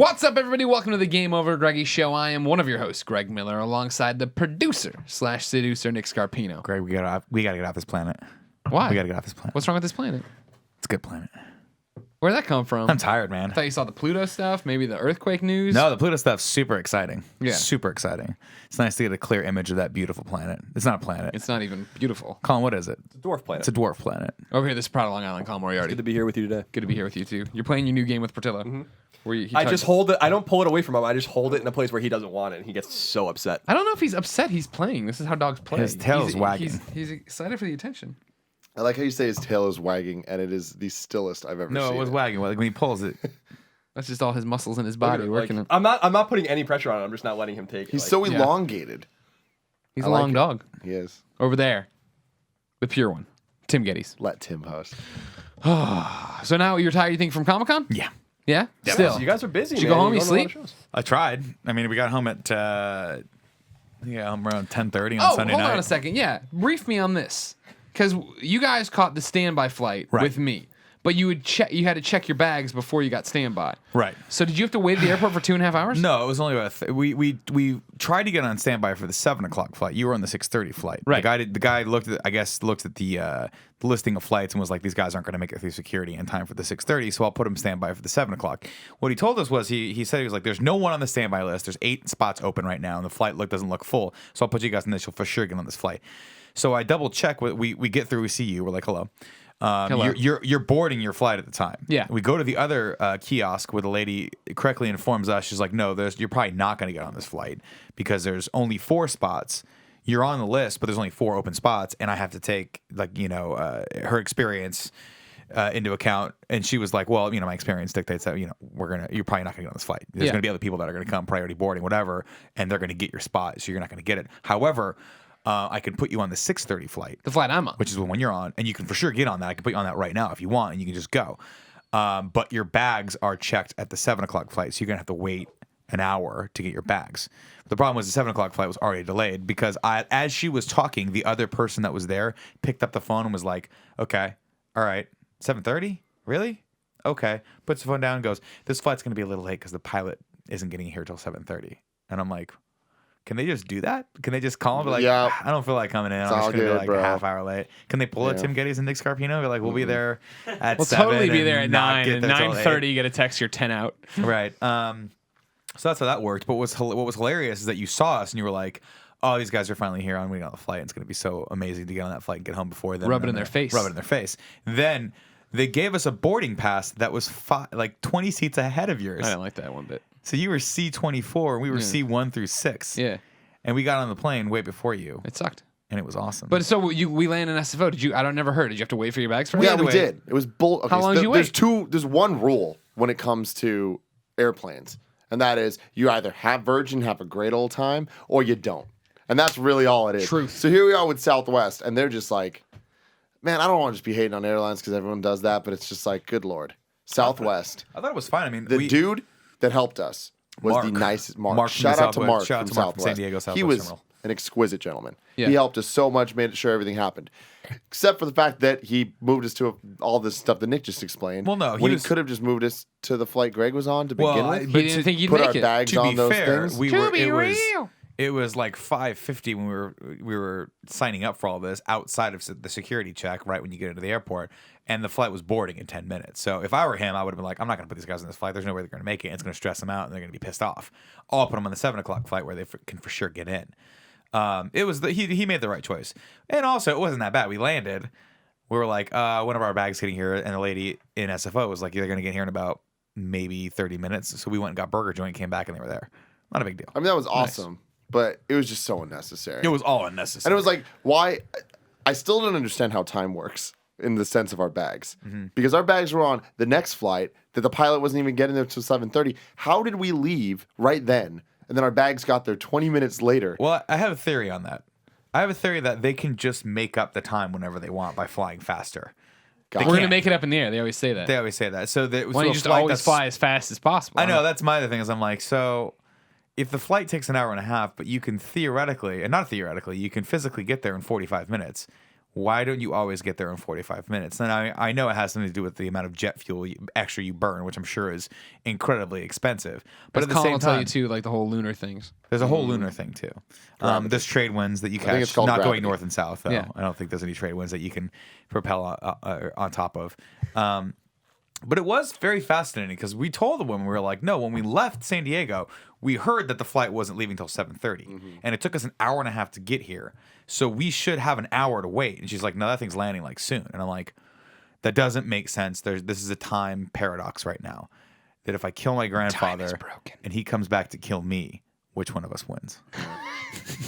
What's up, everybody? Welcome to the GameOverGreggy show. I am one of your hosts, Greg Miller, alongside the producer/seducer, Nick Scarpino. Greg, we gotta get off this planet. Why? We gotta get off this planet. What's wrong with this planet? It's a good planet. Where'd that come from? I'm tired, man. I thought you saw the Pluto stuff, maybe the earthquake news. No, the Pluto stuff's super exciting. Yeah. Super exciting. It's nice to get a clear image of that beautiful planet. It's not a planet. It's not even beautiful. Colin, what is it? It's a dwarf planet. It's a dwarf planet. Over here, this is proud of Long Island, Colin Moriarty. Good to be here with you today. Good to be here with you, too. You're playing your new game with Portillo. Mm-hmm. I just hold it. I don't pull it away from him. I just hold it in a place where he doesn't want it, and he gets so upset. I don't know if he's upset he's playing. This is how dogs play. His tail's wagging. He's excited for the attention. I like how you say his tail is wagging, and it is the stillest I've ever seen. No, it was wagging. Like when he pulls it. That's just all his muscles in his body working. I'm not putting any pressure on it. I'm just not letting him take it. He's so elongated. He's a long dog. He is. Over there. The pure one. Tim Gettys. Let Tim host. So now you're tired, you think, from Comic-Con? Yeah. Yeah? Still. You guys are busy, Did you man. go home, You're you going to a lot sleep? of shows. I tried. I mean, we got home at around 10:30 on Oh, Sunday hold night. on a second. Yeah. Brief me on this. Because you guys caught the standby flight with me. But you had to check your bags before you got standby. Right. So did you have to wait at the airport for 2.5 hours? No, it was only about we tried to get on standby for the 7:00 flight. You were on the 6:30 flight. Right. The guy looked at the listing of flights and was like, these guys aren't going to make it through security in time for the 6:30, so I'll put him standby for the 7:00. What he told us was he said he was like, there's no one on the standby list. There's 8 spots open right now, and the flight doesn't look full. So I'll put you guys in this. You'll for sure get on this flight. So I double check. We get through. We see you. We're like, hello. Hello. You're boarding your flight at the time. Yeah. We go to the other kiosk where the lady correctly informs us. She's like, no, you're probably not going to get on this flight because there's only 4 spots. You're on the list, but there's only 4 open spots, and I have to take her experience into account. And she was like, well, my experience dictates that you're probably not going to get on this flight. There's going to be other people that are going to come priority boarding, whatever, and they're going to get your spot, so you're not going to get it. However, I can put you on the 6:30 flight. The flight I'm on. Which is the one you're on, and you can for sure get on that. I can put you on that right now if you want, and you can just go. But your bags are checked at the 7:00 flight, so you're going to have to wait an hour to get your bags. The problem was the 7:00 flight was already delayed because as she was talking, the other person that was there picked up the phone and was like, okay, all right, 7:30? Really? Okay. Puts the phone down and goes, this flight's going to be a little late because the pilot isn't getting here till 7:30. And I'm like, can they just do that? Can they just call and be like, Yeah. I don't feel like coming in. It's I'm just all going to be good, like bro. a half hour late. Can they pull a Tim Gettys and Nick Scarpino? Be like, we'll be there at We'll 7. totally be there at and not 9. get And there till 9:30, you get a text, you're 10 out. 8. Right. So that's how that worked. But what was hilarious is that you saw us and you were like, oh, these guys are finally here. I'm waiting on the flight. It's going to be so amazing to get on that flight and get home before them. Rub it in their face. Rub it in their face. Then they gave us a boarding pass that was 20 seats ahead of yours. I didn't like that one bit. So you were C24 and we were C1 through 6. Yeah. And we got on the plane way before you. It sucked. And it was awesome. But so we land in SFO. Never heard. Did you have to wait for your bags for Yeah, it? we did. It was bull. Okay, How long did you wait? There's one rule when it comes to airplanes, and that is you either have Virgin, have a great old time, or you don't. And that's really all it is. Truth. So here we are with Southwest, and they're just like, man, I don't want to just be hating on airlines because everyone does that, but it's just like, good Lord. Southwest. I thought it was fine. I mean, The dude that helped us was Mark. the nicest. Mark from Shout the out to Southwest. Mark Shout out from to Mark from Southwest. San Diego Southwest He was Terminal. an exquisite gentleman. Yeah. He helped us so much, made sure everything happened. Except for the fact that he moved us to all this stuff that Nick just explained. Well, no, he could have just moved us to the flight Greg was on to begin with. He didn't think you'd Put make our it. bags to on be those fair, things. It was like 5:50 when we were signing up for all this outside of the security check right when you get into the airport, and the flight was boarding in 10 minutes. So if I were him, I would have been like, I'm not going to put these guys on this flight. There's no way they're going to make it. It's going to stress them out, and they're going to be pissed off. I'll put them on the 7:00 flight where they can for sure get in. It was he made the right choice, and also it wasn't that bad. We landed. We were like, one of our bags getting here, and the lady in SFO was like, they're going to get here in about maybe 30 minutes. So we went and got Burger Joint, came back, and they were there. Not a big deal. I mean, that was awesome, but it was just so unnecessary. It was all unnecessary. And it was like, why? I still don't understand how time works in the sense of our bags. Because our bags were on the next flight that the pilot wasn't even getting there till 7:30. How did we leave right then? And then our bags got there 20 minutes later. Well, I have a theory on that. I have a theory that they can just make up the time whenever they want by flying faster. We're going to make it up in the air. They always say that. They always say that. So Why don't you just always fly as fast as possible? I know. That's my other thing is I'm like, so if the flight takes an hour and a half, but you can theoretically, and not theoretically, you can physically get there in 45 minutes, why don't you always get there in 45 minutes? And I know it has something to do with the amount of jet fuel extra you burn, which I'm sure is incredibly expensive. But at the Colin same will tell time, you too, like the whole lunar things. there's a whole lunar thing too. There's trade winds that you think it's catch, called not gravity. going north and south though. Yeah. I don't think there's any trade winds that you can propel on top of. But it was very fascinating because we told the woman, we were like, no, when we left San Diego, we heard that the flight wasn't leaving till 7:30, and it took us an hour and a half to get here. So we should have an hour to wait. And she's like, no, that thing's landing like soon. And I'm like, that doesn't make sense. This is a time paradox right now. That if I kill my grandfather and he comes back to kill me, which one of us wins?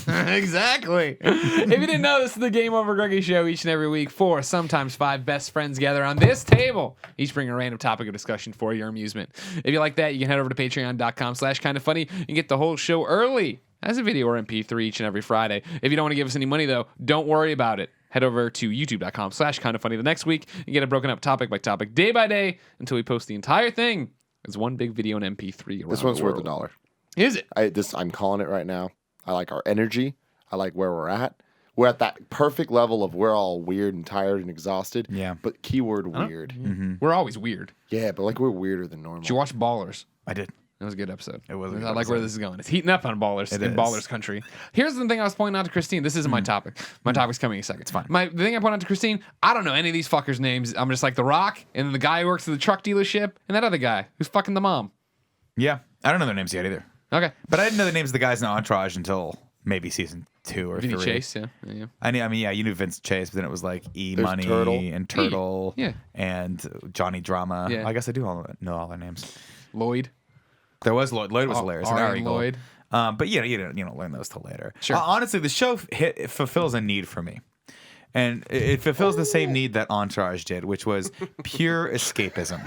Exactly. If you didn't know, this is the Game Over Greggy show. Each and every week, 4, sometimes 5 best friends gather on this table. Each bring a random topic of discussion for your amusement. If you like that, you can head over to patreon.com/kindafunny and get the whole show early as a video or MP3 each and every Friday. If you don't want to give us any money, though, don't worry about it. Head over to youtube.com/kindafunny the next week and get it broken up topic by topic, day by day, until we post the entire thing as one big video in MP3 around This one's the worth world. $1. Is it? I'm calling it right now. I like our energy. I like where we're at. We're at that perfect level of we're all weird and tired and exhausted. Yeah. But keyword weird. We're always weird. Yeah, but like we're weirder than normal. Did you watch Ballers? I did. That was a good episode. It was a I good like where episode. this is going. It's heating up on Ballers in is. Ballers country. Here's the thing I was pointing out to Christine. This isn't my topic. My topic's coming in a second. It's fine. The thing I pointed out to Christine, I don't know any of these fuckers' names. I'm just like The Rock, and then the guy who works at the truck dealership, and that other guy who's fucking the mom. Yeah. I don't know their names yet either. Okay. But I didn't know the names of the guys in Entourage until maybe season 2 or Vinny 3. Chase, yeah. I mean, yeah, you knew Vincent Chase, but then it was like Money Turtle. and Turtle, Yeah. and Johnny Drama. Yeah. I guess I do know all their names. Lloyd. There was Lloyd. Lloyd was hilarious. And Ari Eagle. Lloyd. But you don't learn those till later. Sure. Honestly, the show it fulfills a need for me, and it fulfills the same need that Entourage did, which was pure escapism.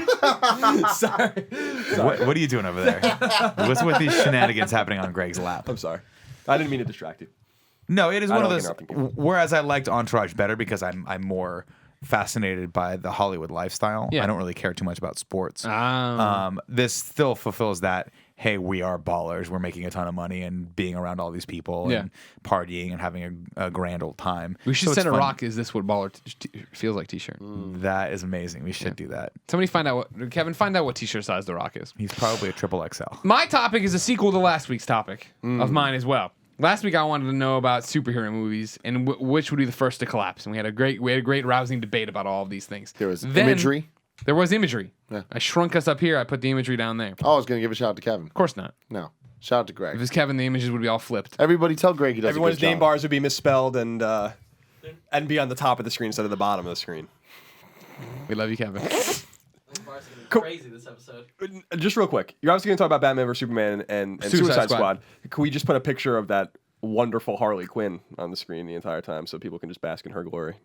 Sorry. What are you doing over there? What's with these shenanigans happening on Greg's lap? I'm sorry. I didn't mean to distract you. No, it is I one of don't those. like interrupting people. Whereas I liked Entourage better because I'm more fascinated by the Hollywood lifestyle. Yeah. I don't really care too much about sports. Um, This still fulfills that. Hey, we are ballers. We're making a ton of money and being around all these people Yeah. and partying and having a grand old time. we should So it's send a fun. rock. Is this what Baller feels like t-shirt? That is amazing. We should do that. Somebody find out find out what t-shirt size the Rock is. He's probably a triple XL. My topic is a sequel to last week's topic of mine as well. Last week I wanted to know about superhero movies and which would be the first to collapse, and we had a great rousing debate about all of these things. There was Then, imagery. There was imagery. Yeah. I shrunk us up here. I put the imagery down there. Of Oh, I was going to give a shout out to Kevin. course not. No. Shout out to If Greg. it's Kevin, the images would be all flipped. Everybody tell Greg he does Everyone's a good name job. bars would be misspelled and be on the top of the screen instead of the bottom of the screen. We love you, Kevin. Crazy this episode. Just real quick, you're obviously going to talk about Batman vs Superman and Suicide Squad. Can we just put a picture of that wonderful Harley Quinn on the screen the entire time so people can just bask in her glory?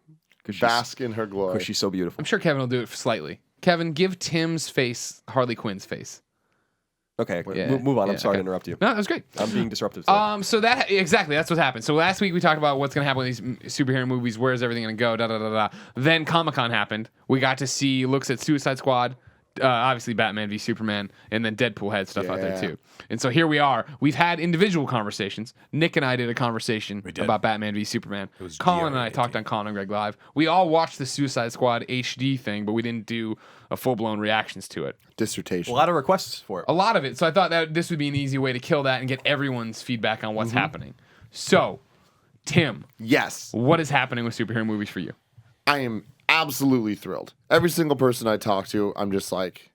Bask in her glory. Because she's so beautiful. I'm sure Kevin will do it slightly. Kevin, give Tim's face Harley Quinn's face. Okay, Yeah, move on. yeah, I'm sorry okay. to interrupt you. No, that was great. I'm being disruptive today. So that exactly that's what happened. So last week we talked about what's gonna happen with these superhero movies. Where is everything gonna go? Da da da da. Then Comic-Con happened. We got to see looks at Suicide Squad, obviously Batman v Superman, and then Deadpool had stuff out there Yeah. too. And so here we are. We've had individual conversations. Nick and I did a conversation about Batman v Superman. was Colin and I GRAT. talked on Colin and Greg Live. We all watched the Suicide Squad HD thing, but we didn't do a full blown reactions to it. Dissertation. A lot of requests for it. A lot of it. So I thought that this would be an easy way to kill that and get everyone's feedback on what's happening. So, Tim, Yes. what is happening with superhero movies for you? I am absolutely thrilled. Every single person I talk to, I'm just like,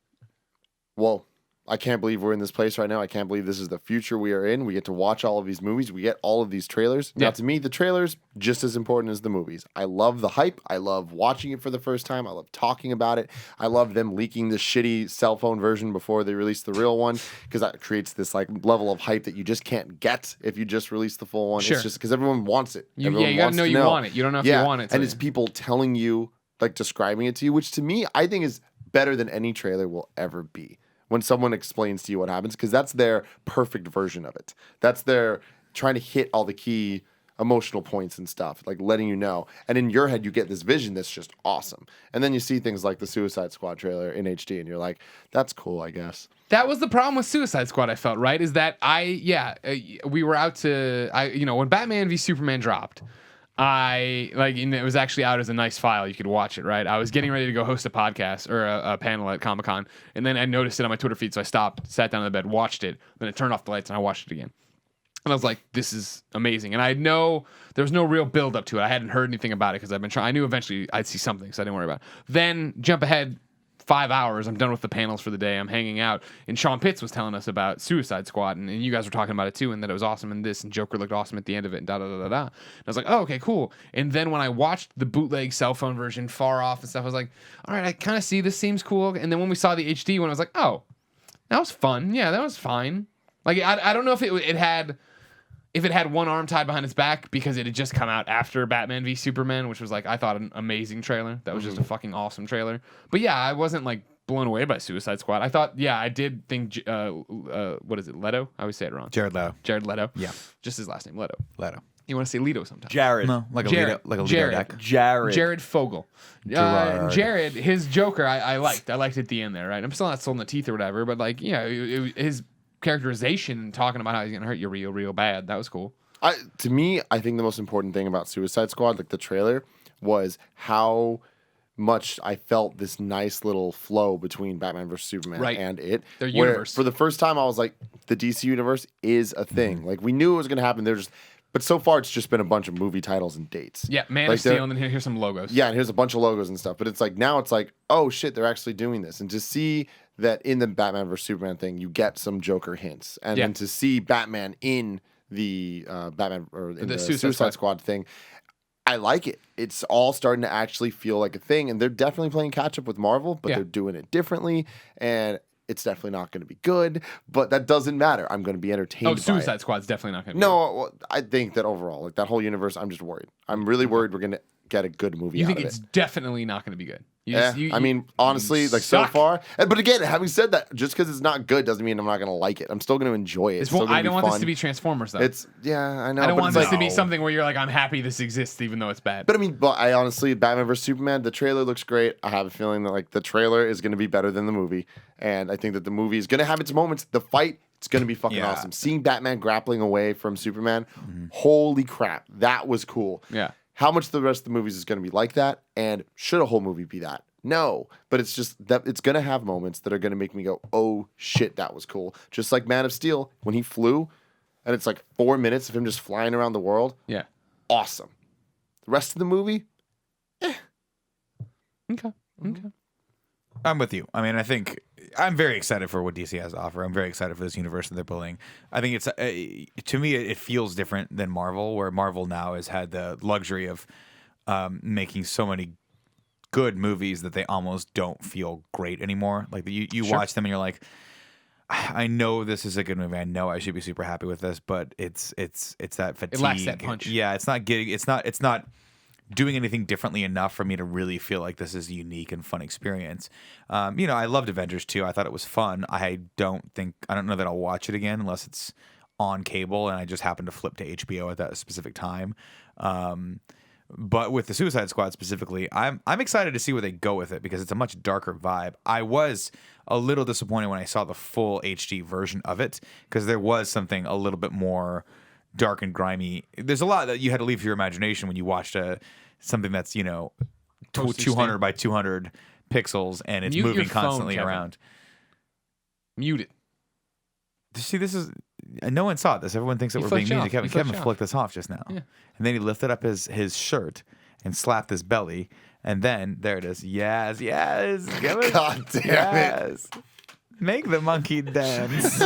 whoa, I can't believe we're in this place right now. I can't believe this is the future we are in. We get to watch all of these movies. We get all of these trailers. Yeah. Now, to me, the trailers, just as important as the movies. I love the hype. I love watching it for the first time. I love talking about it. I love them leaking the shitty cell phone version before they release the real one, because that creates this like level of hype that you just can't get if you just release the full one. Sure. It's just because everyone wants it. You Everyone got to wants know you want it. You don't know if you want it. And till it's you- people telling you, like describing it to you, which to me, I think is better than any trailer will ever be. When someone explains to you what happens, because that's their perfect version of it. That's their trying to hit all the key emotional points and stuff, like letting you know. And in your head, you get this vision that's just awesome. And then you see things like the Suicide Squad trailer in HD, and you're like, that's cool, I guess. That was the problem with Suicide Squad, I felt, right? Is that we were out to, when Batman v Superman dropped, and it was actually out as a nice file. You could watch it, right? I was getting ready to go host a podcast or a panel at Comic-Con, and then I noticed it on my Twitter feed, so I stopped, sat down in the bed, watched it, then I turned off the lights and I watched it again. And I was like, this is amazing. And there was no real build up to it. I hadn't heard anything about it because I've been trying. I knew eventually I'd see something, so I didn't worry about it. Then jump ahead 5 hours. I'm done with the panels for the day. I'm hanging out. And Sean Pitts was telling us about Suicide Squad, and you guys were talking about it too, and that it was awesome and this, and Joker looked awesome at the end of it, and da-da-da-da-da. And I was like, oh, okay, cool. And then when I watched the bootleg cell phone version far off and stuff, I was like, all right, I kind of see this seems cool. And then when we saw the HD one, I was like, oh, that was fun. Yeah, that was fine. Like, I don't know if it had... If it had one arm tied behind its back because it had just come out after Batman v Superman, which was like, I thought, an amazing trailer. That was just a fucking awesome trailer. But yeah, I wasn't like blown away by Suicide Squad. I thought, yeah, I did think, what is it, Leto? I always say it wrong. Jared Leto. Yeah. Just his last name, Leto. Leto. You want to say Leto sometimes? Jared. No, like a Jared. Leto deck. Jared Fogle. Gerard. Jared, his Joker, I liked. I liked at the end there, right? I'm still not sold in the teeth or whatever, but like, yeah, his characterization and talking about how he's going to hurt you real bad, that was cool. To me, I think the most important thing about Suicide Squad, like the trailer, was how much I felt this nice little flow between Batman vs Superman and it. Their universe. For the first time, I was like, the DC universe is a thing. Like we knew it was going to happen. But so far, it's just been a bunch of movie titles and dates. Yeah, Man of Steel, and then here's some logos. Yeah, and here's a bunch of logos and stuff. But it's like now it's like, oh shit, they're actually doing this. And to see that in the Batman vs Superman thing, you get some Joker hints, and then to see Batman in the Batman or in the Suicide Squad thing, I like it. It's all starting to actually feel like a thing, and they're definitely playing catch up with Marvel, but they're doing it differently, and it's definitely not going to be good, but that doesn't matter. I'm going to be entertained. Oh, Suicide Squad's definitely not going to be good. Well, I think that overall, like that whole universe, I'm just worried. I'm really worried we're going to get a good movie out of it. You think it's definitely not going to be good? I mean, honestly, like so far. But again, having said that, just because it's not good doesn't mean I'm not going to like it. I'm still going to enjoy it. I don't want this to be Transformers, though. I know. I don't want this to be something where you're like, I'm happy this exists, even though it's bad. But I mean, I honestly, Batman vs Superman, the trailer looks great. I have a feeling that like the trailer is going to be better than the movie, and I think that the movie is going to have its moments. The fight, it's going to be fucking awesome. Seeing Batman grappling away from Superman, holy crap, that was cool. Yeah. How much the rest of the movies is going to be like that, and should a whole movie be that? No, but it's just that it's going to have moments that are going to make me go, oh shit, that was cool. Just like Man of Steel, when he flew, and it's like 4 minutes of him just flying around the world. Yeah. Awesome. The rest of the movie, Okay. I'm with you. I mean, I think I'm very excited for what DC has to offer. I'm very excited for this universe that they're building. I think it's to me it feels different than Marvel, where Marvel now has had the luxury of making so many good movies that they almost don't feel great anymore. Like you watch them and you're like, I know this is a good movie. I know I should be super happy with this, but it's that fatigue. It lacks that punch. Yeah, it's not doing anything differently enough for me to really feel like this is a unique and fun experience. I loved Avengers 2. I thought it was fun. I don't know that I'll watch it again unless it's on cable and I just happen to flip to HBO at that specific time. But with the Suicide Squad specifically, I'm excited to see where they go with it because it's a much darker vibe. I was a little disappointed when I saw the full HD version of it because there was something a little bit more dark and grimy. There's a lot that you had to leave to your imagination when you watched something that's 200 by 200 pixels and it's moving constantly around. Mute it. See, this is no one saw this. Everyone thinks that we're being mean. Kevin flicked this off just now, and then he lifted up his shirt and slapped his belly, and then there it is. Yes. God damn it! Make the monkey dance.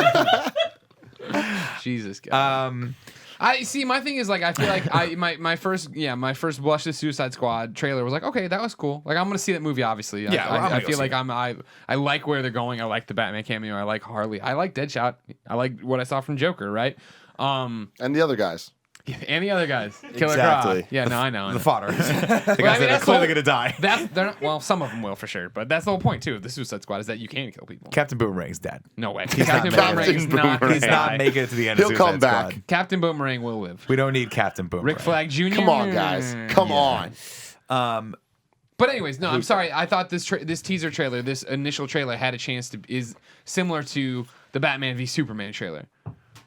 Jesus God. I see. My thing is like I feel like my first blush to Suicide Squad trailer was like, okay, that was cool. Like I'm gonna see that movie obviously. I feel like I like where they're going. I like the Batman cameo. I like Harley. I like Deadshot. I like what I saw from Joker. Right. And the other guys. And the other guys. Killer exactly. Croc. Yeah, no, I know. The fodder. The guys that are clearly going to die. Some of them will for sure, but that's the whole point too of the Suicide Squad is that you can kill people. Captain Boomerang's dead. No way. He's not making it to the end of Suicide come back. Squad. Captain Boomerang will live. We don't need Captain Boomerang. Rick Flag Jr. Come on, guys. Come on. But anyways, no, I'm sorry. I thought this teaser trailer, this initial trailer, had a chance is similar to the Batman v Superman trailer.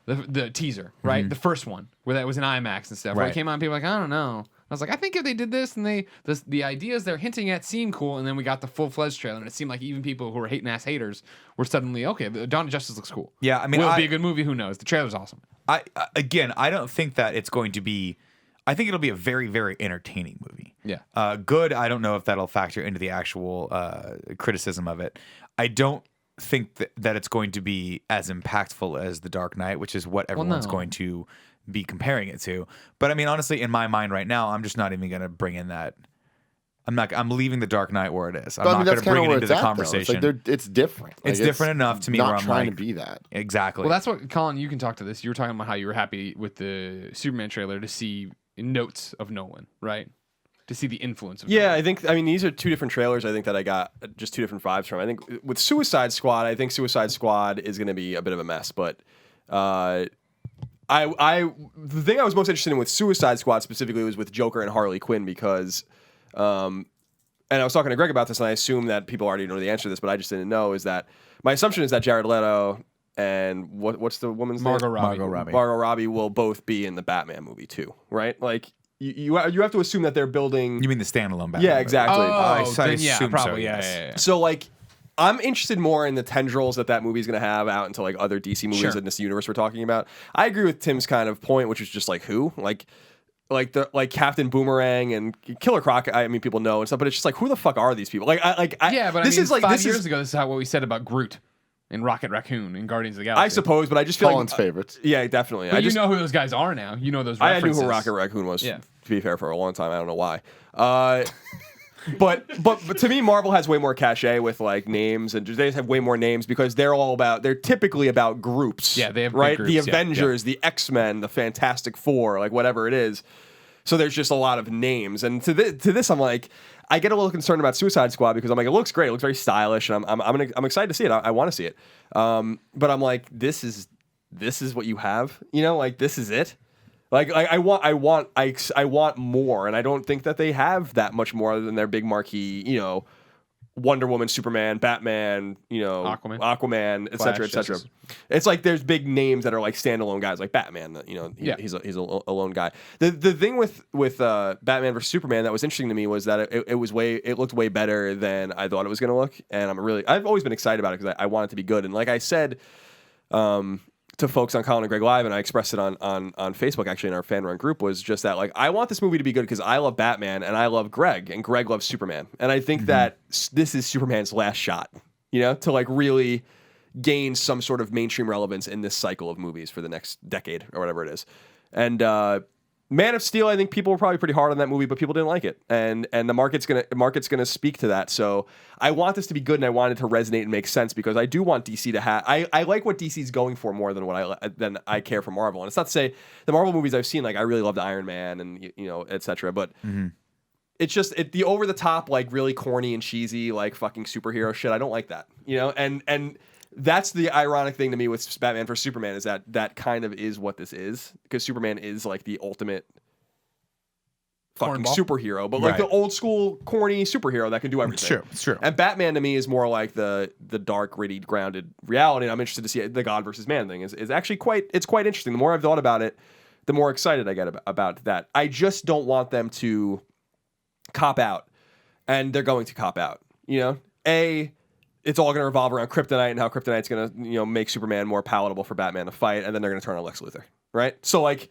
The teaser, right? The first one, where that was in IMAX and stuff. Where it came out and people were like, I don't know. I was like, I think if they did this and the ideas they're hinting at seem cool, and then we got the full-fledged trailer, and it seemed like even people who were hating-ass haters were suddenly, okay, the Dawn of Justice looks cool. Yeah, I mean, will it be a good movie? Who knows? The trailer's awesome. I don't think that it's going to be. I think it'll be a very, very entertaining movie. Yeah. Good. I don't know if that'll factor into the actual criticism of it. I don't think that it's going to be as impactful as The Dark Knight, which is what everyone's going to be comparing it to. But I mean, honestly, in my mind right now, I'm just not even going to bring in that. I'm leaving The Dark Knight where it is. I'm not going to bring it into the conversation. It's different. It's different enough to me not where I'm trying like, to be that. Exactly. Well, that's what, Colin, you can talk to this. You were talking about how you were happy with the Superman trailer to see notes of Nolan, right? To see the influence of Nolan. I mean, these are two different trailers. I think that I got just two different vibes from. I think with Suicide Squad, I think Suicide Squad is going to be a bit of a mess, but the thing I was most interested in with Suicide Squad specifically was with Joker and Harley Quinn because, and I was talking to Greg about this, and I assume that people already know the answer to this, but I just didn't know, is that my assumption is that Jared Leto and what's the woman's Margot name? Robbie. Margot Robbie will both be in the Batman movie too, right? Like you have to assume that they're building. You mean the standalone Batman? Yeah, exactly. Then yeah, assume probably. so, Yeah, yes. yeah. So like, I'm interested more in the tendrils that movie's going to have out into like other DC movies Sure. in this universe we're talking about. I agree with Tim's kind of point, which is just like who, like Captain Boomerang and Killer Croc. I mean, people know and stuff, but it's just like who the fuck are these people? This is like 5 years ago. This is what we said about Groot and Rocket Raccoon and Guardians of the Galaxy. I suppose, but I just feel Colin's like favorites. Yeah, definitely. But you know who those guys are now. You know those I references. knew who Rocket Raccoon was. Yeah. To be fair, for a long time, I don't know why. But to me, Marvel has way more cachet with like names, and they just have way more names because they're typically about groups. Yeah, they have big right. groups, The yeah, Avengers, the X-Men, the Fantastic Four, like whatever it is. So there's just a lot of names, and to this, I'm like, I get a little concerned about Suicide Squad because I'm like, it looks great, it looks very stylish, and I'm excited to see it. I want to see it, but I'm like, this is what you have, like this is it. Like I want more, and I don't think that they have that much more other than their big marquee, Wonder Woman, Superman, Batman, Aquaman, et cetera, et cetera. Justice. It's like there's big names that are like standalone guys, like Batman. He's a lone guy. The thing with Batman versus Superman that was interesting to me was that it looked way better than I thought it was going to look, and I've always been excited about it because I want it to be good. And like I said, to folks on Colin and Greg Live, and I expressed it on Facebook actually in our fan run group, was just that like I want this movie to be good because I love Batman and I love Greg, and Greg loves Superman, and I think that this is Superman's last shot, to like really gain some sort of mainstream relevance in this cycle of movies for the next decade or whatever it is. And Man of Steel, I think people were probably pretty hard on that movie, but people didn't like it, and the market's gonna speak to that. So I want this to be good, and I want it to resonate and make sense because I do want DC to have. I like what DC's going for more than than I care for Marvel. And it's not to say the Marvel movies I've seen, like I really loved Iron Man and etc. But it's just the over the top, like really corny and cheesy, like fucking superhero shit. I don't like that, and. That's the ironic thing to me with Batman vs Superman is that kind of is what this is, because Superman is like the ultimate fucking superhero, but like the old school corny superhero that can do everything. It's true. And Batman to me is more like the dark, gritty, grounded reality. And I'm interested to see the God versus man thing is actually quite interesting. The more I've thought about it, the more excited I get about that. I just don't want them to cop out, and they're going to cop out. It's all going to revolve around Kryptonite and how Kryptonite's going to, make Superman more palatable for Batman to fight, and then they're going to turn on Lex Luthor, right? So, like,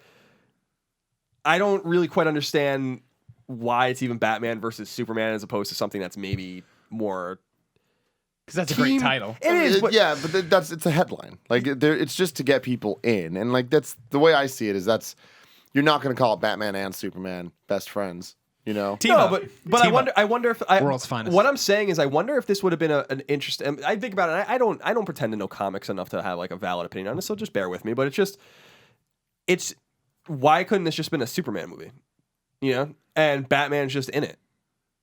I don't really quite understand why it's even Batman versus Superman as opposed to something that's maybe more. Because that's a great title. It is, but but it's a headline. Like, it's just to get people in, and like that's the way I see it. You're not going to call it Batman and Superman best friends. No, but I wonder if World's finest. What I'm saying is, I wonder if this would have been an interesting. I think about it. I don't pretend to know comics enough to have like a valid opinion on this, so just bear with me. But it's why couldn't this just been a Superman movie, and Batman's just in it,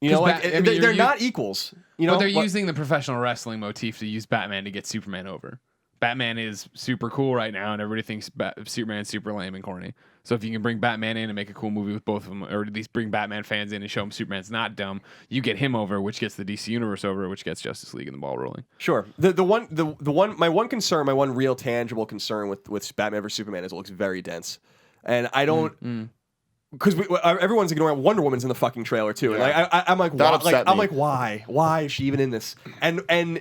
they're not equals, But they're using the professional wrestling motif to use Batman to get Superman over. Batman is super cool right now, and everybody thinks Superman's super lame and corny. So if you can bring Batman in and make a cool movie with both of them, or at least bring Batman fans in and show them Superman's not dumb, you get him over, which gets the DC universe over, which gets Justice League and the ball rolling. Sure. My one real tangible concern with Batman vs Superman is it looks very dense, and I don't. because everyone's ignoring Wonder Woman's in the fucking trailer too. And Yeah. like I'm like, That why, upset I'm me. like, why is she even in this? And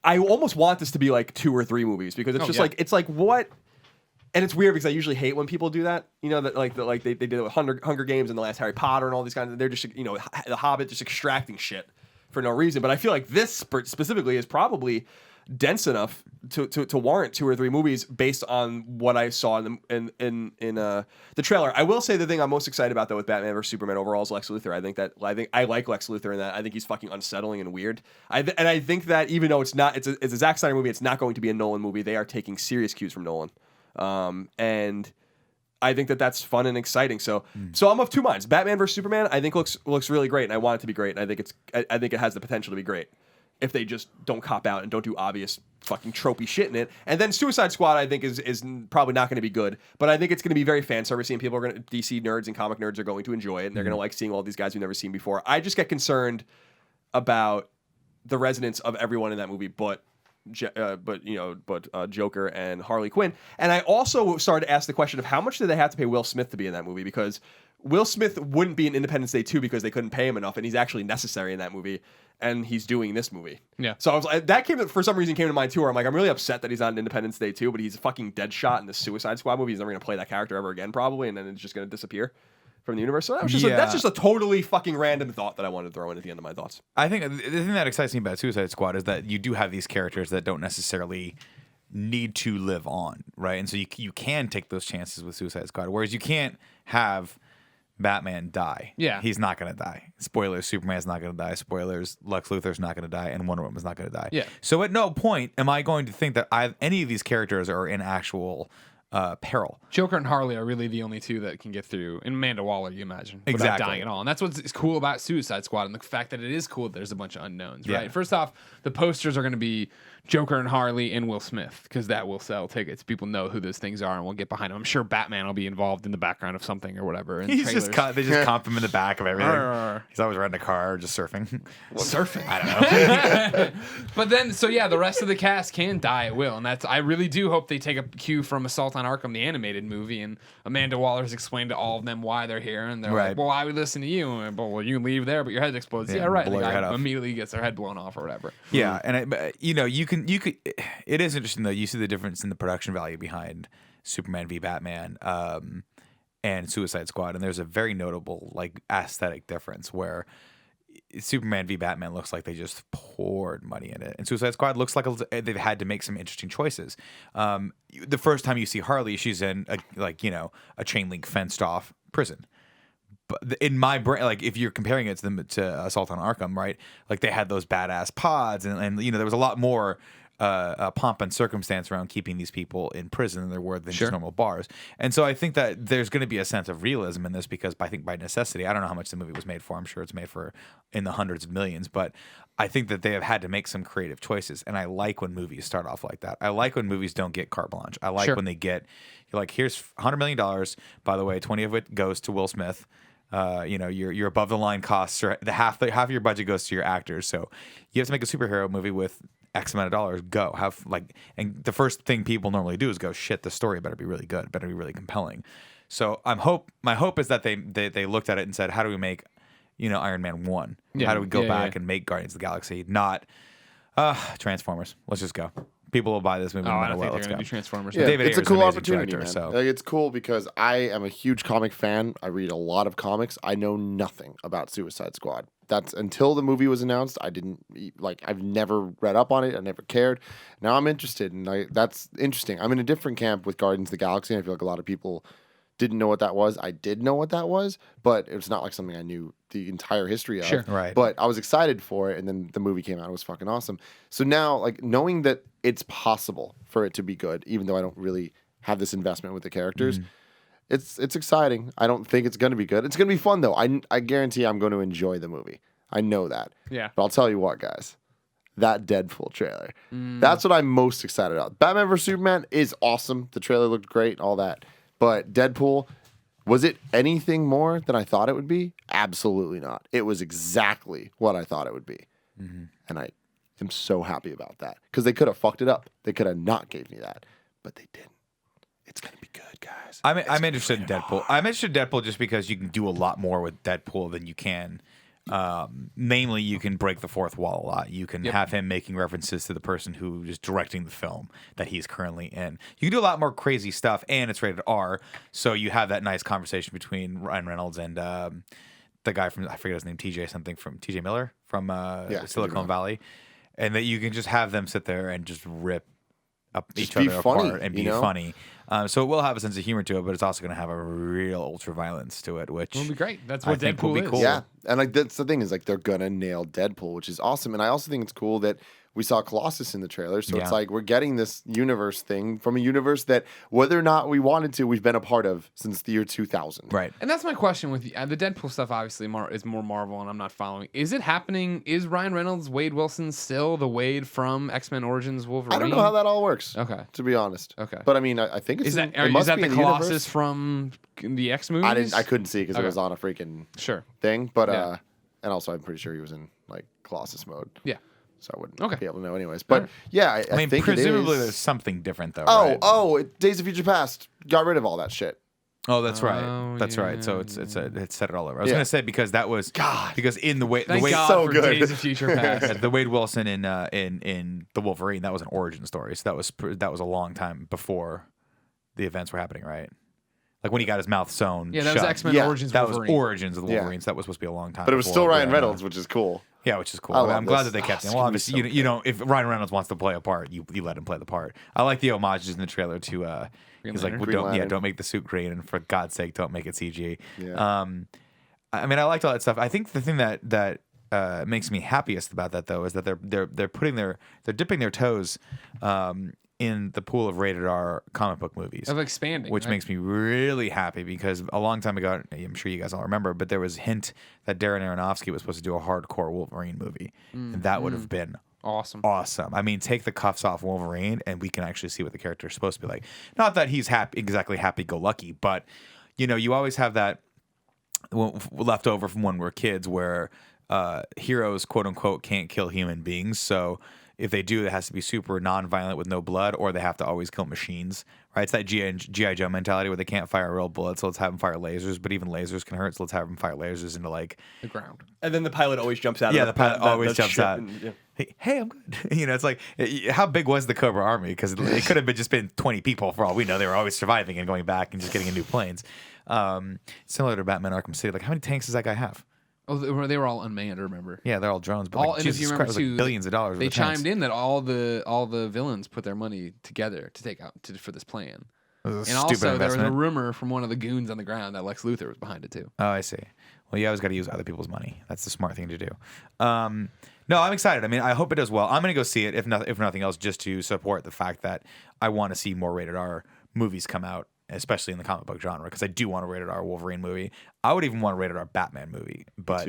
I almost want this to be like 2 or 3 movies because it's just like it's like what. And it's weird because I usually hate when people do that. You know, that they did it with Hunger Games and the last Harry Potter and all these kinds of. They're just, you know, The Hobbit just extracting shit for no reason. But I feel like this specifically is probably dense enough to warrant 2 or 3 movies based on what I saw in the trailer. I will say the thing I'm most excited about though with Batman vs Superman overall is Lex Luthor. I think I like Lex Luthor in that. I think he's fucking unsettling and weird. And I think that even though it's a Zack Snyder movie, it's not going to be a Nolan movie. They are taking serious cues from Nolan. And I think that's fun and exciting. So I'm of 2 minds. Batman vs Superman, I think looks really great, and I want it to be great. And I think it has the potential to be great if they just don't cop out and don't do obvious fucking tropey shit in it. And then Suicide Squad, I think is probably not going to be good, but I think it's going to be very fan servicey, and people are going to DC nerds and comic nerds are going to enjoy it, and they're going to like seeing all these guys we've never seen before. I just get concerned about the resonance of everyone in that movie, but Joker and Harley Quinn. And I also started to ask the question of how much did they have to pay Will Smith to be in that movie, because Will Smith wouldn't be in Independence Day 2 because they couldn't pay him enough, and he's actually necessary in that movie, and he's doing this movie. Yeah. So I was like, that for some reason came to mind too, where I'm like, I'm really upset that he's not in Independence Day 2, but he's a fucking dead shot in the Suicide Squad movie. He's never going to play that character ever again probably, and then it's just going to disappear from the universe. So that's just a totally fucking random thought that I wanted to throw in at the end of my thoughts. I think the thing that excites me about Suicide Squad is that you do have these characters that don't necessarily need to live on, right? And so you can take those chances with Suicide Squad, whereas you can't have Batman die. Yeah. He's not going to die. Spoilers, Superman's not going to die. Spoilers, Lex Luthor's not going to die, and Wonder Woman's not going to die. Yeah. So at no point am I going to think that any of these characters are in actual peril. Joker and Harley are really the only 2 that can get through, and Amanda Waller, you imagine, without exactly dying at all. And that's what's cool about Suicide Squad, and the fact that it is cool that there's a bunch of unknowns, right? First off, the posters are going to be Joker and Harley and Will Smith, because that will sell tickets. People know who those things are, and we'll get behind them. I'm sure Batman will be involved in the background of something or whatever. They just comp him in the back of everything. He's always riding a car, just surfing. Surfing? I don't know. But then, the rest of the cast can die at will, and I really do hope they take a cue from Assault on Arkham, the animated movie, and Amanda Waller's explained to all of them why they're here, and they're like, well, why would we listen to you? And, well, you can leave there, but your head explodes. Yeah, right. The guy immediately gets their head blown off or whatever. Yeah, and you could. It is interesting though. You see the difference in the production value behind Superman v Batman and Suicide Squad, and there's a very notable aesthetic difference where Superman v Batman looks like they just poured money in it, and Suicide Squad looks like they've had to make some interesting choices. The first time you see Harley, she's in a chain link fenced off prison. But in my brain, if you're comparing it to Assault on Arkham, right? They had those badass pods, and there was a lot more pomp and circumstance around keeping these people in prison than there were than just normal bars. And so I think that there's going to be a sense of realism in this because I think by necessity, I don't know how much the movie was made for. I'm sure it's made for in the hundreds of millions, but I think that they have had to make some creative choices. And I like when movies start off like that. I like when movies don't get carte blanche. I like when they get, here's $100 million. By the way, 20 of it goes to Will Smith. Your above the line costs, or half of your budget goes to your actors. So you have to make a superhero movie with X amount of dollars. Go and the first thing people normally do is go, shit, the story better be really good, better be really compelling. So my hope is that they looked at it and said, how do we make Iron Man 1? How do we go back and make Guardians of the Galaxy, not Transformers? Let's just go. People will buy this movie. I don't think they're going to do Transformers. Yeah, David it's Ayer's a cool an amazing opportunity, director, man. so. It's cool because I am a huge comic fan. I read a lot of comics. I know nothing about Suicide Squad. That's until the movie was announced. I didn't I've never read up on it. I never cared. Now I'm interested, and that's interesting. I'm in a different camp with Guardians of the Galaxy. And I feel like a lot of people didn't know what that was. I did know what that was, but it's not like something I knew the entire history of. Sure, right. But I was excited for it, and then the movie came out. It was fucking awesome. So now, knowing that it's possible for it to be good, even though I don't really have this investment with the characters, it's exciting. I don't think it's going to be good. It's going to be fun, though. I guarantee I'm going to enjoy the movie. I know that. Yeah. But I'll tell you what, guys. That Deadpool trailer. That's what I'm most excited about. Batman vs. Superman is awesome. The trailer looked great, all that. But Deadpool, was it anything more than I thought it would be? Absolutely not. It was exactly what I thought it would be. And I am so happy about that. Because they could have fucked it up. They could have not gave me that. But they didn't. it's gonna be good, guys. I'm interested in Deadpool. I'm interested in Deadpool just because you can do a lot more with Deadpool than you can. Namely, you can break the fourth wall a lot. You can have him making references to the person who is directing the film that he's currently in. You can do a lot more crazy stuff, and it's rated R, so you have that nice conversation between Ryan Reynolds and the guy from, I forget his name, TJ Miller from Silicon Valley, and that you can just have them sit there and just rip up each other apart and be funny. So it will have a sense of humor to it, but it's also going to have a real ultra violence to it, which will be great. That's what Deadpool will be is. cool. Yeah, and like that's the thing is like they're gonna nail Deadpool, which is awesome. And I also think it's cool that we saw Colossus in the trailer, so it's like we're getting this universe thing from a universe that whether or not we wanted to, we've been a part of since the year 2000. Right. And that's my question with the Deadpool stuff. Obviously, is more Marvel, and I'm not following. Is it happening? Is Ryan Reynolds, Wade Wilson still the Wade from X-Men Origins Wolverine? I don't know how that all works. Okay. To be honest. Okay. But I mean, I think it's Is that be the in Colossus universe. from the X movies? I couldn't see because it was on a freaking thing. But and also I'm pretty sure he was in like Colossus mode. Yeah. So I wouldn't be able to know anyways. But I mean, think presumably it is. there's something different though. Days of Future Past got rid of all that shit. Oh, that's right. That's right. So it's set it all over. I was gonna say because that was because in the way Thank the way God so for good. Days of Future Past. the Wade Wilson in the Wolverine, that was an origin story. So that was a long time before the events were happening, right? Like when he got his mouth sewn. Yeah, that was shut. X-Men Origins That Wolverine. was Origins of the Wolverines. That was supposed to be a long time. But it was before, still Ryan Reynolds, which is cool. Yeah, which is cool. I love I'm glad this. that they kept him. It's Well, gonna be obviously, so you know, if Ryan Reynolds wants to play a part, you let him play the part. I like the homages in the trailer to. He's like, well, don't make the suit green, and for God's sake, don't make it CG. Yeah. I mean, I liked all that stuff. I think the thing that makes me happiest about that though is that they're dipping their toes in the pool of rated R comic book movies Of expanding. which makes me really happy because a long time ago, I'm sure you guys all remember, but there was a hint that Darren Aronofsky was supposed to do a hardcore Wolverine movie, and that would have been awesome. I mean, take the cuffs off Wolverine, and we can actually see what the character is supposed to be like. Not that he's exactly happy-go-lucky, but you know, you always have that left over from when we're kids, where heroes, quote unquote, can't kill human beings, so. If they do, it has to be super non-violent with no blood, or they have to always kill machines, right? It's that G.I. Joe mentality where they can't fire real bullets, so let's have them fire lasers, but even lasers can hurt, so let's have them fire lasers into, like... the ground. And then the pilot always jumps out. Yeah, of the pilot always jumps ship out. and, Hey, I'm good. You know, it's like, how big was the Cobra Army? Because it could have just been 20 people for all we know. They were always surviving and going back and just getting in new planes. Similar to Batman Arkham City. Like, how many tanks does that guy have? Oh, they were all unmanned. Remember? Yeah, they're all drones. But And if Jesus you remember Christ, too, like billions of dollars. They worth of tanks. chimed in that all the villains put their money together to take out for this plan. It was a And stupid also, there was a investment. rumor from one of the goons on the ground that Lex Luthor was behind it too. Oh, I see. Well, you always got to use other people's money. That's the smart thing to do. No, I'm excited. I mean, I hope it does well. I'm going to go see it, if nothing else, just to support the fact that I want to see more rated R movies come out, especially in the comic book genre, because I do want a rated R Wolverine movie. I would even want a rated R Batman movie, but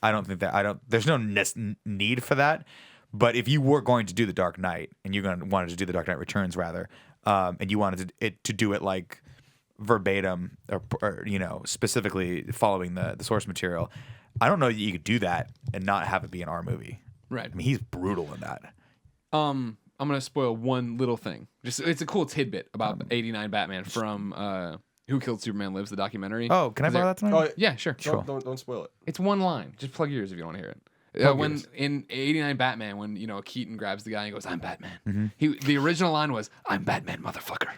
I don't think that there's no need for that. But if you were going to do The Dark Knight, and you're going to wanted to do The Dark Knight Returns rather, and you wanted to do it like verbatim or you know, specifically following the source material, I don't know that you could do that and not have it be an R movie. Right. I mean, he's brutal in that. I'm gonna spoil one little thing. Just it's a cool tidbit about '89 Batman from Who Killed Superman Lives, the documentary. Oh, can I borrow that tonight? Oh, Yeah, sure. don't spoil it. It's one line. Just plug yours if you don't want to hear it. When in '89 Batman, when you know Keaton grabs the guy and he goes, "I'm Batman." The original line was, "I'm Batman, motherfucker."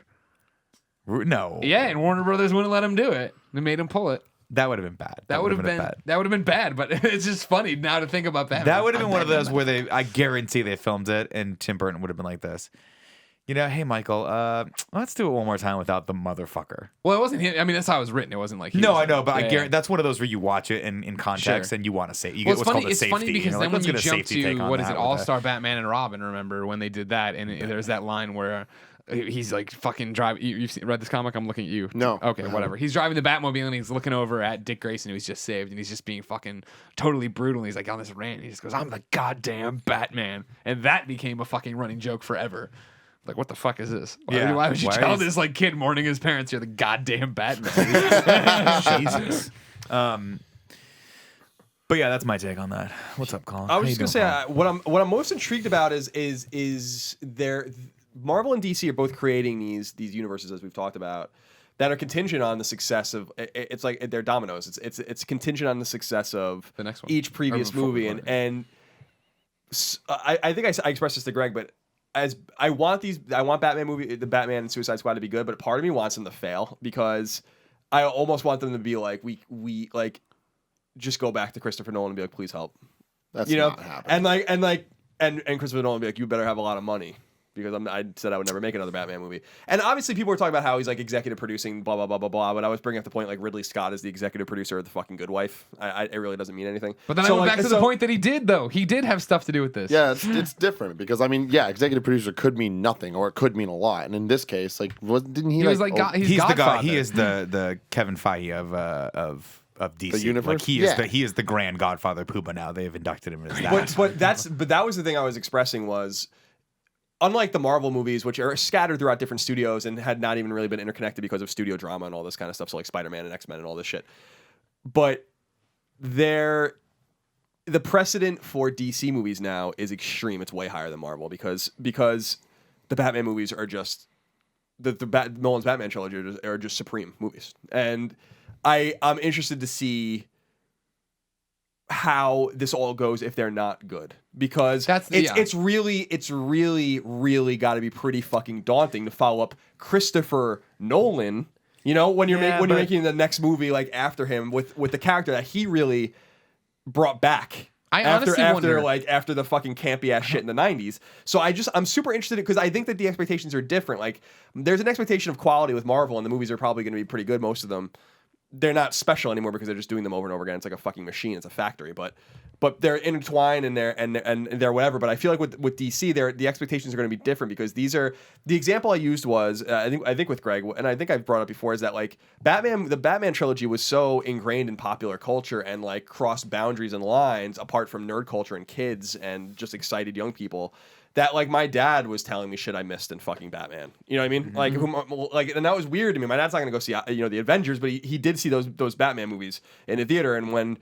No. Yeah, and Warner Brothers wouldn't let him do it. They made him pull it. That would have been bad. That would have been bad, but it's just funny now to think about Batman. That would have been I'm one of Batman, those where I guarantee they filmed it, and Tim Burton would have been like this. You know, hey Michael, let's do it one more time without the motherfucker. Well, it wasn't him. I mean, that's how it was written. It wasn't like he No, was I know, but I yeah. guarantee that's one of those where you watch it in context and you want to say you Well, get it's what's funny. called a It's safety. funny because You're then like, when let's you get a jump safety take to on what is that it, with All a- Star Batman and Robin? Remember when they did that? And there's that line where he's like fucking driving. You've read this comic? I'm looking at you. No. Okay, whatever. He's driving the Batmobile and he's looking over at Dick Grayson, who he's just saved, and he's just being fucking totally brutal. And he's like on this rant. He just goes, "I'm the goddamn Batman," and that became a fucking running joke forever. Like, what the fuck is this? Why would you tell this like kid mourning his parents you're the goddamn Batman? Jesus. But yeah, that's my take on that. What's up, Colin? I was just gonna say what I'm most intrigued about is Marvel and DC are both creating these universes, as we've talked about, that are contingent on the success of. It's like they're dominoes. It's contingent on the success of The next one. each previous movie, and I think I expressed this to Greg, but as I want the Batman and Suicide Squad to be good, but part of me wants them to fail because I almost want them to be like we like just go back to Christopher Nolan and be like, please help. That's not happening. And Christopher Nolan be like, you better have a lot of money because I said I would never make another Batman movie. And obviously people were talking about how he's like executive producing, blah blah blah blah blah. But I was bringing up the point like Ridley Scott is the executive producer of The Fucking Good Wife. It really doesn't mean anything. But then I went back to the point that he did though. He did have stuff to do with this. Yeah, it's different because I mean, yeah, executive producer could mean nothing or it could mean a lot. And in this case, like, didn't he? He was like, he's the guy. Godfather. He is the Kevin Feige of DC. The universe? Like he is the grand godfather of Puma now. They have inducted him as that. But that was the thing I was expressing was, unlike the Marvel movies, which are scattered throughout different studios and had not even really been interconnected because of studio drama and all this kind of stuff, so like Spider-Man and X-Men and all this shit. But the precedent for DC movies now is extreme. It's way higher than Marvel because the Batman movies are just Nolan's Batman trilogy are just supreme movies, and I'm interested to see how this all goes if they're not good, because it's really got to be pretty fucking daunting to follow up Christopher Nolan, you know, when you're making the next movie like after him with the character that he really brought back. After the fucking campy ass shit in the 90s. So I'm super interested because I think that the expectations are different. Like there's an expectation of quality with Marvel and the movies are probably going to be pretty good, most of them. They're not special anymore because they're just doing them over and over again. It's like a fucking machine. It's a factory, but they're intertwined and they're whatever. But I feel like with DC, the expectations are going to be different because these are the example I used was I think with Greg, and I think I've brought up before, is that like the Batman trilogy was so ingrained in popular culture and like crossed boundaries and lines apart from nerd culture and kids and just excited young people, that like my dad was telling me shit I missed in fucking Batman. You know what I mean? Mm-hmm. And that was weird to me. My dad's not gonna go see the Avengers, but he did see those Batman movies in the theater, and when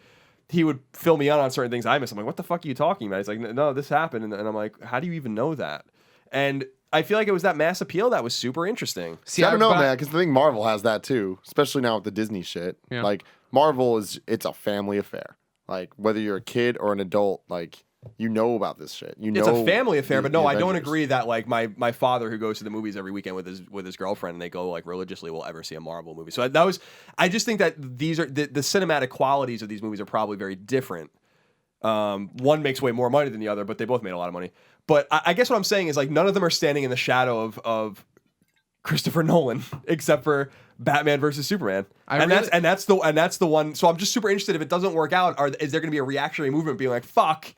he would fill me on certain things I missed, I'm like, what the fuck are you talking about? He's like, no, this happened, and I'm like, how do you even know that? And I feel like it was that mass appeal that was super interesting. See, I don't know, man, because I think Marvel has that too, especially now with the Disney shit. Yeah. Like Marvel it's a family affair. Like whether you're a kid or an adult, like. You know about this shit. It's a family affair, but no, I don't agree that like my father who goes to the movies every weekend with his girlfriend and they go like religiously will ever see a Marvel movie. So I just think that these are the cinematic qualities of these movies are probably very different. One makes way more money than the other, but they both made a lot of money. But I guess what I'm saying is like none of them are standing in the shadow of Christopher Nolan except for Batman versus Superman. That's the one. So I'm just super interested if it doesn't work out, is there going to be a reactionary movement being like, fuck,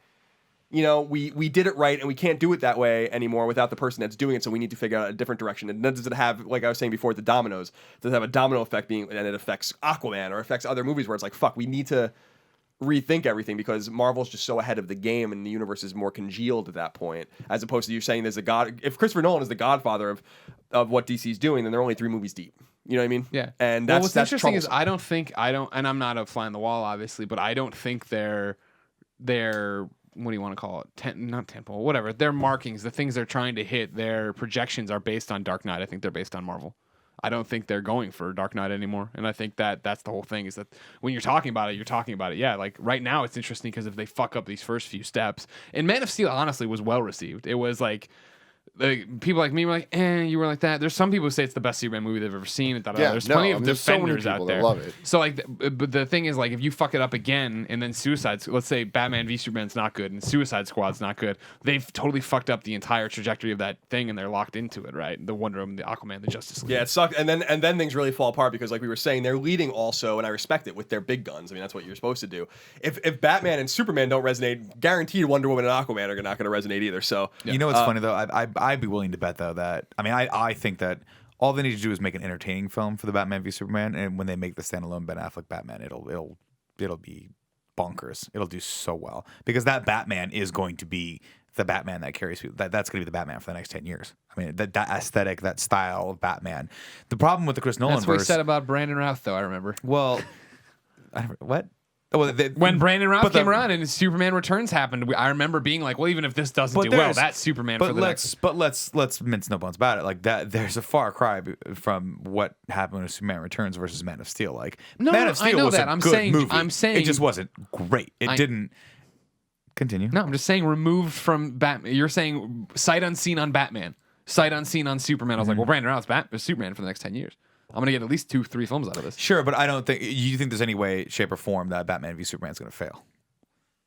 you know, we did it right and we can't do it that way anymore without the person that's doing it, so we need to figure out a different direction. And then does it have, like I was saying before, the dominoes, does it have a domino effect and it affects Aquaman or affects other movies where it's like, fuck, we need to rethink everything because Marvel's just so ahead of the game and the universe is more congealed at that point, as opposed to you saying there's if Christopher Nolan is the godfather of what DC's doing, then they're only 3 movies deep. You know what I mean? Yeah. And what's interesting is I don't, and I'm not a fly on the wall, obviously, but I don't think they're what do you want to call it? Not temple, whatever. Their markings, the things they're trying to hit, their projections are based on Dark Knight. I think they're based on Marvel. I don't think they're going for Dark Knight anymore. And I think that's the whole thing, is that when you're talking about it, you're talking about it. Yeah, like right now it's interesting because if they fuck up these first few steps, and Man of Steel honestly was well received. It was like people like me were like, you were like that. There's some people who say it's the best Superman movie they've ever seen. There's plenty of defenders out there. Love it. So like, but the thing is, like, if you fuck it up again and then let's say Batman v Superman's not good and Suicide Squad's not good, they've totally fucked up the entire trajectory of that thing and they're locked into it, right? The Wonder Woman, the Aquaman, the Justice League. Yeah, it sucked. And then things really fall apart because, like we were saying, they're leading also, and I respect it, with their big guns. I mean, that's what you're supposed to do. If Batman and Superman don't resonate, guaranteed Wonder Woman and Aquaman are not going to resonate either. So you know what's funny though? I'd be willing to bet though that I think that all they need to do is make an entertaining film for the Batman v Superman, and when they make the standalone Ben Affleck Batman, it'll be bonkers. It'll do so well because that Batman is going to be the Batman that carries people. That's going to be the Batman for the next 10 years. I mean, that aesthetic, that style of Batman. The problem with the Chris Nolan That's what he said about Brandon Routh, though. I remember. Well, what? Well, when Brandon Routh but the- came around and Superman Returns happened, I remember being like, well, even if this doesn't do well, there's- that's Superman for the next. But let's mince no bones about it. Like that, there's a far cry from what happened with Superman Returns versus Man of Steel. Like Man of I Steel know was that. a I'm good saying- movie. I'm saying- it just wasn't great. It didn't continue. No, I'm just saying removed from Batman. You're saying sight unseen on Batman, sight unseen on Superman. I was like, well, Brandon Routh's Superman for the next 10 years. I'm gonna get at least 2-3 films out of this. Sure, but I don't think you think there's any way, shape, or form that Batman v Superman is going to fail.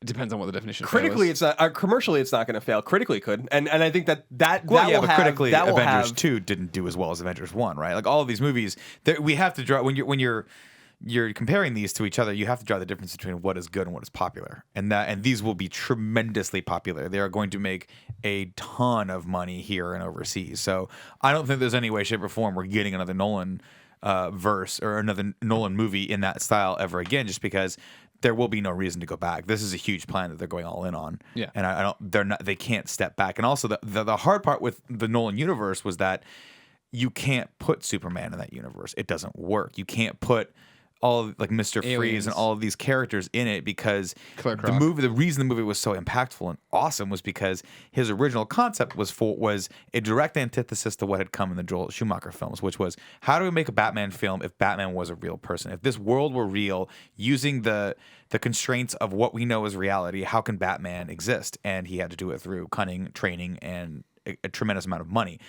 It depends on what the definition. of Critically, fail it's not. Commercially, it's not going to fail. Critically, it could, and I think that Well, that yeah, will but have, critically, that will Avengers have, 2 didn't do as well as Avengers 1, right? Like all of these movies, we have to draw when you're comparing these to each other, you have to draw the difference between what is good and what is popular, and these will be tremendously popular. They are going to make a ton of money here and overseas. So I don't think there's any way, shape, or form we're getting another Nolan verse or another Nolan movie in that style ever again, just because there will be no reason to go back. This is a huge plan that they're going all in on. Yeah. And they can't step back. And also the hard part with the Nolan universe was that you can't put Superman in that universe. It doesn't work. You can't put all of, like Mr. Freeze Aliens. and all of these characters in it because Killer the Croc. reason the movie was so impactful and awesome was because his original concept was a direct antithesis to what had come in the Joel Schumacher films, which was how do we make a Batman film if Batman was a real person? If this world were real, using the constraints of what we know as reality, how can Batman exist? And he had to do it through cunning, training, and a tremendous amount of money.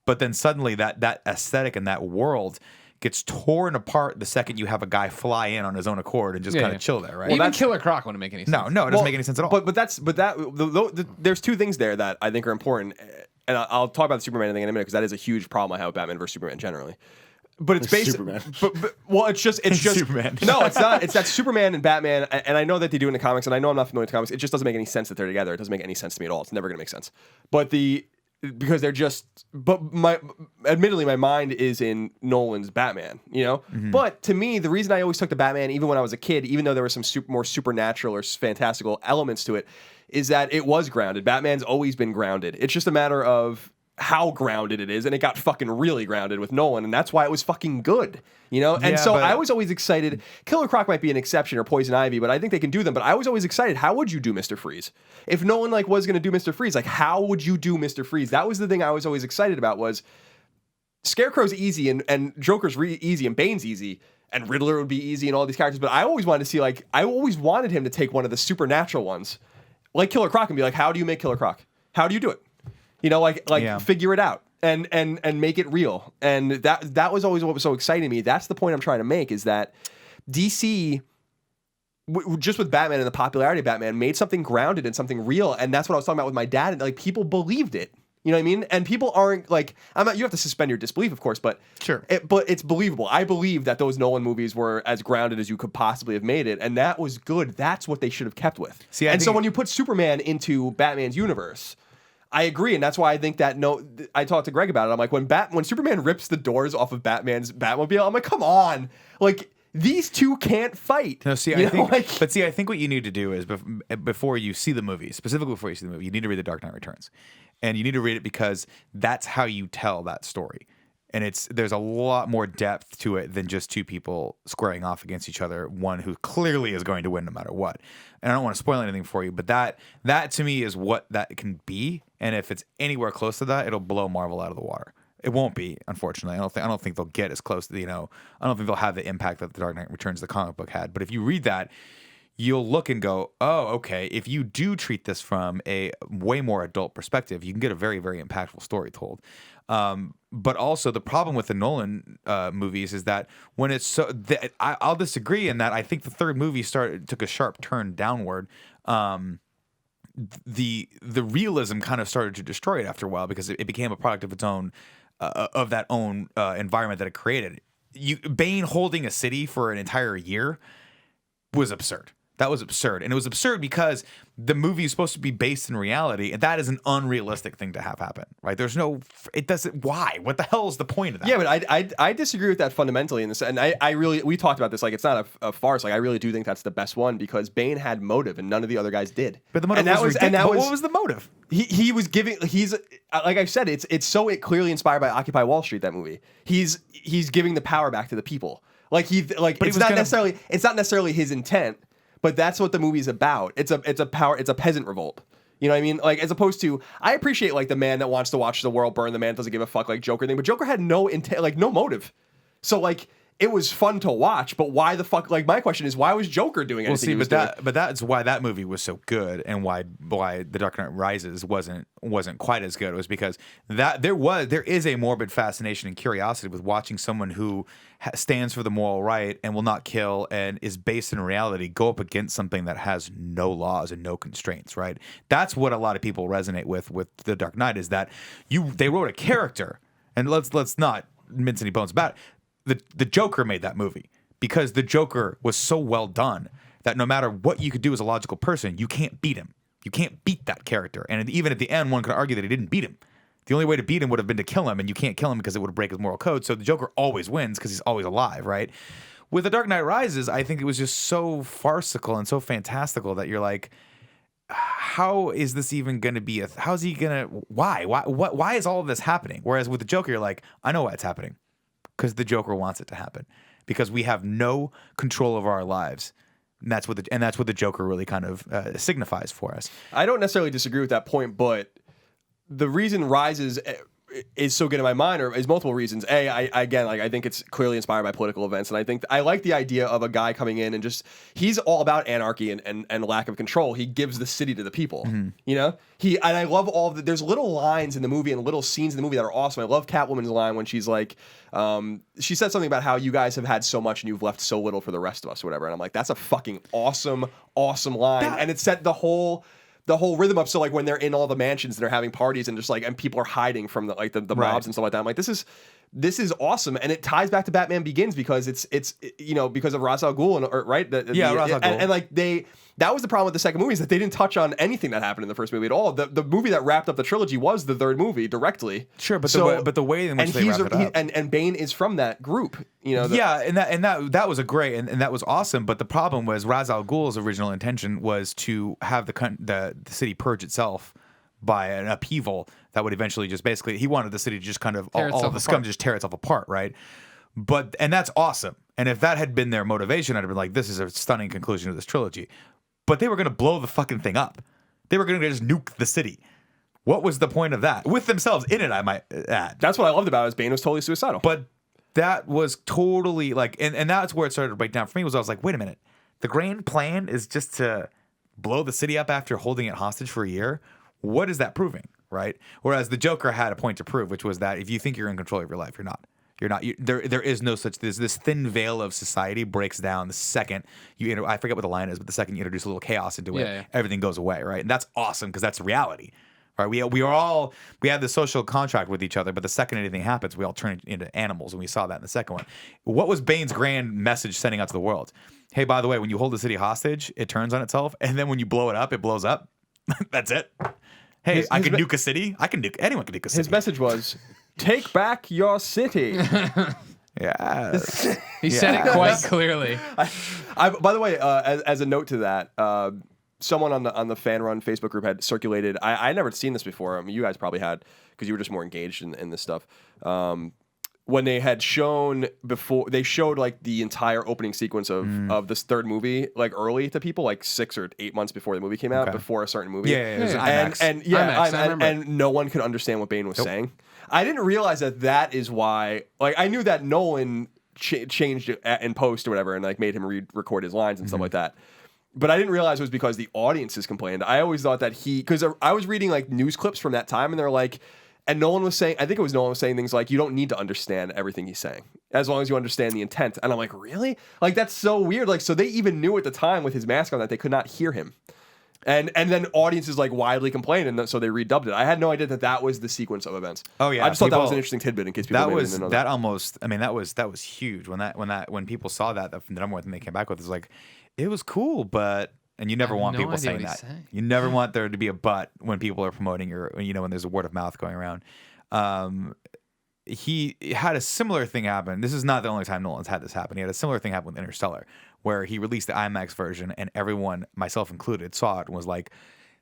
But then suddenly that aesthetic and that world gets torn apart the second you have a guy fly in on his own accord and just kind of chill there, right? Even Killer Croc wouldn't make any sense. No, it doesn't make any sense at all. There's two things there that I think are important, and I'll talk about the Superman thing in a minute because that is a huge problem I have with Batman versus Superman generally. But it's basically, Superman. Well, it's just Superman. No, it's not. It's that Superman and Batman, and I know that they do in the comics, and I know I'm not familiar with the comics. It just doesn't make any sense that they're together. It doesn't make any sense to me at all. It's never going to make sense. Because they're just, admittedly, my mind is in Nolan's Batman, you know? Mm-hmm. But to me, the reason I always took the Batman, even when I was a kid, even though there were some more supernatural or fantastical elements to it, is that it was grounded. Batman's always been grounded. It's just a matter of how grounded it is, and it got fucking really grounded with Nolan, and that's why it was fucking good, you know? And Yeah, so but- I was always excited. Killer Croc might be an exception, or Poison Ivy, but I think they can do them. But I was always excited. How would you do Mr. Freeze? If Nolan was going to do Mr. Freeze, how would you do Mr. Freeze? That was the thing I was always excited about. Was Scarecrow's easy and Joker's easy and Bane's easy and Riddler would be easy and all these characters. But I always wanted to see I always wanted him to take one of the supernatural ones, like Killer Croc, and be like, how do you make Killer Croc? How do you do it? You know, figure it out. And make it real. And that was always what was so exciting to me. That's the point I'm trying to make, is that DC, just with Batman and the popularity of Batman, made something grounded and something real. And that's what I was talking about with my dad. And people believed it. You know what I mean? And people aren't you have to suspend your disbelief, of course, but Sure. But it's believable. I believe that those Nolan movies were as grounded as you could possibly have made it. And that was good. That's what they should have kept with. See, so when you put Superman into Batman's universe, I agree, and that's why I think that I talked to Greg about it. I'm like, when Superman rips the doors off of Batman's Batmobile, I'm like, come on, these two can't fight. No, see, I think what you need to do is before you see the movie, specifically before you see the movie, you need to read The Dark Knight Returns, and you need to read it because that's how you tell that story. And there's a lot more depth to it than just two people squaring off against each other, one who clearly is going to win no matter what. And I don't want to spoil anything for you, but that to me is what that can be. And if it's anywhere close to that, it'll blow Marvel out of the water. It won't be, unfortunately. I don't think they'll get as close to, I don't think they'll have the impact that The Dark Knight Returns, the comic book, had. But if you read that, you'll look and go, oh, okay, if you do treat this from a way more adult perspective, you can get a very, very impactful story told. But also the problem with the Nolan movies is that when it's so, I'll disagree in that I think the third movie took a sharp turn downward. The realism kind of started to destroy it after a while because it became a product of its own, of that own environment that it created. Bane holding a city for an entire year was absurd. That was absurd. And it was absurd because the movie is supposed to be based in reality, and that is an unrealistic thing to have happen, right? Why? What the hell is the point of that? Yeah, but I disagree with that fundamentally in this, and we talked about this, it's not a farce. I really do think that's the best one because Bane had motive and none of the other guys did. But the motive what was the motive? He was giving, like I said, it's clearly inspired by Occupy Wall Street, that movie. He's giving the power back to the people. It's not necessarily his intent. but that's what the movie's about. It's a peasant revolt. You know what I mean? Like, as opposed to, I appreciate like the man that wants to watch the world burn, the man that doesn't give a fuck, like Joker thing, but Joker had no intent, like no motive. So like, it was fun to watch, but why the fuck? Like, my question is, why was Joker doing anything? Well, see, but that's why that movie was so good, and why The Dark Knight Rises wasn't quite as good. It was because there is a morbid fascination and curiosity with watching someone who stands for the moral right and will not kill and is based in reality go up against something that has no laws and no constraints. Right? That's what a lot of people resonate with The Dark Knight, is that they wrote a character, and let's not mince any bones about it. The Joker made that movie because the Joker was so well done that no matter what you could do as a logical person, you can't beat him. You can't beat that character. And even at the end, one could argue that he didn't beat him. The only way to beat him would have been to kill him, and you can't kill him because it would break his moral code. So the Joker always wins because he's always alive, right? With The Dark Knight Rises, I think it was just so farcical and so fantastical that you're like, how is this even going to be how's he going to, why is all of this happening? Whereas with the Joker, you're like, I know why it's happening. Because the Joker wants it to happen, because we have no control over our lives, and that's what the Joker really kind of signifies for us. I don't necessarily disagree with that point, but the reason Rises is so good in my mind is multiple reasons. I think it's clearly inspired by political events, and I think I like the idea of a guy coming in and just, he's all about anarchy and lack of control. He gives the city to the people. You know, and I love there's little lines in the movie and little scenes in the movie that are awesome. I love Catwoman's line when she's like, she said something about how you guys have had so much and you've left so little for the rest of us, or whatever. And I'm like, that's a fucking awesome line, and it set the whole rhythm up. So like when they're in all the mansions and they're having parties and just like, and people are hiding from the mobs and stuff like that. I'm like, this is awesome, and it ties back to Batman Begins because it's because of Ra's al Ghul right? Ra's al Ghul. And like that was the problem with the second movie, is that they didn't touch on anything that happened in the first movie at all. The movie that wrapped up the trilogy was the third movie directly. Sure, but the way in which they wrapped it up, and Bane is from that group. And that was and that was awesome. But the problem was Ra's al Ghul's original intention was to have the city purge itself by an upheaval that would eventually just basically, he wanted the city to just kind of all of the scum just tear itself apart, right? And that's awesome. And if that had been their motivation, I'd have been like, this is a stunning conclusion to this trilogy. But they were going to blow the fucking thing up. They were going to just nuke the city. What was the point of that? With themselves in it, I might add. That's what I loved about it, is Bane was totally suicidal. But that was totally like, and that's where it started to break down for me, was I was like, wait a minute. The grand plan is just to blow the city up after holding it hostage for a year? What is that proving, right? Whereas the Joker had a point to prove, which was that if you think you're in control of your life, you're not. There is no such. This thin veil of society breaks down the second I forget what the line is, but the second you introduce a little chaos into it, everything goes away, right? And that's awesome because that's reality, right? We have the social contract with each other, but the second anything happens, we all turn into animals, and we saw that in the second one. What was Bane's grand message sending out to the world? Hey, by the way, when you hold the city hostage, it turns on itself, and then when you blow it up, it blows up. That's it. Hey, I can nuke a city. Anyone can nuke a city. His message was, take back your city. Yeah. He said it quite clearly. By the way, as a note to that, someone on the fan run Facebook group had circulated. I had never seen this before. I mean, you guys probably had, because you were just more engaged in this stuff. When they had shown before, they showed like the entire opening sequence of this third movie like early to people, like 6 or 8 months before the movie came out, before a certain movie. It was IMAX. IMAX, and no one could understand what Bane was saying. I didn't realize that is why. Like, I knew that Nolan changed it in post or whatever, and like made him record his lines and stuff like that. But I didn't realize it was because the audiences complained. I always thought that because I was reading like news clips from that time, and they're like. And Nolan was saying, I think it was Nolan was saying things like, you don't need to understand everything he's saying, as long as you understand the intent. And I'm like, really? Like, that's so weird. Like, so they even knew at the time with his mask on that they could not hear him. And then audiences like widely complained, and so they redubbed it. I had no idea that was the sequence of events. Oh yeah, I just thought that was an interesting tidbit in case people didn't know that was huge when people saw that the number one thing they came back with was like, it was cool, but. And you never want people saying that. You never want there to be a but when people are promoting when there's a word of mouth going around. He had a similar thing happen. This is not the only time Nolan's had this happen. He had a similar thing happen with Interstellar, where he released the IMAX version and everyone, myself included, saw it and was like,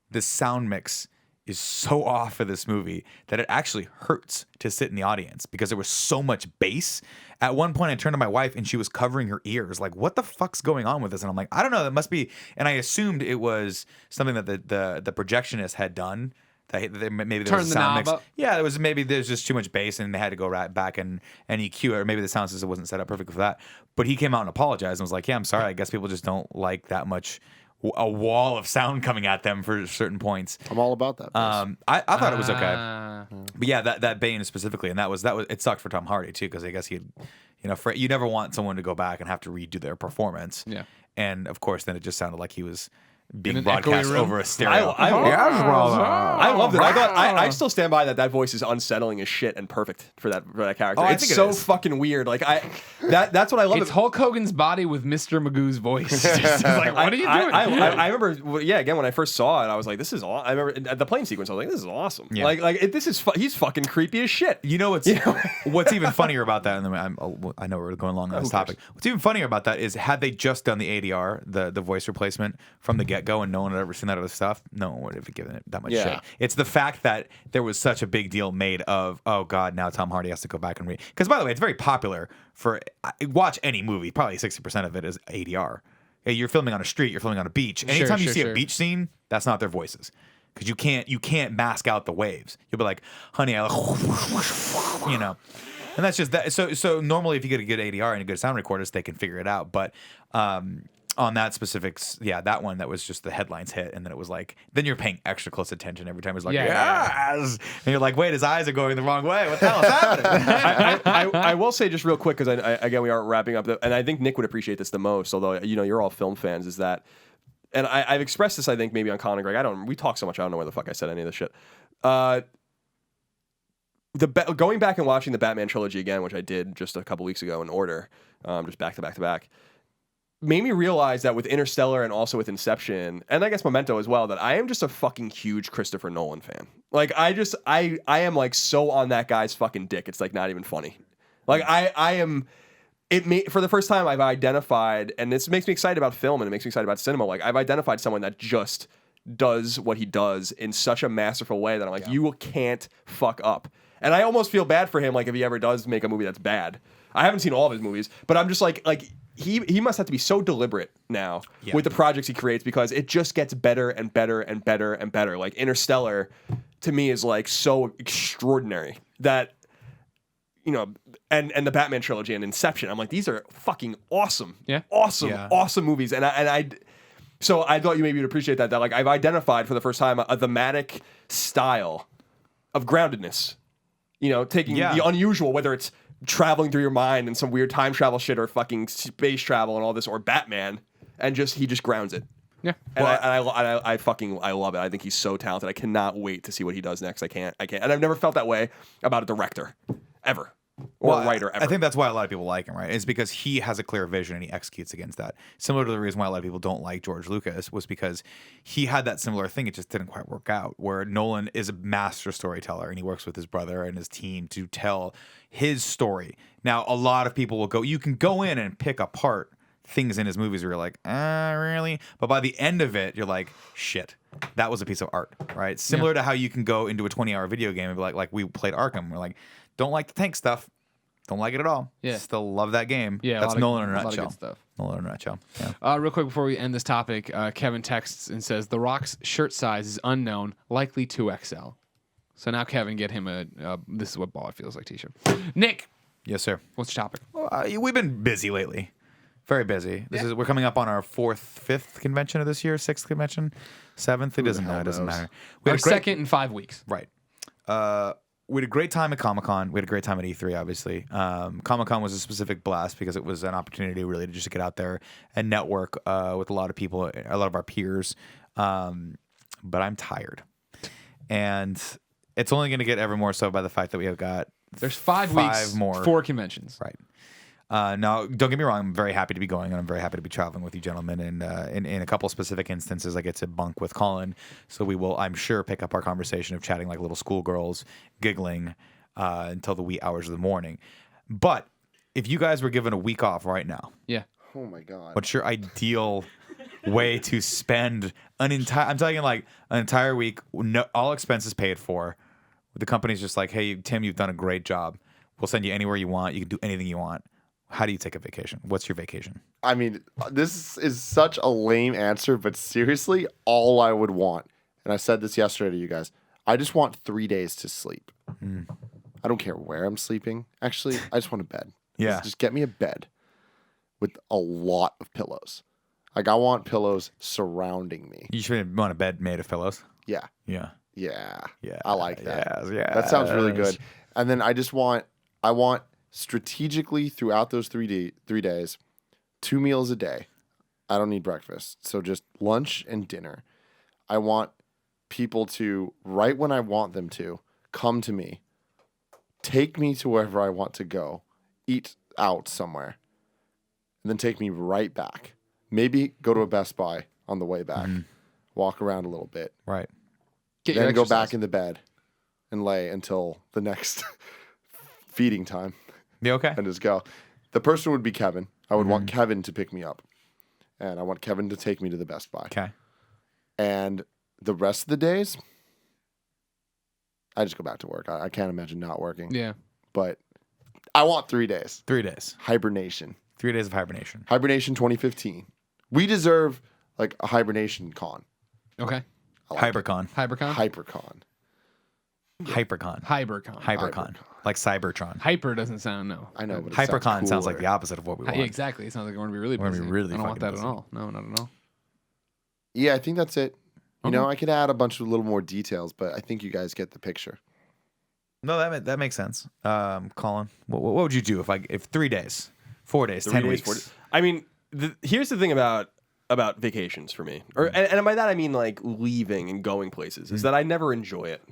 the sound mix is so off for this movie that it actually hurts to sit in the audience because there was so much bass. At one point, I turned to my wife and she was covering her ears. Like, what the fuck's going on with this? And I'm like, I don't know. That must be. And I assumed it was something that the projectionist had done. Maybe there Turn was a the sound knob mix. up. Yeah, there's just too much bass and they had to go right back and EQ it, or maybe the sound system wasn't set up perfectly for that. But he came out and apologized and was like, yeah, I'm sorry. I guess people just don't like that much a wall of sound coming at them for certain points. I'm all about that. I thought it was okay, but yeah, that Bane specifically, and that was it sucked for Tom Hardy too because I guess you never want someone to go back and have to redo their performance. Yeah, and of course then it just sounded like he was being an broadcast echoey room? over a stereo. I loved it. I still stand by that voice is unsettling as shit and perfect for that character. I It's think it so is. fucking weird. Like that's what I love. it's Hulk Hogan's body with Mr. Magoo's voice. Just like, what are you doing? I remember, again, when I first saw it, I was like, this is all. I remember at the plane sequence, I was like, this is awesome. Yeah. He's fucking creepy as shit. You know what's even funnier about that, and I know we're going long on this topic. What's even funnier about that is had they just done the ADR, the voice replacement from the get-go, and no one had ever seen that other stuff, no one would have given it that much shit. It's the fact that there was such a big deal made of, oh god, now Tom Hardy has to go back and read. Because by the way, it's very popular for watch any movie. Probably 60% of it is ADR. You're filming on a street, you're filming on a beach. Anytime you see a beach scene, that's not their voices. Because you can't mask out the waves. You'll be like, honey, you know. And that's just that. So normally if you get a good ADR and a good sound recordist, they can figure it out. But on that specific, that one that was just the headlines hit, and then it was like, then you're paying extra close attention every time. It's like, yes, and you're like, wait, his eyes are going the wrong way. What the hell is happening? I will say just real quick because again we are wrapping up, and I think Nick would appreciate this the most. Although you're all film fans, is that, and I've expressed this I think maybe on Colin and Greg. We talk so much I don't know where the fuck I said any of this shit. Going back and watching the Batman trilogy again, which I did just a couple weeks ago in order, just back to back, made me realize that with Interstellar and also with Inception, and I guess Memento as well, that I am just a fucking huge Christopher Nolan fan. Like I am like so on that guy's fucking dick. It's like not even funny. Like I am. For the first time I've identified, and this makes me excited about film and it makes me excited about cinema. Like I've identified someone that just does what he does in such a masterful way that I'm like, you can't fuck up. And I almost feel bad for him, like if he ever does make a movie that's bad. I haven't seen all of his movies, but I'm just like he must have to be so deliberate now with the projects he creates because it just gets better and better and better and better. Like Interstellar, to me, is like so extraordinary that, and the Batman trilogy and Inception. I'm like, these are fucking awesome, awesome movies. So I thought you maybe would appreciate that like I've identified for the first time a thematic style of groundedness. Taking the unusual, whether it's traveling through your mind and some weird time travel shit or fucking space travel and all this, or Batman, and he just grounds it. Yeah. And I love it. I think he's so talented. I cannot wait to see what he does next. I can't. And I've never felt that way about a director ever. Or a writer ever. I think that's why a lot of people like him, right? It's because he has a clear vision and he executes against that. Similar to the reason why a lot of people don't like George Lucas was because he had that similar thing. It just didn't quite work out. Where Nolan is a master storyteller and he works with his brother and his team to tell his story. Now, a lot of people will you can go in and pick apart things in his movies where you're like, really? But by the end of it, you're like, shit, that was a piece of art, right? Similar to how you can go into a 20-hour video game and be like we played Arkham. We're like, don't like the tank stuff. Don't like it at all. Yeah. Still love that game. Yeah, That's Nolan in a lot of nutshell. good stuff. Nolan in a nutshell. Yeah. Real quick before we end this topic, Kevin texts and says The Rock's shirt size is unknown, likely 2XL. So now Kevin, get him a "This is what baller feels like" t-shirt. Nick, Yes, sir. what's your topic? We've been busy lately. Very busy. We're coming up on our 5th convention of this year, 6th convention, 7th. It doesn't matter. We Our had a great, second in 5 weeks. right. We had a great time at Comic-Con. We had a great time at E3, obviously. Comic-Con was a specific blast because it was an opportunity really to just get out there and network with a lot of people, a lot of our peers. But I'm tired. And it's only going to get ever more so by the fact that we have got There's 5 weeks, more. 4 conventions. Right. Now, don't get me wrong. I'm very happy to be going, and I'm very happy to be traveling with you gentlemen. And in a couple specific instances, I get to bunk with Colin, so we will, I'm sure, pick up our conversation of chatting like little schoolgirls, giggling until the wee hours of the morning. But if you guys were given a week off right now, Yeah. Oh my god. what's your ideal way to spend an entire. I'm talking like an entire week, no, all expenses paid for. The company's just like, hey, Tim, you've done a great job. We'll send you anywhere you want. You can do anything you want. How do you take a vacation? What's your vacation? I mean, this is such a lame answer, but seriously, all I would want, and I said this yesterday to you guys, I just want 3 days to sleep. I don't care where I'm sleeping. Actually, I just want a bed. Yeah. Just get me a bed with a lot of pillows. Like, I want pillows surrounding me. You should want a bed made of pillows. Yeah. Yeah. Yeah. Yeah. I like that. Yeah. That sounds really good. And then I want strategically throughout those 3 days, 2 meals a day. I don't need breakfast. So just lunch and dinner. I want people to, right when I want them to, come to me, take me to wherever I want to go, eat out somewhere, and then take me right back. Maybe go to a Best Buy on the way back, walk around a little bit, Right. then go back in the bed and lay until the next feeding time You okay? and just go. The person would be Kevin. I would want Kevin to pick me up, and I want Kevin to take me to the Best Buy. Okay. And the rest of the days, I just go back to work. I can't imagine not working. Yeah. But I want 3 days. 3 days. Hibernation. 3 days of hibernation. Hibernation 2015. We deserve like a hibernation con. Okay. I like it. Hypercon. Hypercon. Hypercon. Hypercon. Hypercon. Hypercon. Like Cybertron. Hyper doesn't sound I know, but it Hypercon sounds like cooler. the opposite of what we want. Yeah, exactly. It sounds like we're gonna be really We're gonna busy. be really I don't want fucking that busy. at all. No, not at all. Yeah, I think that's it. You Okay. know, I could add a bunch of little more details, but I think you guys get the picture. No, that makes sense. Colin, what would you do if 3 days, 4 days, 10 3 days, weeks? 4 days. I mean, here's the thing about vacations for me, and by that I mean like leaving and going places, is that I never enjoy it.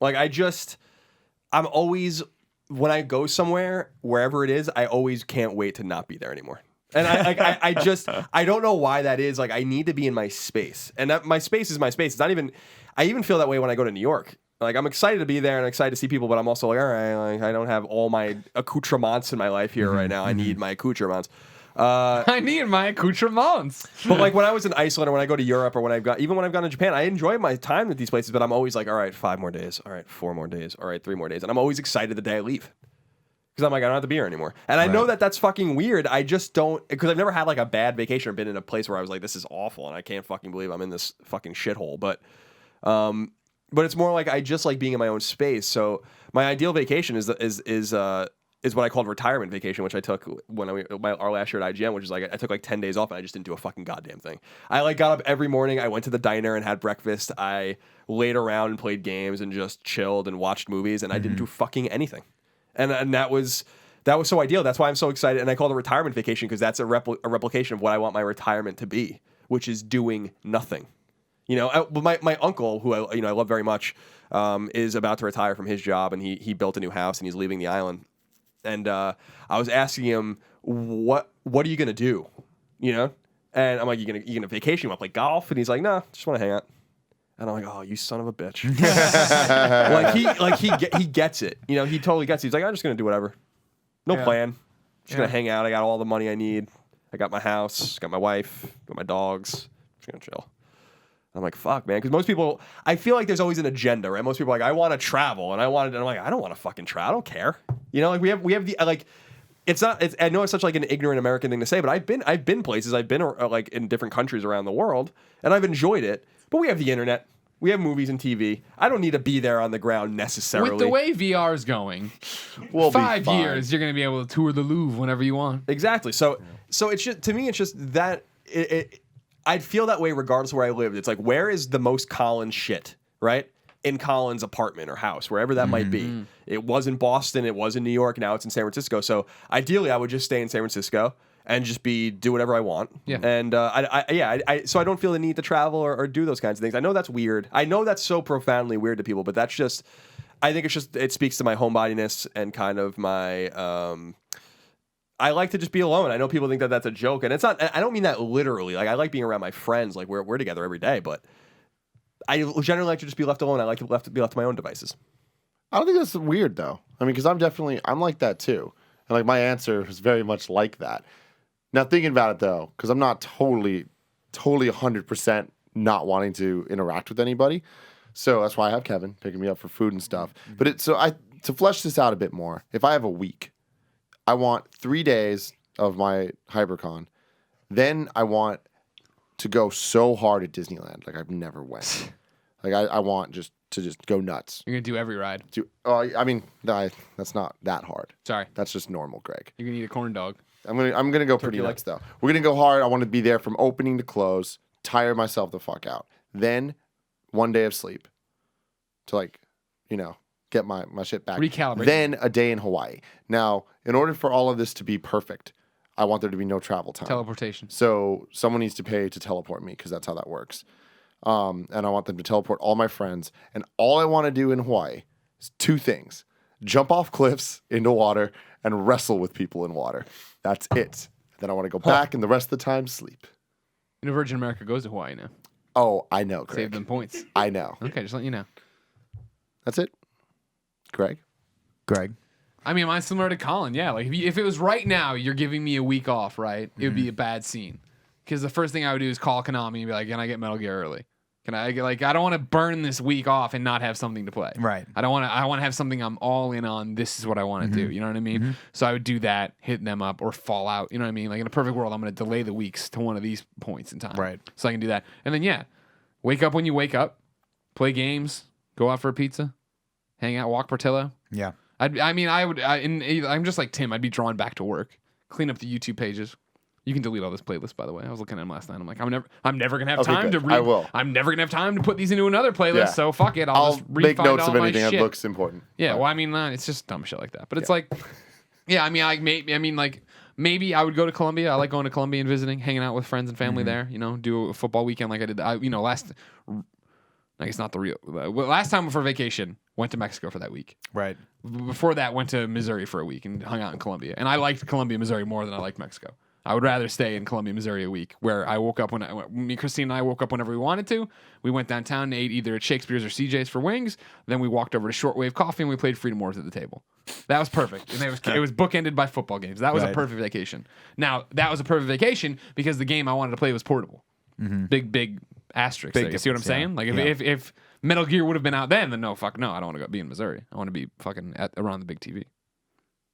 Like I'm always, when I go somewhere, wherever it is, I always can't wait to not be there anymore. And I don't know why that is. Like, I need to be in my space, and my space is my space. It's not even. I even feel that way when I go to New York. Like, I'm excited to be there and excited to see people, but I'm also like, all right, like, I don't have all my accoutrements in my life here right now. I need my accoutrements. I need my accoutrements. But like when I was in Iceland or when I go to Europe or even when I've gone to Japan, I enjoy my time at these places, but I'm always like, all right, 5 more days. All right, 4 more days. All right, 3 more days. And I'm always excited the day I leave. Because I'm like, I don't have to be here anymore. And I know that that's fucking weird. I just don't, because I've never had like a bad vacation or been in a place where I was like, this is awful and I can't fucking believe I'm in this fucking shithole. But it's more like I just like being in my own space. So my ideal vacation is what I called retirement vacation, which I took when our last year at IGN, which is like I took like 10 days off and I just didn't do a fucking goddamn thing. I like got up every morning, I went to the diner and had breakfast, I laid around and played games and just chilled and watched movies, and I didn't do fucking anything. And that was so ideal. That's why I'm so excited. And I call it a retirement vacation because that's a replication of what I want my retirement to be, which is doing nothing. You know, my uncle, who I love very much, is about to retire from his job, and he built a new house and he's leaving the island. And I was asking him, what are you gonna do? You know? And I'm like, you gonna vacation? You want to play golf? And he's like, no, just want to hang out. And I'm like, oh, you son of a bitch. he gets it. You know, he totally gets it. He's like, I'm just gonna do whatever. No plan. Just gonna hang out. I got all the money I need. I got my house, got my wife, got my dogs. Just gonna chill. I'm like, fuck, man. Because most people, I feel like there's always an agenda, right? Most people are like, I want to travel, and I'm like, I don't want to fucking travel. I don't care. You know, like we have the like, it's not. I know it's such like an ignorant American thing to say, but I've been places. I've been like in different countries around the world, and I've enjoyed it. But we have the internet. We have movies and TV. I don't need to be there on the ground necessarily. With the way VR is going, We'll be 5 fine. years you're gonna be able to tour the Louvre whenever you want. Exactly. So it's just, to me, it's just that I'd feel that way regardless of where I lived. It's like, where is the most Colin shit, right? In Colin's apartment or house, wherever that might be. It was in Boston. It was in New York. Now it's in San Francisco. So ideally, I would just stay in San Francisco and just do whatever I want. Yeah. And so I don't feel the need to travel or do those kinds of things. I know that's weird. I know that's so profoundly weird to people, but that's just, I think it speaks to my homebodiness and kind of my, I like to just be alone. I know people think that that's a joke, and it's not. I don't mean that literally. Like, I like being around my friends. Like, we're together every day, but I generally like to just be left alone. I like to be left to my own devices. I don't think that's weird though. I mean, because I'm like that too, and like my answer is very much like that. Now thinking about it though, because I'm not totally totally 100% not wanting to interact with anybody. So that's why I have Kevin picking me up for food and stuff. But to flesh this out a bit more, if I have a week, I want 3 days of my HyperCon. Then I want to go so hard at Disneyland like I've never went. Like I want to go nuts. You're gonna do every ride. I mean, that's not that hard. Sorry. That's just normal, Greg. You're gonna eat a corn dog. I'm gonna go pretty nuts though. We're gonna go hard. I want to be there from opening to close. Tire myself the fuck out. Then 1 day of sleep to get my shit back. Recalibrate. Then a day in Hawaii. Now, in order for all of this to be perfect, I want there to be no travel time. Teleportation. So someone needs to pay to teleport me because that's how that works. And I want them to teleport all my friends. And all I want to do in Hawaii is 2 things: jump off cliffs into water and wrestle with people in water. That's it. Then I want to go back and the rest of the time sleep. Virgin America goes to Hawaii now. Oh, I know, Greg. Save them points. I know. Okay, just letting you know. That's it. Greg? I mean, mine's similar to Colin. Yeah, like if it was right now, you're giving me a week off, right? It would be a bad scene. Because the first thing I would do is call Konami and be like, "Can I get Metal Gear early? Can I get I don't want to burn this week off and not have something to play. Right. I want to have something I'm all in on. This is what I want to do. You know what I mean? So I would do that, hit them up, or Fallout. You know what I mean? Like in a perfect world, I'm going to delay the weeks to one of these points in time. Right. So I can do that. And then wake up when you wake up, play games, go out for a pizza, hang out, walk Portillo. Yeah. I'm just like Tim. I'd be drawn back to work, clean up the YouTube pages. You can delete all this playlist, by the way. I was looking at them last night. I'm like, I'm never gonna have time to read. I will. I'm never gonna have time to put these into another playlist. Yeah. So fuck it. I'll just make re-find notes all of my anything that shit. looks important. Yeah, well, I mean, it's just dumb shit like that. But it's maybe I would go to Colombia. I like going to Colombia and visiting, hanging out with friends and family there. You know, do a football weekend like I did. I guess not the real. Last time for vacation, went to Mexico for that week. Right. Before that, went to Missouri for a week and hung out in Colombia. And I liked Colombia, Missouri more than I liked Mexico. I would rather stay in Columbia, Missouri a week, where I woke up me, Christine, and I woke up whenever we wanted to. We went downtown and ate either at Shakespeare's or CJ's for wings. Then we walked over to Shortwave Coffee and we played Freedom Wars at the table. That was perfect. And it was bookended by football games. That was a perfect vacation. Now, that was a perfect vacation because the game I wanted to play was portable. Big asterisk there. You see what I'm saying? Like if Metal Gear would have been out then no, I don't want to be in Missouri. I want to be fucking around the big TV.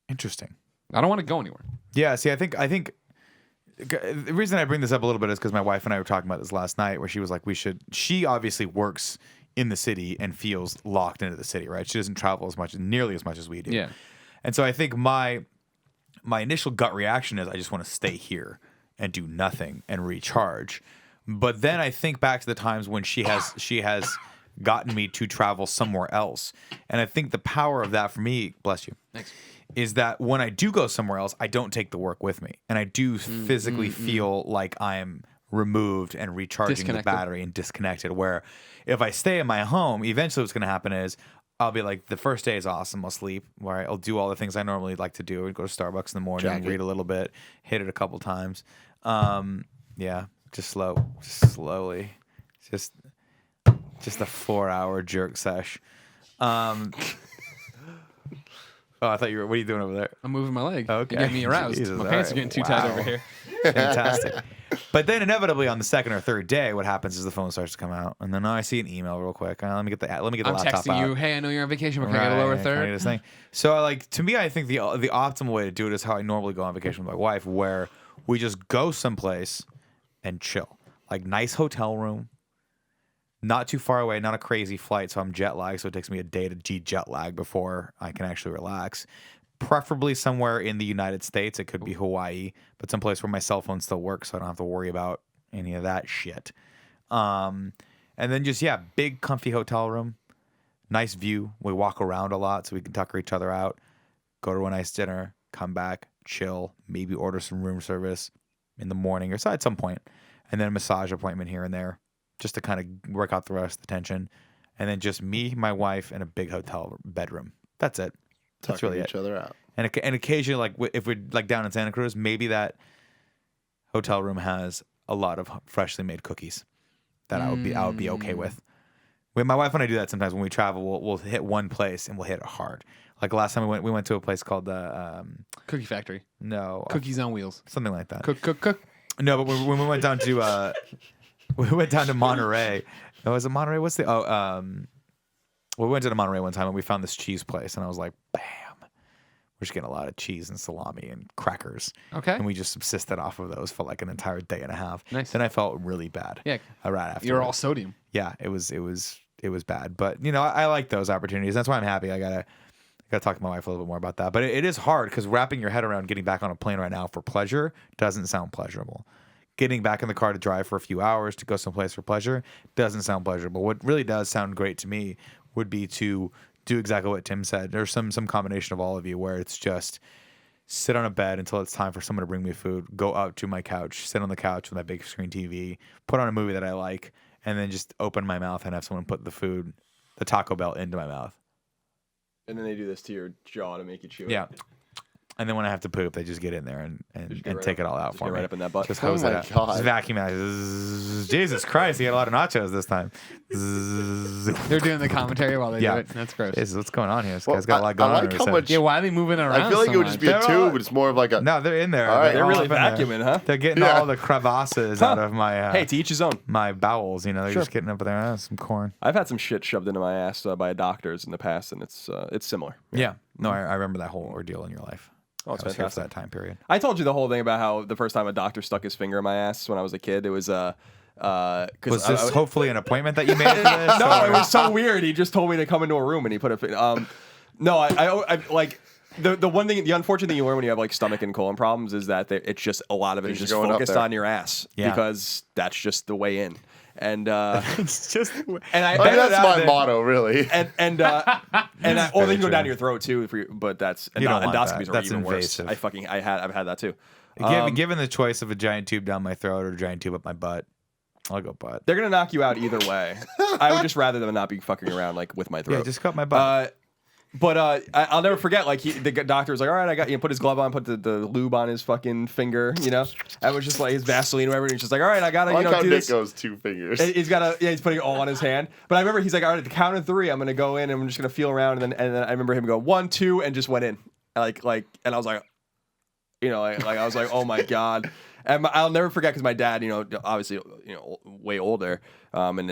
Interesting. I don't want to go anywhere. Yeah, see, I think the reason I bring this up a little bit is because my wife and I were talking about this last night, where she was like, she obviously works in the city and feels locked into the city, right? She doesn't travel nearly as much as we do. Yeah. And so I think my initial gut reaction is I just want to stay here and do nothing and recharge. But then I think back to the times when she has gotten me to travel somewhere else. And I think the power of that for me, bless you. Thanks. Is that when I do go somewhere else, I don't take the work with me. And I do physically feel like I'm removed and recharging the battery and disconnected. Where if I stay in my home, eventually what's going to happen is I'll be like, the first day is awesome. I'll sleep, where I'll do all the things I normally like to do. I'd go to Starbucks in the morning, read a little bit, hit it a couple times. Just slowly. Just a 4-hour jerk sesh. Oh, I thought you were. What are you doing over there? I'm moving my leg. Okay. You got me aroused. Jesus, my pants are getting too tight over here. Fantastic. But then inevitably on the second or third day, what happens is the phone starts to come out, and then I see an email real quick. Let me get the I'm laptop texting out. you. Hey, I know you're on vacation, but can I get a lower Can I third? do this thing? So to me, I think the optimal way to do it is how I normally go on vacation with my wife, where we just go someplace and chill, like nice hotel room. Not too far away, not a crazy flight, so I'm jet lagged, so it takes me a day to de-jet lag before I can actually relax. Preferably somewhere in the United States. It could be Hawaii, but someplace where my cell phone still works, so I don't have to worry about any of that shit. And then just, big comfy hotel room, nice view. We walk around a lot so we can tucker each other out, go to a nice dinner, come back, chill, maybe order some room service in the morning or so at some point, and then a massage appointment here and there, just to kind of work out the rest of the tension. And then just me, my wife, and a big hotel bedroom. That's it. That's really each other out. And occasionally, like if we're like down in Santa Cruz, maybe that hotel room has a lot of freshly made cookies that I would be okay with. When my wife and I do that sometimes when we travel, we'll hit one place and we'll hit it hard. Like last time we went to a place called the Cookie Factory. No, Cookies on Wheels. something like that. Cook. No, but when we went down to Monterey. Oh, was it Monterey? What's the we went to Monterey one time and we found this cheese place and I was like, bam. We're just getting a lot of cheese and salami and crackers. Okay. And we just subsisted off of those for like an entire day and a half. Nice. Then I felt really bad. Yeah. Right after. You're all sodium. Yeah, it was bad. But I like those opportunities. That's why I'm happy. I gotta talk to my wife a little bit more about that. But it is hard because wrapping your head around getting back on a plane right now for pleasure doesn't sound pleasurable. Getting back in the car to drive for a few hours to go someplace for pleasure doesn't sound pleasurable. What really does sound great to me would be to do exactly what Tim said. There's some combination of all of you where it's just sit on a bed until it's time for someone to bring me food, go out to my couch, sit on the couch with my big screen TV, put on a movie that I like, and then just open my mouth and have someone put the Taco Bell into my mouth. And then they do this to your jaw to make you chew. Yeah. And then when I have to poop, they just get in there and take it all out for me. Right up in that butt. Just Oh hose my it out. God. Just vacuum out. Zzz. Jesus Christ, he had a lot of nachos this time. Zzz. They're doing the commentary while they Yeah. do it. That's gross. Jesus, what's going on here? This Well, guy's got a lot going I on. like in how his much- head. Yeah, why are they moving around? I feel like so it would just be much? a tube, but it's more of like a. No, they're in there. All right. They're really all up in vacuuming, there. huh? They're getting Yeah. all the crevasses out of my Hey, to each his own. my bowels. They're Sure. just getting up there. Some corn. I've had some shit shoved into my ass by doctors in the past, and it's similar. Yeah. No, I remember that whole ordeal in your life. Oh, it's I was here for fantastic. that time period. I told you the whole thing about how the first time a doctor stuck his finger in my ass when I was a kid. It was Was because this hopefully an appointment that you made for this? no, or- it was so weird. He just told me to come into a room and he put a. No, I like the one thing. The unfortunate thing you learn when you have like stomach and colon problems is that it's just a lot of it is Things just going up focused there. on your ass Yeah. because that's just the way in. And It's just. and I mean, that's my motto, really. and I, or they can go very down true. to your throat too. But that's You don't want endoscopies that. are That's even invasive. worse. I've had that too. Given the choice of a giant tube down my throat or a giant tube up my butt, I'll go butt. They're gonna knock you out either way. I would just rather them not be fucking around like with my throat. Yeah, just cut my butt. I'll never forget. Like the doctor was like, "All right, I got you." Put his glove on, put the lube on his fucking finger. I was just like his Vaseline or whatever. And he's just like, "All right, I gotta I like how do Nick this." goes 2 fingers. And he's putting it all on his hand. But I remember he's like, "All right, at the count of 3, I'm gonna go in and I'm just gonna feel around." And then I remember him go 1, 2, and just went in. And I was like, I was like, "Oh my god." And I'll never forget because my dad, obviously, way older, and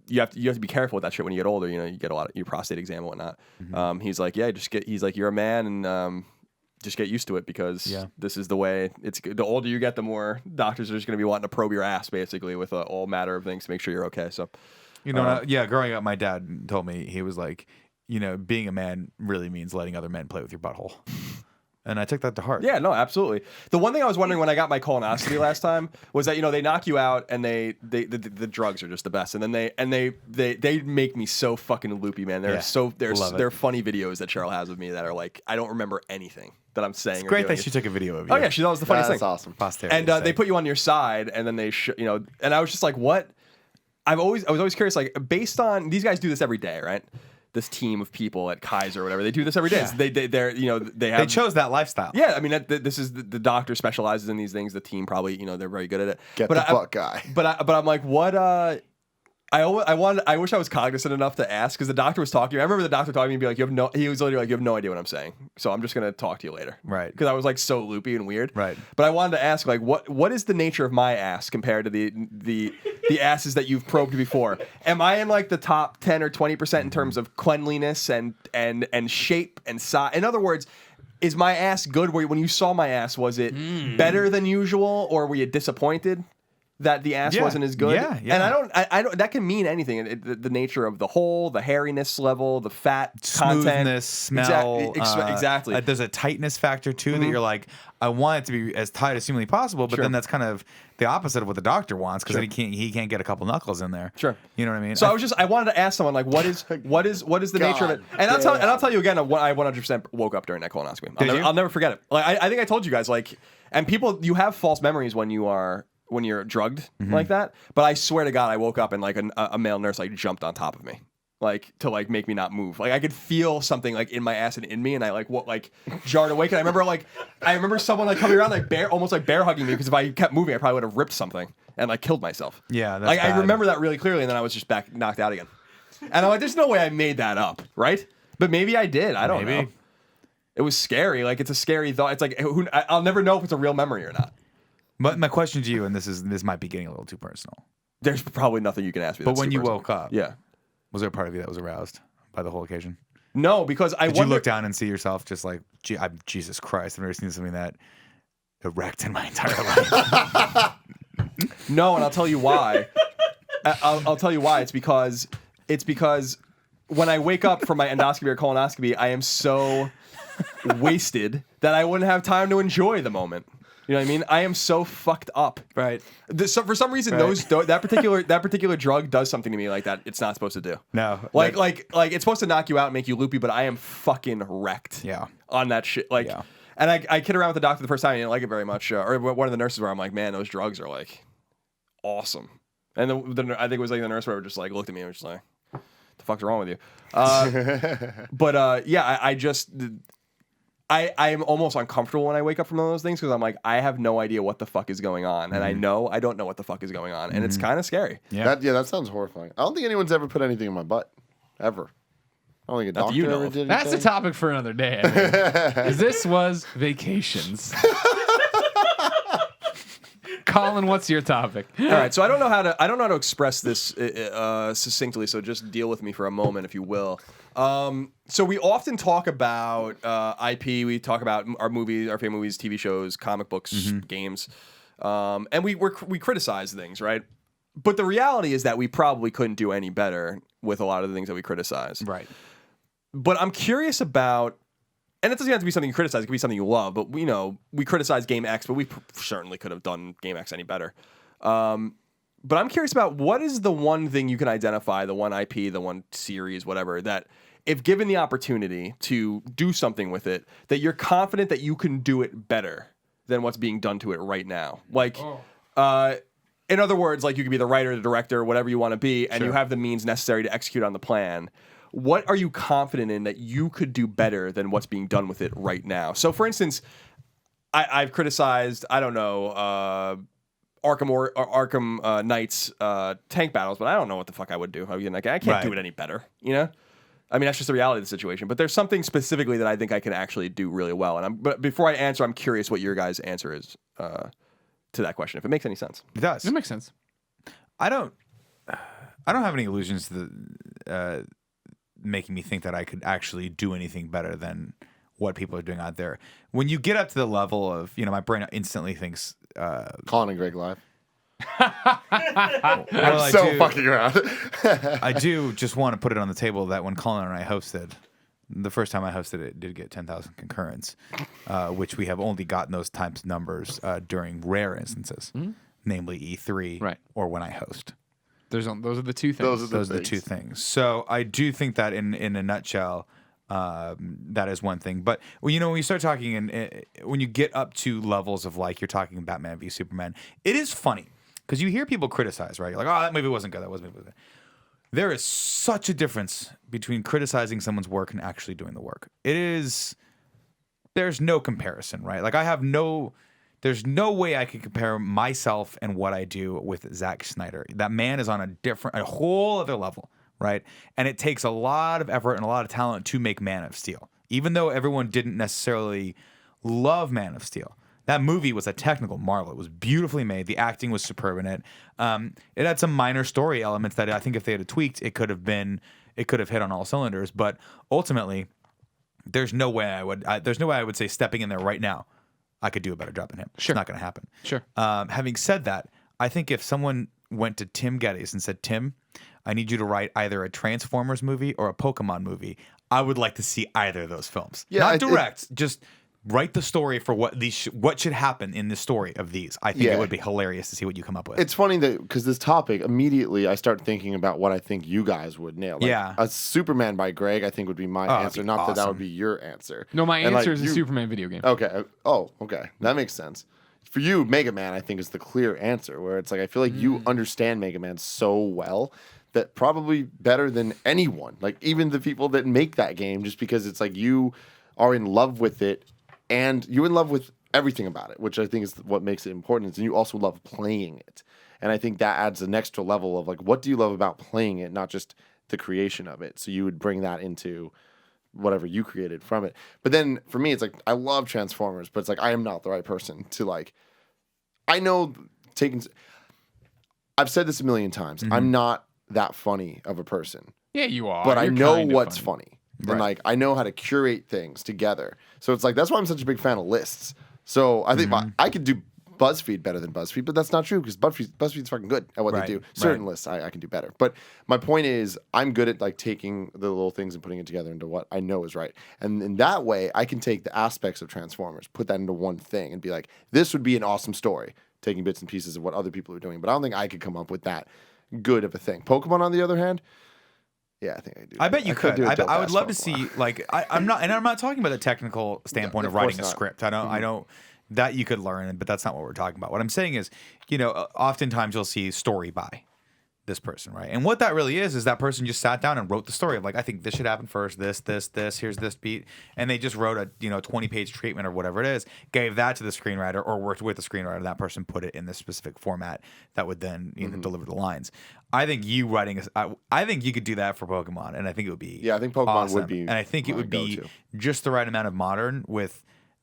you have to be careful with that shit when you get older. You get a lot of your prostate exam and whatnot. Mm-hmm. He's like, yeah, he's like, you're a man, and just get used to it because this is the way. It's the older you get, the more doctors are just going to be wanting to probe your ass basically with all matter of things to make sure you're okay. So, Growing up, my dad told me, he was like, being a man really means letting other men play with your butthole. And I took that to heart. yeah, no, absolutely. The one thing I was wondering when I got my colonoscopy last time was that they knock you out and the drugs are just the best, and then they make me so fucking loopy, man. They're Love it. they're funny videos that Cheryl has of me that are like I don't remember anything that I'm saying. It's or great doing. that she took a video of you. Oh yeah, that was the funniest That's thing. awesome. Posterity And sake. they put you on your side, and then they and I was just like, what? I was always curious, like based on these guys do this every day, right? This team of people at Kaiser or whatever, they do this every day. Yeah. They chose that lifestyle. Yeah, I mean, this is the doctor specializes in these things. The team probably, they're very good at it. Get but the butt guy. But I'm like, what? I wish I was cognizant enough to ask because the doctor was talking to me. I remember the doctor talking to me and be like, he was literally like, you have no idea what I'm saying. So I'm just gonna talk to you later. Right. Because I was like so loopy and weird. Right. But I wanted to ask like, what is the nature of my ass compared to the asses that you've probed before? Am I in like the top 10 or 20% in terms of cleanliness and shape and size? In other words, is my ass good? When you saw my ass, was it better than usual, or were you disappointed that the ass Yeah. wasn't as good? Yeah, yeah. And I don't. That can mean anything. The nature of the hole, the hairiness level, the fat content, Smoothness, smell. Exactly. There's a tightness factor too that you're like, I want it to be as tight as humanly possible, but Sure. then that's kind of the opposite of what the doctor wants because then he can't get a couple knuckles in there. Sure. You know what I mean? So I wanted to ask someone like, what is the nature of it? And I'll tell you again. I 100% woke up during that colonoscopy. I'll never forget it. Like I think I told you guys like, and people, you have false memories when you're drugged like that. But I swear to God, I woke up and like a male nurse like jumped on top of me. Like to like make me not move. Like I could feel something like in my ass and in me, and I like jarred awake. And I remember someone like coming around like almost like bear hugging me because if I kept moving, I probably would have ripped something and like killed myself. Yeah, that's like I bad. remember that really clearly, and then I was just back knocked out again. And I'm like, there's no way I made that up, right? But maybe I did. I don't know. It was scary. Like it's a scary thought. It's like I'll never know if it's a real memory or not. But my question to you, and this might be getting a little too personal, There's probably nothing you can ask me. but that's when you super woke up, yeah. was there a part of you that was aroused by the whole occasion? No, because Did you look down and see yourself just like, Jesus Christ, I've never seen something that erect in my entire life. No, and I'll tell you why. I'll tell you why. It's because when I wake up from my endoscopy or colonoscopy, I am so wasted that I wouldn't have time to enjoy the moment. You know what I mean? I am so fucked up. Right. So for some reason, that particular drug does something to me like that it's not supposed to do. No. Like it's supposed to knock you out and make you loopy, but I am fucking wrecked. Yeah. On that shit. Like, Yeah. and I kid around with the doctor the first time. He didn't like it very much. Or one of the nurses where I'm like, man, those drugs are like awesome. And I think it was like the nurse where just like looked at me and was just like, the fuck's wrong with you? But yeah, I am almost uncomfortable when I wake up from one of those things because I'm like, I have no idea what the fuck is going on. And I know I don't know what the fuck is going on. And it's kind of scary. Yeah. That sounds horrifying. I don't think anyone's ever put anything in my butt. Ever. I don't think a Not that you doctor know ever of. did That's a anything. topic for another day. I think. 'Cause this was vacations. Colin, what's your topic? All right, so I don't know how to express this succinctly. So just deal with me for a moment, if you will. So we often talk about IP. We talk about our movies, our favorite movies, TV shows, comic books, games, and we criticize things, right? But the reality is that we probably couldn't do any better with a lot of the things that we criticize. Right. But I'm curious about. And it doesn't have to be something you criticize. It could be something you love. But, we criticize Game X, but we certainly could have done Game X any better. But I'm curious about what is the one thing you can identify, the one IP, the one series, whatever, that if given the opportunity to do something with it, that you're confident that you can do it better than what's being done to it right now. Like, in other words, like you could be the writer, the director, whatever you want to be, and you have the means necessary to execute on the plan. What are you confident in that you could do better than what's being done with it right now? So, for instance, I've criticized, I don't know, Arkham Knight's tank battles, but I don't know what the fuck I would do. I can't do it any better, I mean, that's just the reality of the situation. But there's something specifically that I think I can actually do really well. But before I answer, I'm curious what your guys' answer is to that question, if it makes any sense. It does. It makes sense. I don't have any illusions to making me think that I could actually do anything better than what people are doing out there. When you get up to the level of, my brain instantly thinks Colin and Greg live. well, Fucking around. I do just want to put it on the table that when Colin and I hosted, the first time I hosted it did get 10,000 concurrents, which we have only gotten those types of numbers during rare instances, namely E3 or when I host. Those are the two things. Those are the two things. So I do think that in a nutshell, that is one thing. But when you start talking and when you get up to levels of like you're talking Batman v Superman, it is funny because you hear people criticize, right? You're like, oh, that movie wasn't good. That wasn't good. There is such a difference between criticizing someone's work and actually doing the work. There's no comparison, right? Like there's no way I could compare myself and what I do with Zack Snyder. That man is on a whole other level, right? And it takes a lot of effort and a lot of talent to make Man of Steel. Even though everyone didn't necessarily love Man of Steel. That movie was a technical marvel. It was beautifully made. The acting was superb in it. It had some minor story elements that I think if they had tweaked, it could have hit on all cylinders. But ultimately, there's no way I would say stepping in there right now, I could do a better job than him. Sure. It's not going to happen. Sure. Having said that, I think if someone went to Tim Gettys and said, Tim, I need you to write either a Transformers movie or a Pokemon movie, I would like to see either of those films. Yeah, not direct, just write the story for what should happen in the story of these. I think it would be hilarious to see what you come up with. It's funny that because this topic, immediately I start thinking about what I think you guys would nail. Like, a Superman by Greg, I think would be my answer. Not that would be your answer. No, my And, answer like, is a Superman video game. Okay. Oh, okay. That makes sense. For you, Mega Man, I think is the clear answer. Where it's like I feel like you understand Mega Man so well that probably better than anyone. Like even the people that make that game, just because it's like you are in love with it. And you're in love with everything about it, which I think is what makes it important. And you also love playing it. And I think that adds an extra level of like, what do you love about playing it, not just the creation of it? So you would bring that into whatever you created from it. But then for me, it's like, I love Transformers, but it's like, I am not the right person to like, I know I've said this a million times. I'm not that funny of a person, Yeah, you are. but I You're know kind of what's funny. And like I know how to curate things together. So it's like that's why I'm such a big fan of lists. So I think I could do BuzzFeed better than BuzzFeed, but that's not true because BuzzFeed's fucking good at what they do. Certain lists I can do better. But my point is I'm good at like taking the little things and putting it together into what I know is right. And in that way, I can take the aspects of Transformers, put that into one thing and be like, this would be an awesome story, taking bits and pieces of what other people are doing. But I don't think I could come up with that good of a thing. Pokemon, on the other hand, yeah, I think I do. I bet you could. do a I dope would ass love to Pokemon. see like I'm not talking about the technical standpoint of writing a script. I don't that you could learn, but that's not what we're talking about. What I'm saying is, oftentimes you'll see story by this person, right? And what that really is that person just sat down and wrote the story of like, I think this should happen first, this, here's this beat. And they just wrote a, 20-page treatment or whatever it is, gave that to the screenwriter or worked with the screenwriter. And that person put it in this specific format that would then, deliver the lines. I think I think you could do that for Pokemon. And I think it would be Yeah, I think Pokemon awesome. would be And I think it would be just the right amount of modern with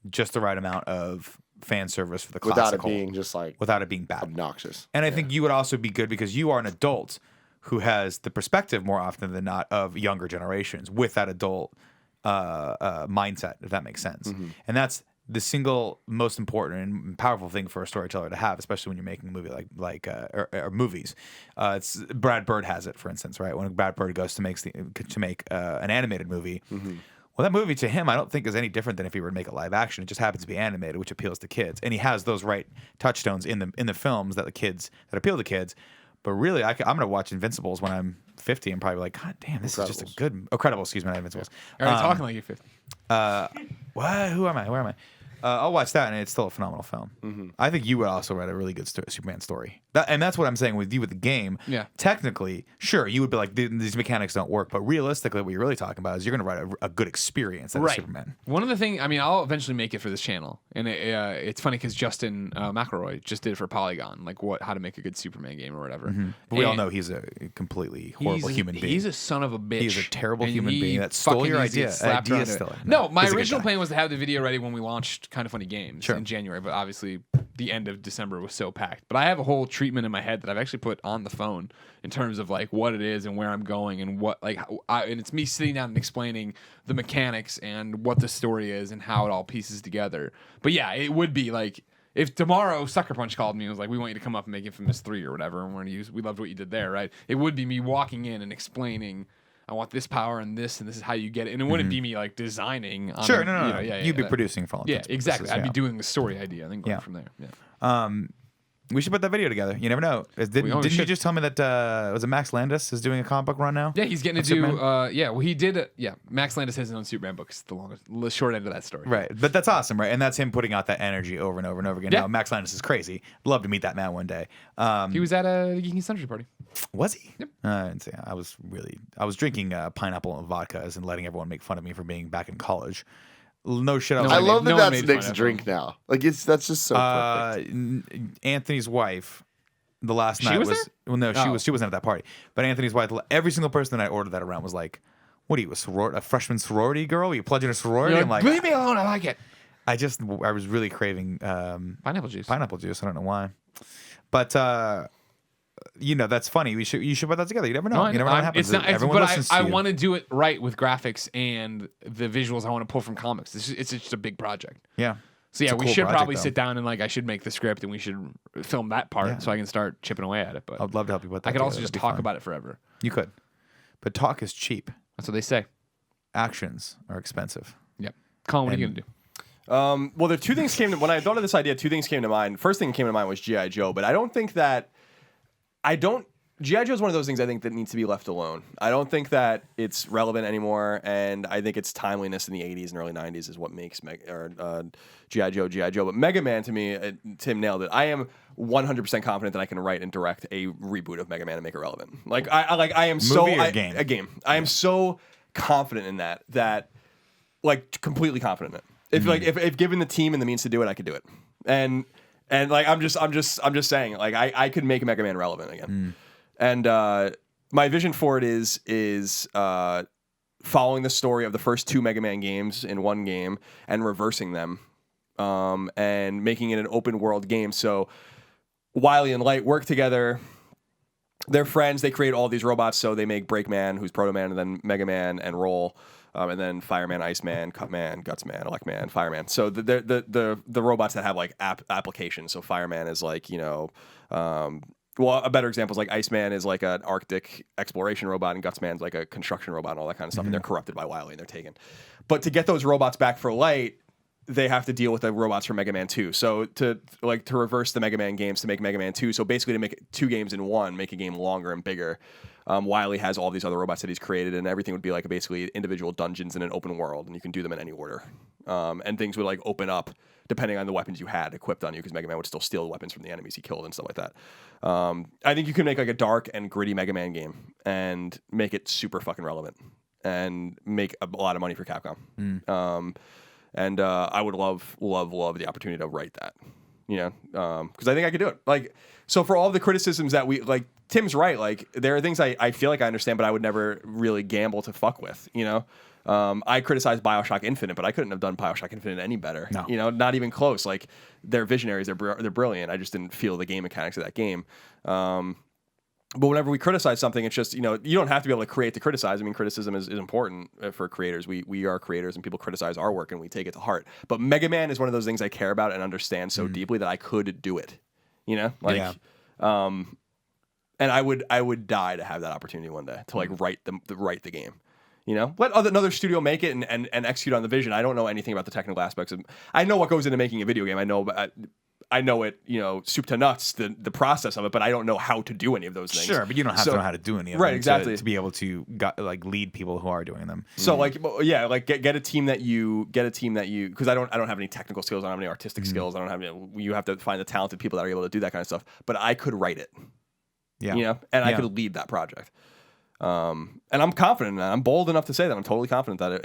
just the right amount of fan service for the without classical. it being just like Without it being bad. obnoxious. And I think you would also be good because you are an adult who has the perspective more often than not of younger generations with that adult mindset, if that makes sense. And that's the single most important and powerful thing for a storyteller to have, especially when you're making a movie or movies. It's Brad Bird has it, for instance, right? When Brad Bird goes to make an animated movie. Well, that movie to him, I don't think is any different than if he were to make a live action. It just happens to be animated, which appeals to kids, and he has those right touchstones in the films that appeal to kids. But really, I'm going to watch Invincibles when I'm 50 and probably like, God damn, this is just a good Incredibles. Excuse me, not Invincibles. Are you talking like you're 50? What? Who am I? Where am I? I'll watch that, and it's still a phenomenal film. I think you would also write a really good Superman story. And that's what I'm saying with you with the game. Yeah. Technically, sure, you would be like, these mechanics don't work. But realistically, what you're really talking about is you're going to write a good experience out of Superman. One of the things, I'll eventually make it for this channel. And it's funny because Justin McElroy just did it for Polygon, like how to make a good Superman game or whatever. But we all know he's a completely horrible human being. He's a son of a bitch. He's a terrible And human he being that stole fucking your needs to get idea. slapped around Still. it. No, my He's a good original guy. plan was to have the video ready when we launched Kind of Funny Games in January, but obviously the end of December was so packed. But I have a whole treatment in my head that I've actually put on the phone in terms of like what it is and where I'm going and what and it's me sitting down and explaining the mechanics and what the story is and how it all pieces together. But yeah, it would be like if tomorrow Sucker Punch called me and was like, we want you to come up and make Infamous 3 or whatever, and we loved what you did there, right? It would be me walking in and explaining, I want this power and this is how you get it. And it wouldn't be me like designing on No. yeah, You'd be producing for all yeah, intents and exactly. purposes, I'd be doing the story idea and then going Yeah. from there. Yeah. We should put that video together. You never know. Didn't you should. just tell me that was it Max Landis is doing a comic book run now? Yeah, he's getting Of to do. Superman? He did. Max Landis has his own Superman book. It's the short end of that story. Right, but that's awesome, right? And that's him putting out that energy over and over and over again. Yeah. Now, Max Landis is crazy. Love to meet that man one day. He was at a Geeky Century party. Was he? Yep. I didn't see. I was drinking pineapple and vodkas and letting everyone make fun of me for being back in college. No shit. I love no that one that's made Nick's fun of drink now. Like that's just so perfect. Anthony's wife. The last night was was there? well, no, Oh. she wasn't at that party. But Anthony's wife, every single person that I ordered that around was like, "What are you, a freshman sorority girl? Are you pledging a sorority?" You're I'm like, leave me alone. I like it. I was really craving Pineapple juice. pineapple juice. I don't know why, but that's funny. You should put that together. You never know. You never know what happens. It's not. Everyone But listens to I you. want to do it right with graphics and the visuals I want to pull from comics. It's just a big project. Yeah. So yeah, It's a we cool should project, probably though. sit down and I should make the script and we should film that part so I can start chipping away at it. But I'd love to help you with that. I could also together. just That'd be talk fun. about it forever. You could, but talk is cheap. That's what they say. Actions are expensive. Yep. Colin, what are you gonna do? Well, there are two things when I thought of this idea. Two things came to mind. First thing that came to mind was G.I. Joe, but G.I. Joe is one of those things I think that needs to be left alone. I don't think that it's relevant anymore, and I think its timeliness in the 80s and early 90s is what makes G.I. Joe G.I. Joe. But Mega Man, to me, Tim nailed it. I am 100% confident that I can write and direct a reboot of Mega Man and make it relevant. I am game? A game. I am so confident in that completely confident in it. If given the team and the means to do it, I could do it. And I'm just saying, I could make Mega Man relevant again. And my vision for it is following the story of the first two Mega Man games in one game and reversing them and making it an open world game. So Wily and Light work together. They're friends. They create all these robots. So they make Breakman, who's Proto Man, and then Mega Man and Roll, and then Fireman, Iceman, Cutman, Gutsman, Electman, Fireman. So the robots that have like applications. So Fireman is like, well, a better example is like Iceman is like an Arctic exploration robot, and Gutsman's like a construction robot and all that kind of stuff. And they're corrupted by Wily and they're taken. But to get those robots back for Light, they have to deal with the robots from Mega Man 2. So to reverse the Mega Man games to make Mega Man 2. So basically to make 2 games in one, make a game longer and bigger. Wily has all these other robots that he's created, and everything would be like basically individual dungeons in an open world, and you can do them in any order. And things would like open up depending on the weapons you had equipped on you, because Mega Man would still steal the weapons from the enemies he killed and stuff like that. I think you can make like a dark and gritty Mega Man game and make it super fucking relevant and make a lot of money for Capcom. And I would love the opportunity to write that, because I think I could do it. Like, so for all the criticisms that we like, Tim's right. Like, there are things I feel like I understand, but I would never really gamble to fuck with. I criticized BioShock Infinite, but I couldn't have done BioShock Infinite any better. No. Not even close. Like, they're visionaries. They're brilliant. I just didn't feel the game mechanics of that game. But whenever we criticize something, it's just, you don't have to be able to create to criticize. I mean, criticism is important for creators. We are creators, and people criticize our work, and we take it to heart. But Mega Man is one of those things I care about and understand so deeply that I could do it. And I would die to have that opportunity one day to like write the game. Let another studio make it and execute on the vision. I don't know anything about the technical aspects of. I know what goes into making a video game. I know it, soup to nuts, the process of it, but I don't know how to do any of those things. Sure, but you don't have to know how to do any of them. Right, exactly. To be able to lead people who are doing them. So get a team that you because I don't have any technical skills, I don't have any artistic skills, I don't have any. You have to find the talented people that are able to do that kind of stuff. But I could write it. Yeah. I could lead that project. And I'm confident in that. I'm bold enough to say that. I'm totally confident that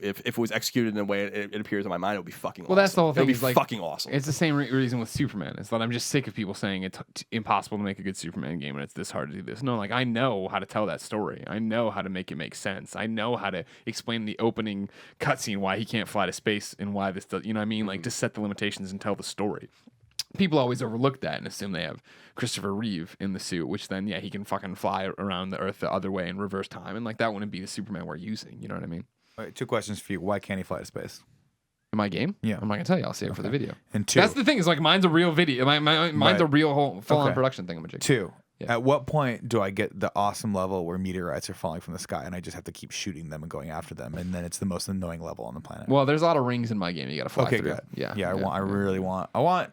if it was executed in the way it appears in my mind, it would be fucking awesome. Well, that's the whole thing. It would be fucking awesome. It's the same reason with Superman. It's that I'm just sick of people saying it's impossible to make a good Superman game and it's this hard to do this. No, like, I know how to tell that story. I know how to make it make sense. I know how to explain the opening cutscene why he can't fly to space and why this does, Like, to set the limitations and tell the story. People always overlook that and assume they have Christopher Reeve in the suit, which then, he can fucking fly around the Earth the other way in reverse time. And, like, that wouldn't be the Superman we're using. You know what I mean? All right, 2 questions for you. Why can't he fly to space? In my game? Yeah. I'm not going to tell you. I'll save it for the video. And 2. That's the thing. Is like, mine's a real video. Mine's a real whole full-on production thing. 2. Yeah. At what point do I get the awesome level where meteorites are falling from the sky and I just have to keep shooting them and going after them, and then it's the most annoying level on the planet? Well, there's a lot of rings in my game you got to fly through. Good. Yeah. I want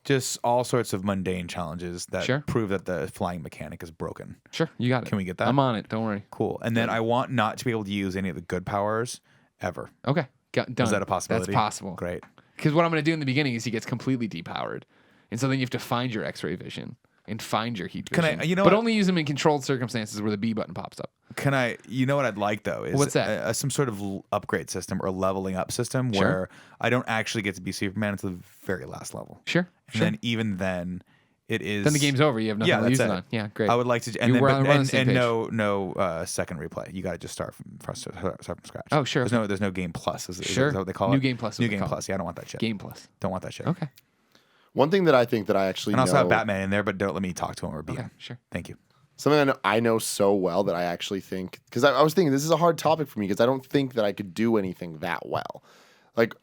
just all sorts of mundane challenges that prove that the flying mechanic is broken. Sure, you got it. Can we get that? I'm on it. Don't worry. Cool. And then I want not to be able to use any of the good powers ever. Okay. Done. Is that a possibility? That's possible. Great. Because what I'm going to do in the beginning is he gets completely depowered. And so then you have to find your X-ray vision and find your heat vision. But only use them in controlled circumstances where the B button pops up. You know what I'd like, though? Is what's that? Some sort of upgrade system or leveling up system where I don't actually get to be Superman until the very last level. Sure. And then even then, it is. Then the game's over. You have nothing to use it on. Yeah, great. I would like to. And no second replay. You got to just start from scratch. Oh, sure. There's no Game Plus. Is that what they call it? New Game Plus. New Game Plus. Yeah, I don't want that shit. Game Plus. Don't want that shit. Okay. One thing that I think that I actually and also have Batman in there, but don't let me talk to him or beat him. Okay, sure. Thank you. Something I know so well that I actually think, because I was thinking this is a hard topic for me because I don't think that I could do anything that well. Like,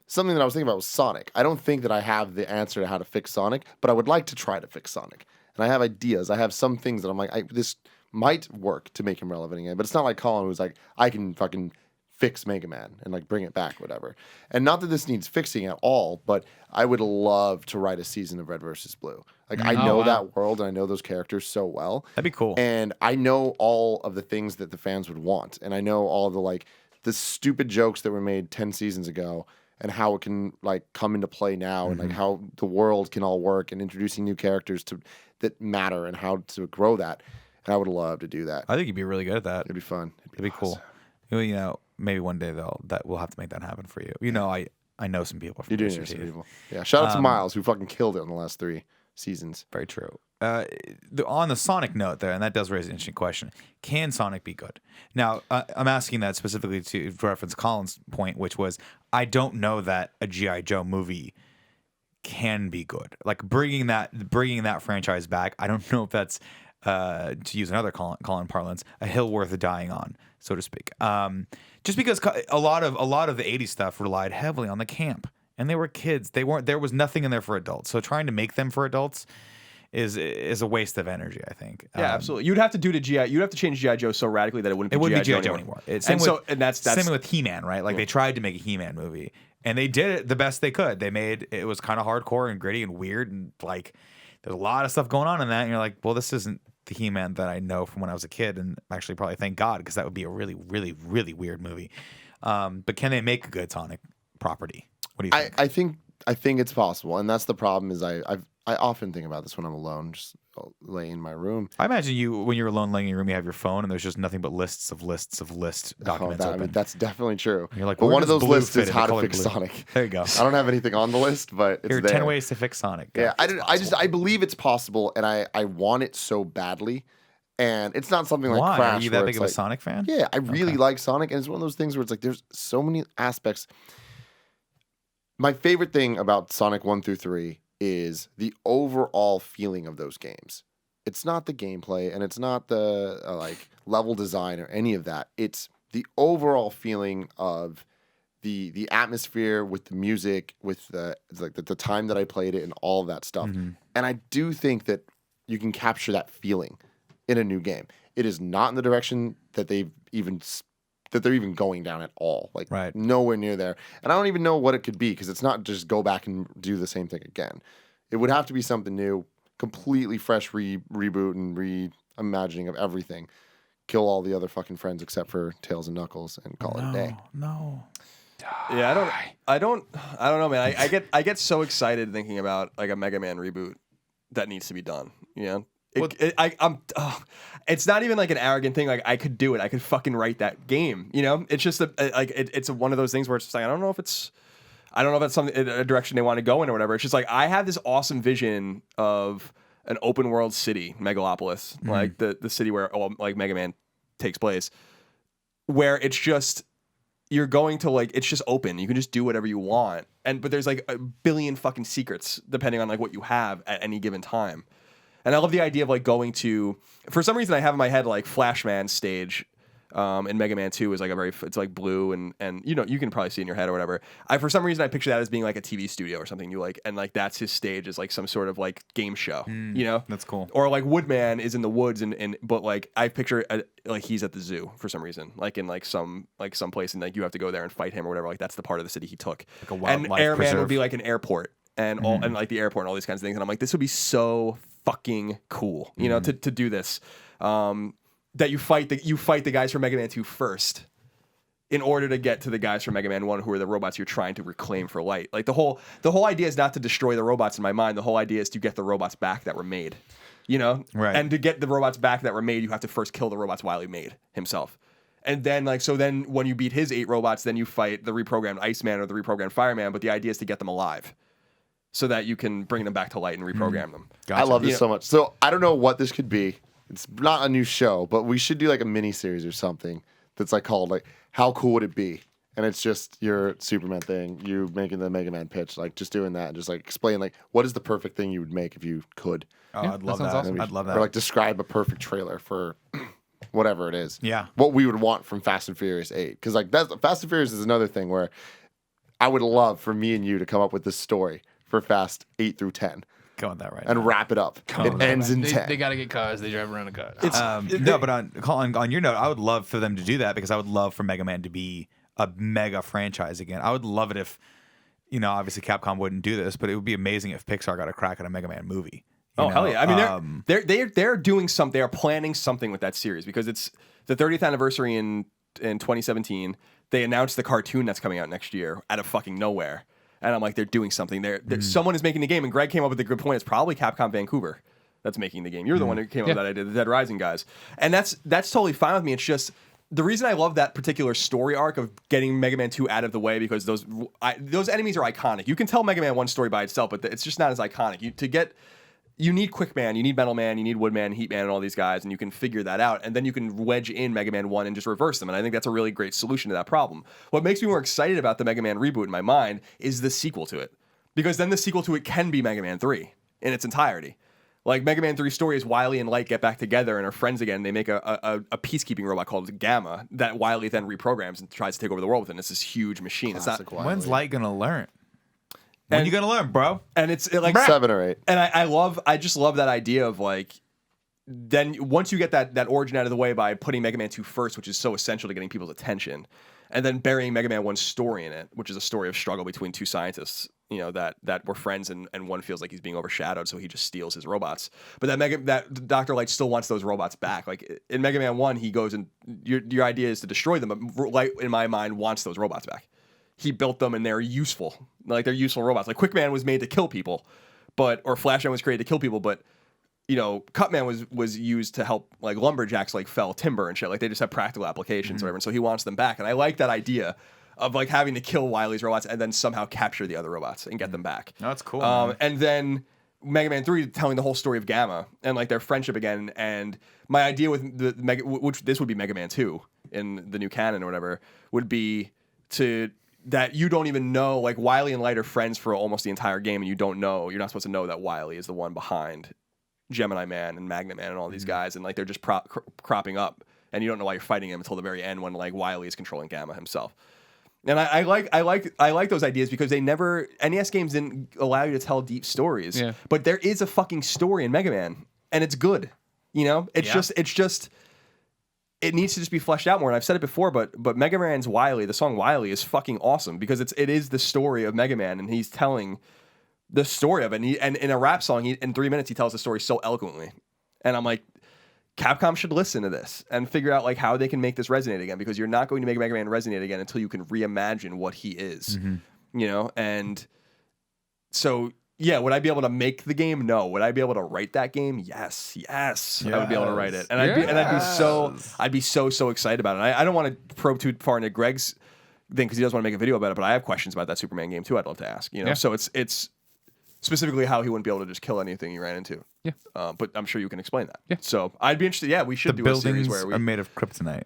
something that I was thinking about was Sonic. I don't think that I have the answer to how to fix Sonic, but I would like to try to fix Sonic. And I have ideas. I have some things that I'm like, this might work to make him relevant again. But it's not like Colin, who's like, I can fucking fix Mega Man and like bring it back, whatever. And not that this needs fixing at all, but I would love to write a season of Red versus Blue. Like, I know that world and I know those characters so well. That'd be cool. And I know all of the things that the fans would want. And I know all of the stupid jokes that were made 10 seasons ago and how it can like come into play now and like how the world can all work and introducing new characters that matter and how to grow that. And I would love to do that. I think you'd be really good at that. It'd be fun. It'd be cool. Maybe one day we'll have to make that happen for you. I know some people. You do know some people. Yeah. Shout out to Miles who fucking killed it in the last 3 seasons. Very true. On the Sonic note there, and that does raise an interesting question. Can Sonic be good? Now, I'm asking that specifically to reference Colin's point, which was, I don't know that a G.I. Joe movie can be good. Like bringing that franchise back, I don't know if that's, to use another Colin parlance, a hill worth dying on, so to speak. Just because a lot of the 80s stuff relied heavily on the camp, and they were kids. There was nothing in there for adults. So trying to make them for adults is a waste of energy, I think. Yeah, absolutely. You'd have to change G.I. Joe so radically that it wouldn't be G.I. Joe Joe anymore. That's Same with He-Man, right? Like they tried to make a He-Man movie, and they did it the best they could. It was kind of hardcore and gritty and weird, and like there's a lot of stuff going on in that. And you're like, well, this isn't the He-Man that I know from when I was a kid, and actually probably thank God, because that would be a really, really, really weird movie. But can they make a good Sonic property? What do you think? I think it's possible, and that's the problem. Is I often think about this when I'm alone, just laying in my room. I imagine you, when you're alone laying in your room, you have your phone, and there's just nothing but lists of documents open. That's definitely true. And you're like, but where one of does those blue lists fit is in how the to color fix blue? Sonic. There you go. I don't have anything on the list, but it's Here are there. 10 ways to fix Sonic. Yeah, It's I believe it's possible, and I want it so badly. And it's not something like Why? Crash. Are you that where big it's of a like, Sonic fan? Yeah, I really like Sonic, and it's one of those things where it's like there's so many aspects. My favorite thing about Sonic 1 through 3 is the overall feeling of those games. It's not the gameplay, and it's not the like level design or any of that. It's the overall feeling of the atmosphere with the music, with the time that I played it, and all of that stuff. Mm-hmm. And I do think that you can capture that feeling in a new game. It is not in the direction that they're even going down at all. Like Right. nowhere near there. And I don't even know what it could be, because it's not just go back and do the same thing again. It would have to be something new, completely fresh reboot and reimagining of everything. Kill all the other fucking friends except for Tails and Knuckles and call it a day. No. Yeah, I don't know, man. I get so excited thinking about like a Mega Man reboot that needs to be done. You know, it's not even like an arrogant thing. Like I could do it. I could fucking write that game. You know, it's just it's one of those things where it's just like I don't know if that's something a direction they want to go in or whatever. It's just like I have this awesome vision of an open world city, Megalopolis, like the city where like Mega Man takes place, where it's just you're going to like it's just open. You can just do whatever you want, but there's like a billion fucking secrets depending on like what you have at any given time. And I love the idea of like going to, for some reason I have in my head like Flashman's stage in Mega Man 2 is like it's like blue and you know, you can probably see in your head or whatever. For some reason I picture that as being like a TV studio or something you like, and like that's his stage is like some sort of like game show, you know? That's cool. Or like Woodman is in the woods but like I picture like he's at the zoo for some reason, like in like some place and like you have to go there and fight him or whatever. Like that's the part of the city he took. Like a wildlife and Airman preserve. would be like an airport and all and like the airport and all these kinds of things. And I'm like, this would be so fucking cool, you know, to do this. That you fight the guys from Mega Man 2 first in order to get to the guys from Mega Man 1 who are the robots you're trying to reclaim for light. Like the whole idea is not to destroy the robots in my mind. The whole idea is to get the robots back that were made. You know? Right. And to get the robots back that were made, you have to first kill the robots Wily made himself. And then then when you beat his 8 robots, then you fight the reprogrammed Iceman or the reprogrammed Fireman, but the idea is to get them alive so that you can bring them back to light and reprogram them. Gotcha. I love this so much. So I don't know what this could be. It's not a new show, but we should do like a mini series or something that's like called like How Cool Would It Be? And it's just your Superman thing, you making the Mega Man pitch, like just doing that and just like explain like what is the perfect thing you would make if you could. Oh, Yeah, I'd love that sounds that. awesome. I'd love that. Or like describe a perfect trailer for whatever it is. Yeah. What we would want from Fast and Furious 8. Because like Fast and Furious is another thing where I would love for me and you to come up with this story for Fast 8 through 10. Go with that right And now. wrap it up. It ends in 10. They got to get cars. They drive around a car. No, but on your note, I would love for them to do that because I would love for Mega Man to be a mega franchise again. I would love it if, you know, obviously Capcom wouldn't do this, but it would be amazing if Pixar got a crack at a Mega Man movie. You know? Hell yeah! I mean, they're doing something. They are planning something with that series because it's the 30th anniversary in 2017. They announced the cartoon that's coming out next year out of fucking nowhere. And I'm like, they're doing something. Someone is making the game. And Greg came up with a good point. It's probably Capcom Vancouver that's making the game. You're the one who came up with that idea, the Dead Rising guys. And that's totally fine with me. It's just the reason I love that particular story arc of getting Mega Man 2 out of the way because those enemies are iconic. You can tell Mega Man 1 story by itself, but it's just not as iconic. you need Quick Man, you need Metal Man, you need Wood Man, Heat Man, and all these guys, and you can figure that out, and then you can wedge in Mega Man 1 and just reverse them, and I think that's a really great solution to that problem. What makes me more excited about the Mega Man reboot in my mind is the sequel to it, because then the sequel to it can be Mega Man 3 in its entirety. Like, Mega Man 3's story is Wily and Light get back together and are friends again. They make a peacekeeping robot called Gamma that Wily then reprograms and tries to take over the world with, and it's this huge machine. Classic It's not, Wily. When's Light gonna learn? When you gonna learn, bro? and it's like 7 or 8. And I just love that idea of like, then once you get that origin out of the way by putting Mega Man 2 first, which is so essential to getting people's attention, and then burying Mega Man 1's story in it, which is a story of struggle between two scientists, that were friends, and one feels like he's being overshadowed, so he just steals his robots. But that Dr. Light still wants those robots back. Like in Mega Man 1, he goes and your idea is to destroy them, but Light, in my mind, wants those robots back. He built them and they're useful. Like, they're useful robots. Like, Quick Man was made to kill people, or Flash Man was created to kill people, but Cut Man was used to help like lumberjacks like fell timber and shit. Like, they just have practical applications or whatever. And so he wants them back. And I like that idea of like having to kill Wily's robots and then somehow capture the other robots and get them back. No, that's cool. And then Mega Man 3 telling the whole story of Gamma and like their friendship again. And my idea with which this would be Mega Man 2 in the new canon or whatever, would be that you don't even know, like, Wily and Light are friends for almost the entire game, and you're not supposed to know that Wily is the one behind Gemini Man and Magnet Man and all these guys, and like they're just cropping up, and you don't know why you're fighting him until the very end when like Wily is controlling Gamma himself. And I like those ideas because NES games didn't allow you to tell deep stories, but there is a fucking story in Mega Man, and it's good. It needs to just be fleshed out more. And I've said it before, but Mega Man's Wily, the song Wily, is fucking awesome because it is the story of Mega Man, and he's telling the story of it. And in a rap song, in 3 minutes, he tells the story so eloquently. And I'm like, Capcom should listen to this and figure out like how they can make this resonate again, because you're not going to make Mega Man resonate again until you can reimagine what he is. And so. Yeah, would I be able to make the game? No. Would I be able to write that game? Yes. I would be able to write it, and I'd be so excited about it. I don't want to probe too far into Greg's thing because he doesn't want to make a video about it, but I have questions about that Superman game too. I'd love to ask. So it's specifically how he wouldn't be able to just kill anything he ran into. Yeah. But I'm sure you can explain that. Yeah. So I'd be interested. Yeah, we should do a series where we are made of kryptonite.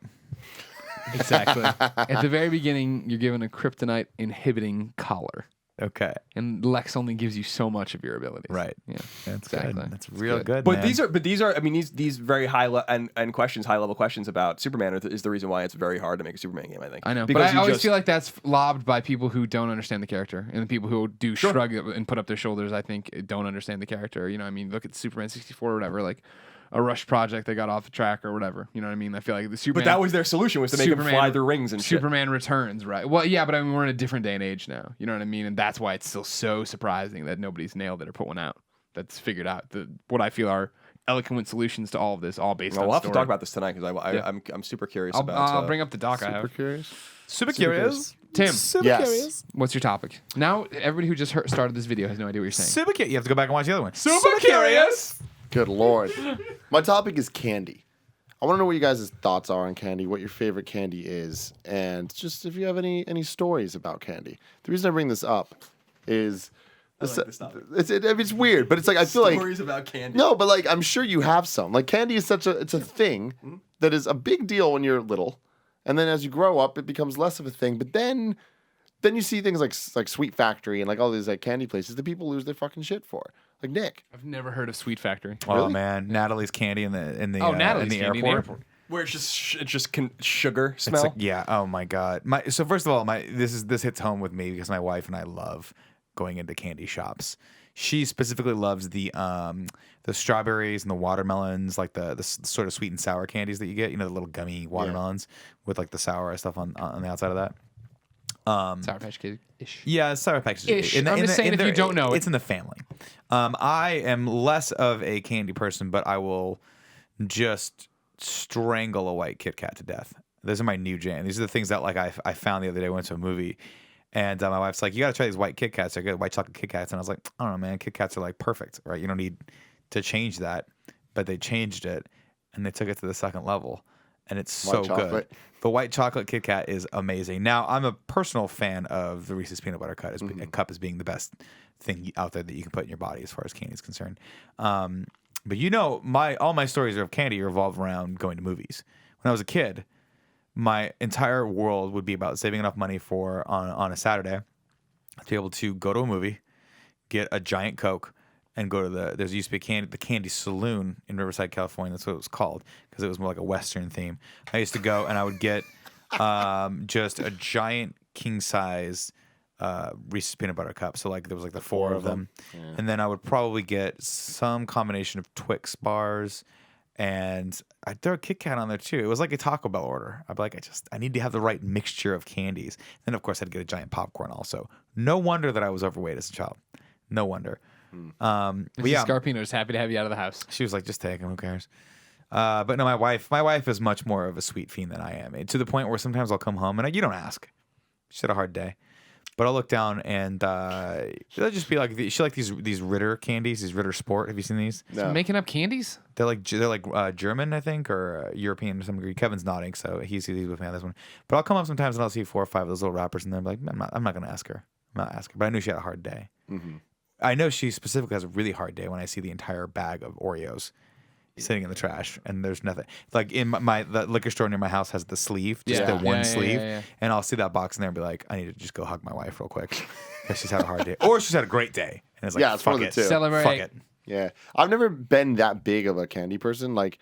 Exactly. At the very beginning, you're given a kryptonite inhibiting collar. Okay. And Lex only gives you so much of your abilities. Right. Yeah. That's exactly. good. That's real good. But man. these are I mean these very high level questions about Superman is the reason why it's very hard to make a Superman game, I think. I know. Because but I always feel like that's lobbed by people who don't understand the character, and the people who do shrug and put up their shoulders, I think, don't understand the character. I mean, look at Superman 64 or whatever, like a rush project that got off the track or whatever. You know what I mean? I feel like the Superman. But that was their solution, was to make him fly through rings and shit. Superman Returns, right? Well, yeah, but I mean, we're in a different day and age now. You know what I mean? And that's why it's still so surprising that nobody's nailed it or put one out that's figured out what I feel are eloquent solutions to all of this, all based on we'll have story. to talk about this tonight because I'm super curious about. I'll bring up the doc I have. Super curious. Tim, Yes. What's your topic? Now, everybody who just started this video has no idea what you're saying. Super curious. You have to go back and watch the other one. Super curious. Good Lord. My topic is candy. I want to know what you guys' thoughts are on candy, what your favorite candy is, and just if you have any stories about candy. The reason I bring this up is it's weird, but it's like I feel like stories about candy. No, but like I'm sure you have some. Like candy is it's a thing that is a big deal when you're little, and then as you grow up, it becomes less of a thing. But then you see things like Sweet Factory and like all these like candy places that people lose their fucking shit for. Like Nick. I've never heard of Sweet Factory. Oh Really? Man, Natalie's candy in the Natalie's in the candy airport. Where it's just sugar smell. It's like, yeah. Oh my god. So first of all, this hits home with me because my wife and I love going into candy shops. She specifically loves the strawberries and the watermelons, like the sort of sweet and sour candies that you get. The little gummy watermelons with like the sour stuff on the outside of that. Sour Patch Kid-ish. Yeah, Sour Patch Ish. I'm just saying if you don't know it's in the family. I am less of a candy person, but I will just strangle a white Kit Kat to death. Those are my new jam. These are the things that like I found the other day. I went to a movie, and my wife's like, "You got to try these white Kit Kats. They're good, white chocolate Kit Kats." And I was like, "I don't know, man. Kit Kats are like perfect, right? You don't need to change that." But they changed it, and they took it to the second level. and it's so White chocolate. good. The white chocolate Kit Kat is amazing. Now, I'm a personal fan of the Reese's Peanut Butter Cup as being the best thing out there that you can put in your body as far as candy is concerned. But all my stories of candy revolve around going to movies. When I was a kid, my entire world would be about saving enough money for on a Saturday to be able to go to a movie, get a giant Coke, and go to there used to be the Candy Saloon in Riverside, California. That's what it was called because it was more like a Western theme. I used to go and I would get just a giant king size Reese's Peanut Butter Cup. So like there was like the four of them. Yeah. And then I would probably get some combination of Twix bars, and I'd throw a Kit Kat on there too. It was like a Taco Bell order. I'd be like, I need to have the right mixture of candies. Then of course I'd get a giant popcorn also. No wonder that I was overweight as a child. No wonder. Mrs. Scarpino's happy to have you out of the house. She was like, just take them, who cares? But no, my wife is much more of a sweet fiend than I am, to the point where sometimes I'll come home and you don't ask. She had a hard day. But I'll look down and she'll just be like, she like these Ritter candies, these Ritter Sport. Have you seen these? No. Making up candies? They're like German, I think, or European to some degree. Kevin's nodding, so he's with me on this one. But I'll come up sometimes and I'll see 4 or 5 of those little wrappers, and then I'm like, I'm not going to ask her. I'm not asking. But I knew she had a hard day. Mm-hmm. I know she specifically has a really hard day when I see the entire bag of Oreos sitting in the trash, and there's nothing. Like in the liquor store near my house has the sleeve, just the one sleeve, and I'll see that box in there and be like, I need to just go hug my wife real quick because she's had a hard day, or she's had a great day, and it's like, it's one of the two. Celebrate. Fuck it. Yeah, I've never been that big of a candy person. Like,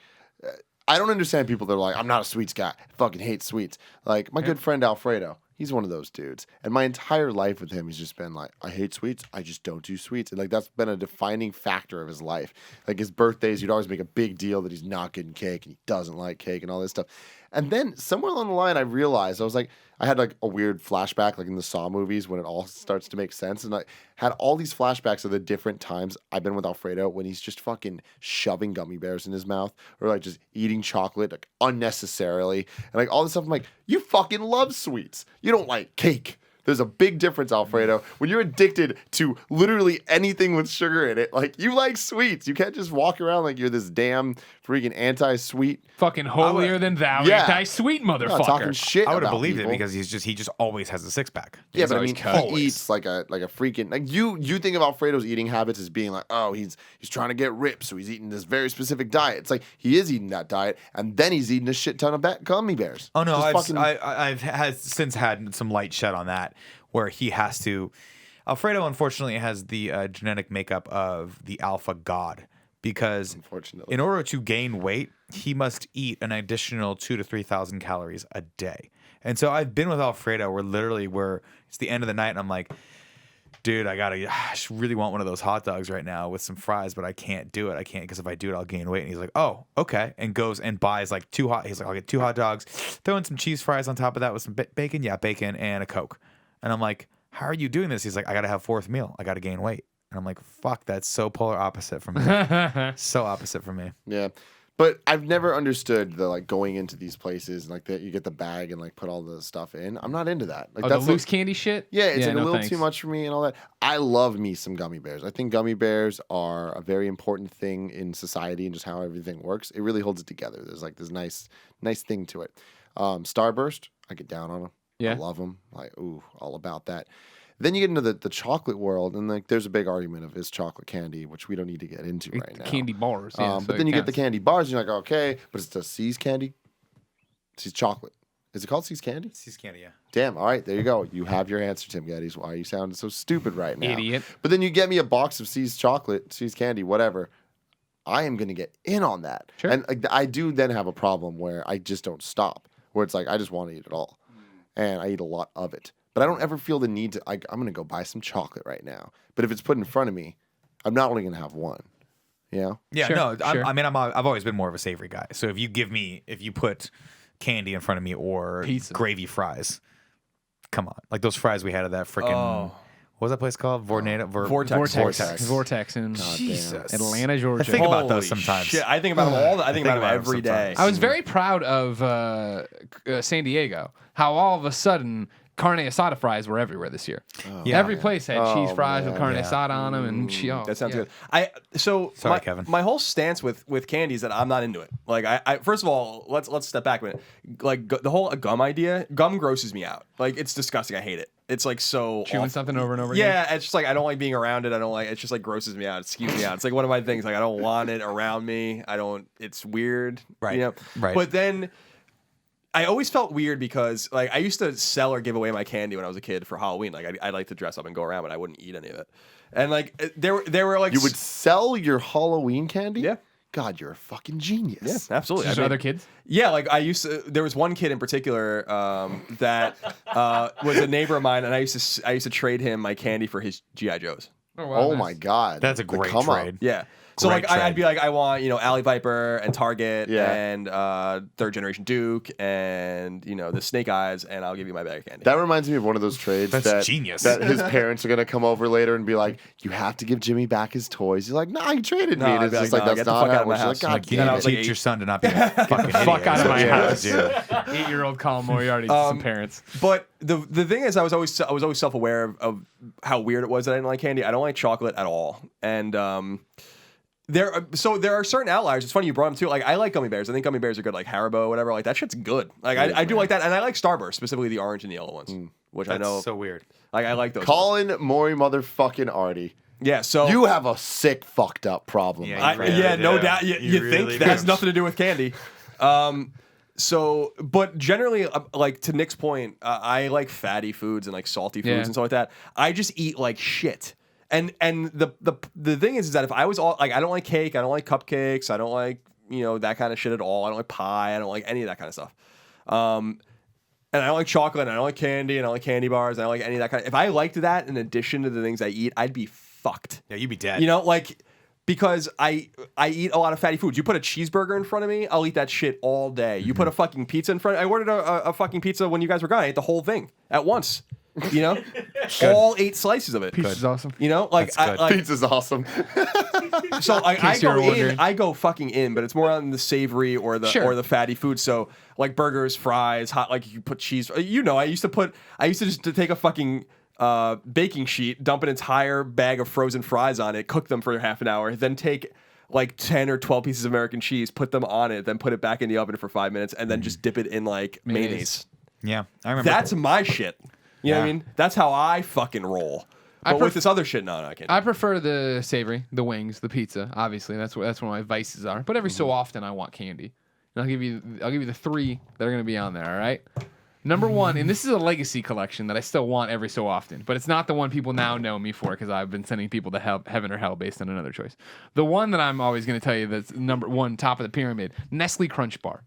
I don't understand people that are like, I'm not a sweets guy. I fucking hate sweets. Like my good friend Alfredo. He's one of those dudes. And my entire life with him, he's just been like, I hate sweets. I just don't do sweets. And like, that's been a defining factor of his life. Like his birthdays, he'd always make a big deal that he's not getting cake and he doesn't like cake and all this stuff. And then somewhere along the line, I realized, I had like a weird flashback, like in the Saw movies when it all starts to make sense. And I had all these flashbacks of the different times I've been with Alfredo when he's just fucking shoving gummy bears in his mouth or like just eating chocolate like unnecessarily. And like all this stuff, I'm like, you fucking love sweets. You don't like cake. There's a big difference, Alfredo. When you're addicted to literally anything with sugar in it, like you like sweets. You can't just walk around like you're this damn freaking anti-sweet. Fucking holier than thou, anti-sweet motherfucker. I'm not talking shit. I would have about believed people. it because he just always has a 6-pack. Yeah, but I mean, always he eats like a freaking like you think of Alfredo's eating habits as being like, oh, he's trying to get ripped, so he's eating this very specific diet. It's like he is eating that diet, and then he's eating a shit ton of gummy bears. Oh no, I've since had some light shed on that, where he has to. Alfredo unfortunately has the genetic makeup of the alpha god, because unfortunately, in order to gain weight, he must eat an additional 2,000 to 3,000 calories a day. And so I've been with Alfredo where it's the end of the night and I'm like, dude, I just really want one of those hot dogs right now with some fries, but I can't do it. I can't, because if I do it, I'll gain weight. And he's like, oh, okay. And goes and buys like he's like, I'll get 2 hot dogs, throw in some cheese fries on top of that with some bacon. Yeah, bacon and a Coke. And I'm like, how are you doing this? He's like, I got to have 4th meal. I got to gain weight. And I'm like, fuck, that's so polar opposite from me. So opposite from me. Yeah. But I've never understood the like going into these places and like that you get the bag and like put all the stuff in. I'm not into that. Like that's the loose candy shit? Yeah, it's like a little too much for me and all that. I love me some gummy bears. I think gummy bears are a very important thing in society and just how everything works. It really holds it together. There's like this nice thing to it. Starburst, I get down on them. Yeah. I love them. Like, ooh, all about that. Then you get into the chocolate world, and like there's a big argument of is chocolate candy, which we don't need to get into right now. Candy bars. Yeah, but then you get the candy bars, and you're like, okay, but it's the See's candy? See's chocolate. Is it called See's candy? See's candy, yeah. Damn, all right, there you go. You have your answer, Tim Gettys. Why are you sounding so stupid right now? Idiot. But then you get me a box of See's chocolate, See's candy, whatever. I am going to get in on that. Sure. And like, I do then have a problem where I just don't stop, where it's like, I just want to eat it all. And I eat a lot of it. But I don't ever feel the need to, I'm going to go buy some chocolate right now. But if it's put in front of me, I'm not only going to have one. You know? Yeah, Sure, no, sure. I've always been more of a savory guy. So if you put candy in front of me or Pizza. gravy fries, come on. Like those fries we had at that freaking, What was that place called? Vortex. Vortex in Jesus. Atlanta, I Georgia. think about those Holy sometimes. shit, I think about them all. I think about them every day. I was very proud of San Diego. How all of a sudden carne asada fries were everywhere this year. Yeah. Every place had cheese fries with carne Yeah. asada on them, and That sounds yeah. good. Sorry, Kevin. My whole stance with candy is that I'm not into it. Like I first of all, let's step back a minute. Like the whole gum idea, gum grosses me out. Like it's disgusting. I hate it. It's like so Chewing awful. something over and over again. Yeah, it's just like I don't like being around it. I don't like it's just like grosses me out. It skews me out. It's like one of my things. Like I don't want it around me. I don't. It's weird. Right. You know? Right. But then I always felt weird because like I used to sell or give away my candy when I was a kid for Halloween. Like I'd like to dress up and go around, but I wouldn't eat any of it. And like there were like You would sell your Halloween candy? Yeah. God, you're a fucking genius. Yeah, absolutely. Just I mean, other kids. Yeah, like I used to. There was one kid in particular that was a neighbor of mine, and I used to trade him my candy for his GI Joes. Oh my God. That's a The great come up. trade. Yeah. So Great like I'd trade. be like, I want Alley Viper and Target Yeah. and third generation Duke and the Snake Eyes, and I'll give you my bag of candy. That reminds me of one of those trades That's genius. that his parents are gonna come over later and be like, "You have to give Jimmy back his toys." He's like, "Nah, you traded me." No, And I'd it's be just like, like, "No, that's get the not fuck how out it of my works. You're house." like, Like, God you And I need was to like teach 8. your son to not be a fucking idiot. Fuck out of my Yeah, house. dude. 8-year-old Colin Moriarty to some parents. But the thing is, I was always self aware of how weird it was that I didn't like candy. I don't like chocolate at all, and there are certain outliers. It's funny you brought them too. Like I like gummy bears. I think gummy bears are good. Like Haribo, whatever. Like that shit's good. Like I do like that, and I like Starburst, specifically the orange and the yellow ones, which I That's know. so weird. Like I like those. Colin Mori motherfucking Artie. Yeah. So You have a sick fucked up problem. Yeah, my you friend. really yeah, no do. doubt. You You think really that has do. nothing to do with candy. But generally, like to Nick's point, I like fatty foods and like salty foods Yeah. and stuff like that. I just eat like shit. And the thing is that if I was all like, I don't like cake, I don't like cupcakes, I don't like that kind of shit at all. I don't like pie, I don't like any of that kind of stuff. And I don't like chocolate, and I don't like candy, and I don't like candy bars, and I don't like any of that kind of. If I liked that in addition to the things I eat, I'd be fucked. Yeah, you'd be dead. Because I eat a lot of fatty foods. You put a cheeseburger in front of me, I'll eat that shit all day. You put a fucking pizza in front. I ordered a fucking pizza when you guys were gone. I ate the whole thing at once. All 8 slices of it. Pizza's awesome. Like That's good. Pizza's awesome. so I case you're go in, wondering. I go fucking in, but it's more on the savory or the fatty food. So like burgers, fries, hot, like you put cheese. I used to just take a fucking baking sheet, dump an entire bag of frozen fries on it, cook them for half an hour, then take like 10 or 12 pieces of American cheese, put them on it, then put it back in the oven for 5 minutes, and then just dip it in like mayonnaise. Yeah, I remember. That's my shit. You know what I Yeah. mean? That's how I fucking roll. But with this other shit, no, I can't. I prefer the savory, the wings, the pizza. Obviously, that's one of my vices are. But every so often, I want candy. And I'll give you the 3 that are going to be on there. All right. Number 1, and this is a legacy collection that I still want every so often, but it's not the one people now know me for because I've been sending people to heaven or hell based on another choice. The one that I'm always going to tell you that's number 1, top of the pyramid, Nestle Crunch Bar.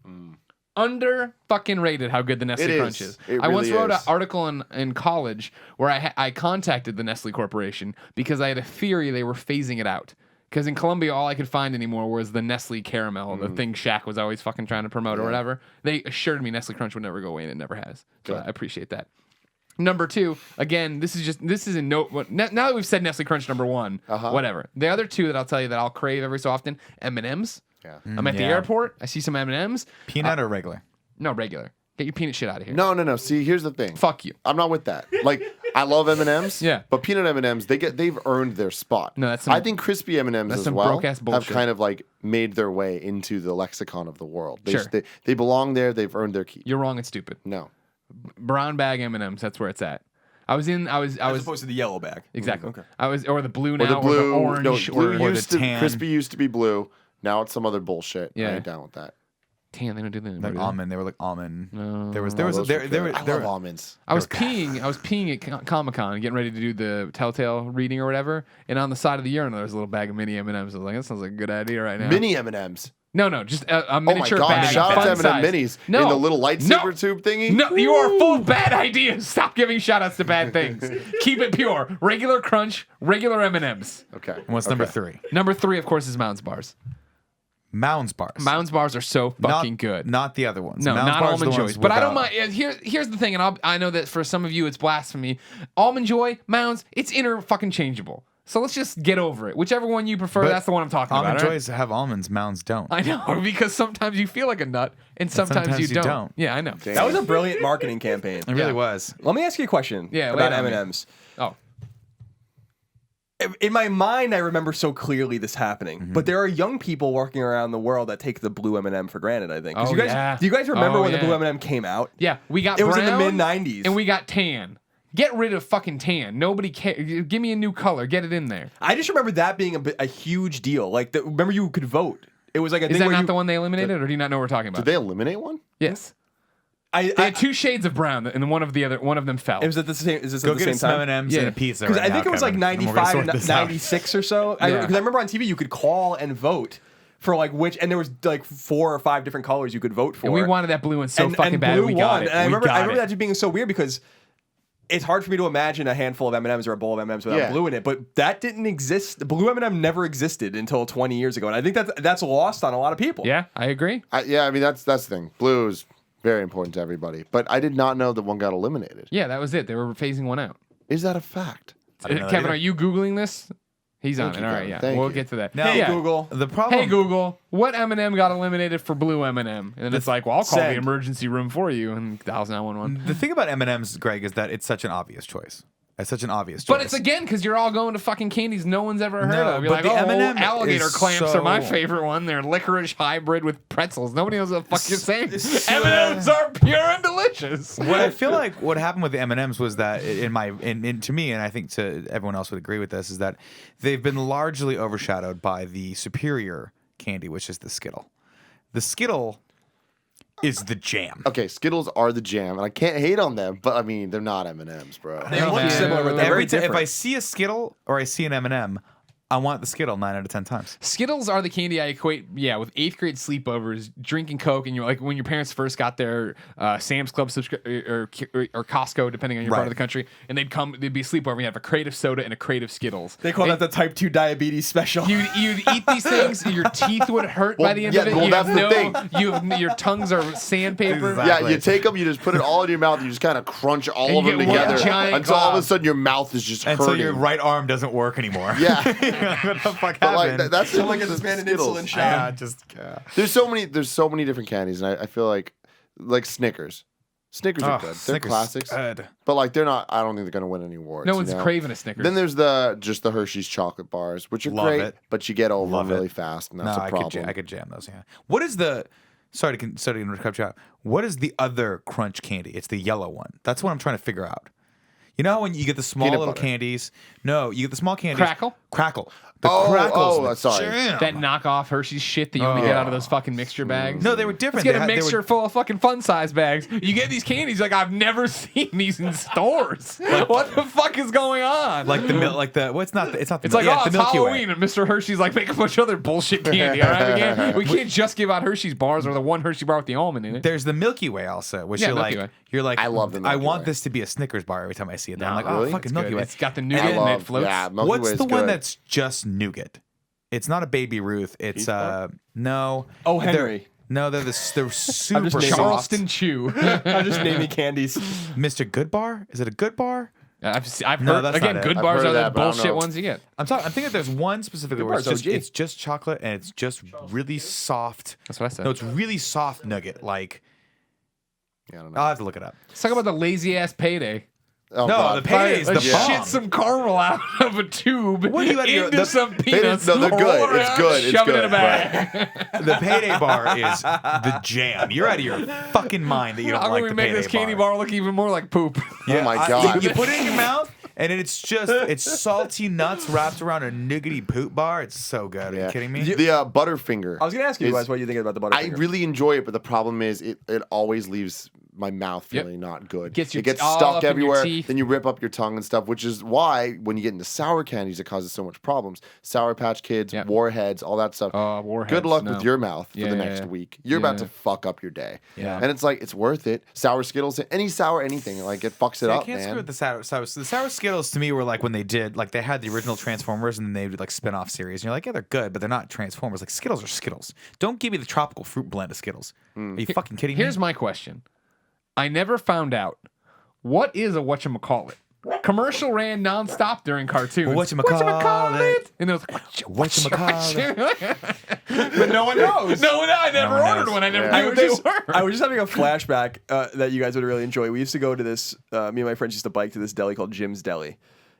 Under fucking rated how good the Nestle It Crunch is. is. It I once really wrote an is. article in college where I contacted the Nestle Corporation because I had a theory they were phasing it out. Because in Colombia, all I could find anymore was the Nestle Caramel, the thing Shaq was always fucking trying to promote or whatever. They assured me Nestle Crunch would never go away, and it never has. So Good. I appreciate that. Number 2, again, this is a note. Now that we've said Nestle Crunch number 1, whatever. The other 2 that I'll tell you that I'll crave every so often, M&M's. Yeah. I'm at the yeah. airport. I see some M&M's. peanut or regular. No, regular. Get your peanut shit out of here. No. See, here's the thing. Fuck you. I'm not with that. Like, I love M&Ms. Yeah. But peanut M&Ms, they've earned their spot. No, that's some- I think crispy M&Ms that's as some well broke-ass have bullshit. kind of like made their way into the lexicon of the world. Sure. They belong there. They've earned their keep. You're wrong and stupid. No. Brown bag M&Ms. That's where it's at. I was As opposed to the yellow bag. exactly. Okay. or the blue Or now, the blue. or the orange, no, blue or used the to tan. crispy used to be blue. Now it's some other bullshit. Yeah. I ain't down with that. tan. They don't do that anymore. Like do they? almond. They were like almond. No. There was Those were there good. were I there love were- almonds. I was peeing at Comic-Con, getting ready to do the Telltale reading or whatever, and on the side of the urinal there was a little bag of mini M&Ms. I was like, that sounds like a good idea right now. Mini M&Ms. No, just a Oh my miniature god! bag. Shout out fun to M&M size. minis No, in the little lightsaber no, tube thingy. No, you are full of bad ideas. Stop giving shout outs to bad things. Keep it pure. Regular Crunch, regular M&Ms. Okay. What's number 3? Number 3, of course, is Mounds Bars. Mounds bars. Mounds bars are so fucking good. Not the other ones. No, Mounds not bars are Almond the ones Joys. But I don't without- mind. Here's the thing, and I know that for some of you it's blasphemy. Almond Joy, Mounds, it's inter fucking changeable. So let's just get over it. Whichever one you prefer, But that's the one I'm talking Almond about. all right? Joys have almonds. Mounds don't. I know, because sometimes you feel like a nut, and sometimes you don't. Yeah, I know. That was a brilliant marketing campaign. It really was. Let me ask you a question Yeah, about lay it on me. M&Ms. Oh, In my mind, I remember so clearly this happening. Mm-hmm. But there are young people walking around the world that take the blue M&M for granted, I think. 'Cause Oh, you guys, yeah. do you guys remember Oh, when the blue yeah. M&M came out? yeah, we got It was in the brown, mid-90s. and we got tan. Get rid of fucking tan. Nobody cares. Give me a new color. Get it in there. I just remember that being a huge deal. Like, remember you could vote. It was like a Is thing that where not you, the one they eliminated, or do you not know what we're talking about? Did they eliminate one? Yes. I They had two shades of brown, and one of them fell. it was at the same. Is this Go at the get same us some time? M&Ms Yeah. and a pizza. Because right I think now, it was like Kevin, and we're gonna 95 sort and this out. 96 or so. Yeah. Because I remember on TV you could call and vote for like which, and there was like 4 or 5 different colors you could vote for. And we wanted that blue one so and, fucking and bad. blue We got won. it. And I We remember got it. that just being so weird because it's hard for me to imagine a handful of M&Ms or a bowl of M&Ms without Yeah. blue in it. But that didn't exist. The blue M&M never existed until 20 years ago, and I think that's lost on a lot of people. Yeah, I agree. I mean, that's the thing. Blue is very important to everybody. But I did not know that one got eliminated. Yeah, that was it. They were phasing one out. Is that a fact? I didn't know that Kevin, either. are you Googling this? He's on Thank it. you, All right, Kevin. yeah. Thank We'll you. get to that. Now, Hey yeah. Google. The problem. Hey Google, what M&M got eliminated for blue M&M? And then it's like, well, I'll call the Send. emergency room for you and dials 911. The thing about M&Ms, Greg, is that it's such an obvious choice. It's such an obvious choice. But it's again because you're all going to fucking candies no one's ever heard No, of. You're but like, the oh, M&M alligator is clamps are my so- favorite one. They're licorice hybrid with pretzels. Nobody knows what the fuck you're saying. so- M&Ms are pure and delicious. What I feel like what happened with the M&Ms was that to me, and I think to everyone else would agree with this, is that they've been largely overshadowed by the superior candy, which is the Skittle. The Skittle is the jam. Okay, Skittles are the jam, and I can't hate on them, but I mean, they're not M&Ms, bro. They Oh, look man. similar, but they're very Every time, if different. I see a Skittle or I see an M&M, I want the Skittle 9 out of 10 times. Skittles are the candy I equate, with 8th grade sleepovers, drinking Coke, and you're like when your parents first got their Sam's Club or Costco, depending on your part of Right. the country, and they'd be a sleepover. And you have a crate of soda and a crate of Skittles. They call And that the type 2 diabetes special. You'd eat these things, your teeth would hurt by Well, the end yeah, of it. well, you that's have the thing. your tongues are sandpaper. Exactly. Yeah, you take them, you just put it all in your mouth, you just kind of crunch all And of you them get one together giant until all of a glob. sudden your mouth is just And so hurting. your right arm doesn't work anymore. Yeah, What the fuck but like happened? that's Sound like this man an Skittles. insulin shot. Yeah. There's so many different candies, and I feel like Snickers. Snickers are good. They're Snickers classics, good. but like they're not. I don't think they're gonna win any awards. No one's you know? craving a Snickers. Then there's just the Hershey's chocolate bars, which are Love great, it. but you get over Love them really it. fast, and No, that's a problem. I could jam those. Yeah. What is the? Sorry to interrupt you. What is the other crunch candy? It's the yellow one. That's what I'm trying to figure out. You know when you get the small Peanut little butter. candies? No, you get the small candies. Crackle? The Oh, crackles. oh, the sorry. jam. That knockoff Hershey's shit that you only get out of those fucking mixture bags. No, they were Let's different. get They a had- they were- mixture full of fucking fun size bags. You get these candies like I've never seen these in stores. What the fuck is going on? like the milk, like the. Well, it's not. It's not. The, It's like, yeah, oh, the it's Milky Way. Halloween, and Mr. Hershey's like make a bunch of other bullshit candy. All right, we can't just give out Hershey's bars or the one Hershey bar with the almond in it. There's the Milky Way also, which Yeah, you're Milky like, Way. you're like, I love the I Milky want Way. this to be a Snickers bar every time I see it. Then I'm like, really? oh, fucking It's Milky good. Way. It's got the I nougat and it love, floats. yeah, Milky What's Way's the one good. that's just nougat? It's not a Baby Ruth. It's no. Oh, They're- Henry. No, they're super naming- soft. Charleston Chew. I'm just naming candies. Mr. Good Bar? Is it a Good Bar? I've No, heard that's again. not it. Good I've bars heard are the that, but I don't bullshit know. ones you get. I'm thinking there's one specifically Good where it's Bar's just, OG. it's just chocolate and it's just really soft. That's what I said. No, it's really soft nugget. Like Yeah, I don't know. I'll have to look it up. Let's talk about the lazy ass payday. Oh, No, God. the payday is Like, the bomb. shit some caramel out of a tube What do you out of your- into the- some Paydays- peanuts. no, they're good. roll It's around, good. It's shove it in good. a bag. The payday bar is the jam. You're out of your fucking mind that you don't How like can we the make payday this candy bar look even more like poop? Oh my God. You put it in your mouth, and it's salty nuts wrapped around a nougaty poop bar. It's so good. Are you kidding me? The Butterfinger. I was gonna ask you is- guys what you think about the I Butterfinger. really enjoy it, but the problem is it always leaves my mouth feeling not good. Gets it gets all stuck up in your everywhere. teeth. Then you rip up your tongue and stuff, which is why when you get into sour candies, it causes so much problems. Sour Patch Kids, Warheads, all that stuff. Warheads, good luck no. with your mouth for the next week. You're about to fuck up your day. Yeah. And it's like, it's worth it. Sour Skittles, any sour anything, like it fucks it up, I can't man. screw with the sour. The sour Skittles to me were like when they did, like they had the original Transformers and then they did like spin-off series. And you're like, yeah, they're good, but they're not Transformers. Like Skittles are Skittles. Don't give me the tropical fruit blend of Skittles. Are you fucking kidding me? Here's my question. I never found out what is a whatchamacallit. Commercial ran nonstop during cartoons. Whatchamacallit? And it was like, Whatchamacallit? But no one knows. I never one ordered knows. one. I never Yeah. knew what they were. I was just having a flashback that you guys would really enjoy. We used to go to this. Me and my friends used to bike to this deli called Jim's Deli,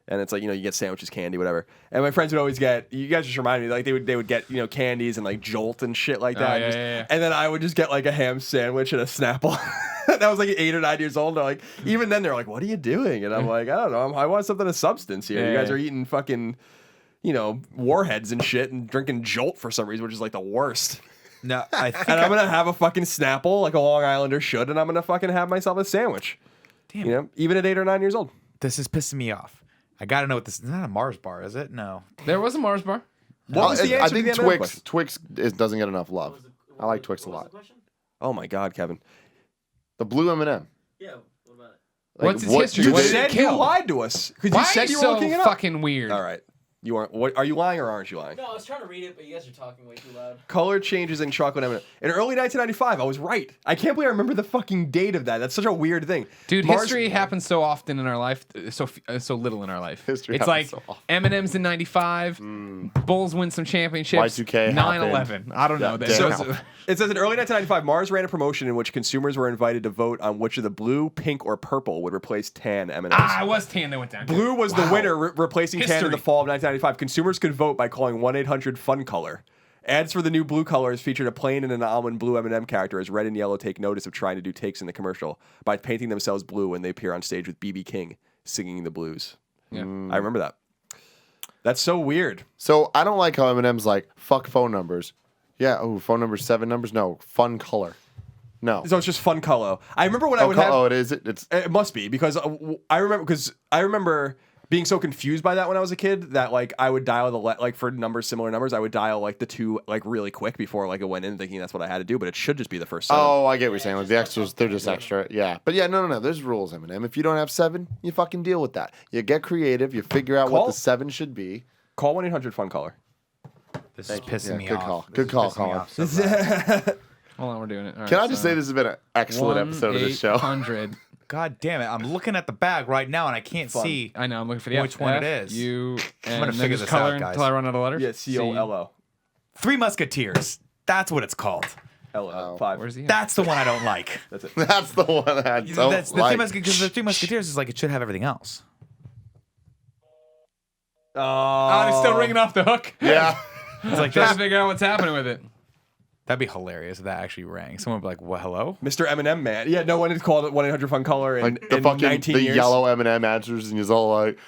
and it's like you get sandwiches, candy, whatever. And my friends would always get. You guys just remind me like they would get candies and like Jolt and shit like that. And then I would just get like a ham sandwich and a Snapple. That was like 8 or 9 years old. They're like, even then they're like, "What are you doing?" And I'm like, "I don't know. I want something of substance here. You guys are eating fucking." Warheads and shit and drinking Jolt for some reason, which is like the worst. No, I think And I'm going to have a fucking Snapple like a Long Islander should, and I'm going to fucking have myself a sandwich. Damn. Even at 8 or 9 years old. This is pissing me off. I gotta know what this is. Not a Mars bar, is it? No. There was a Mars bar. What was the I answer think to the M&M Twix question? doesn't get enough love. I like Twix a lot. Oh my God, Kevin. The blue M&M. Yeah, what about it? What's its history? You What did it said you kill? lied to us. Because Why you said you were so looking it up. fucking weird? All right. You aren't. What, are you lying or aren't you lying? No, I was trying to read it, but you guys are talking way too loud. Color changes in chocolate M&M. In early 1995, I was right. I can't believe I remember the fucking date of that. That's such a weird thing. Dude, Mars- history happens so often in our life, so little in our life. History it's happens like so often. M&M's in 95, Bulls win some championships, Y2K 9/11. I don't know. Yeah, Those- damn. It says in early 1995, Mars ran a promotion in which consumers were invited to vote on which of the blue, pink, or purple would replace tan M&Ms. it was tan that went down. Blue was the winner, replacing tan in History. the fall of 1995. Consumers could vote by calling 1-800-FUN-COLOR. Ads for the new blue colors featured a plain and an almond blue M&M character as red and yellow take notice of trying to do takes in the commercial by painting themselves blue when they appear on stage with B.B. King singing the blues. Yeah. I remember that. That's so weird. So I don't like how M&M's like, fuck phone numbers. Yeah, phone numbers, 7 numbers? No, fun color. No. So it's just fun color. I remember when I would have. Oh, it is? It's It must be because I remember being so confused by that when I was a kid that like I would dial like for similar numbers I would dial like the 2 like really quick before like it went in thinking that's what I had to do, but it should just be the first 7. Oh, I get what you're saying. Like the extras, they're just extra. Yeah. But yeah, no. There's rules, M&M. If you don't have 7, you fucking deal with that. You get creative. You figure out what Call- the 7 should be. Call 1-800-FUN-COLOR. This is pissing Yeah, me good off. call. This Good is call, pissing me Colin. off so bad. Hold on, we're doing it. All Can right, I just say this has been an excellent episode of this show? 1-800. God damn it. I'm looking at the bag right now and I can't see. I know. I'm looking for the Which one it is. You. gonna And figure then just this color out, guys. until I run out of letters. Yeah, COLO. 3 Musketeers. That's what it's called. LO. 5. Where's he? At? That's the one I don't like. That's it. That's the one I don't That's the like. because the 3 Musketeers is like it should have everything else. Oh, it's still ringing off the hook. Yeah. It's like Trying this. to figure out what's happening with it. That'd be hilarious if that actually rang. Someone would be like, "What? Hello?" Mr. M&M man. Yeah, no one has called it 1-800-FUN-COLOR in, Like the in fucking 19 the years. yellow M&M answers, and he's all like,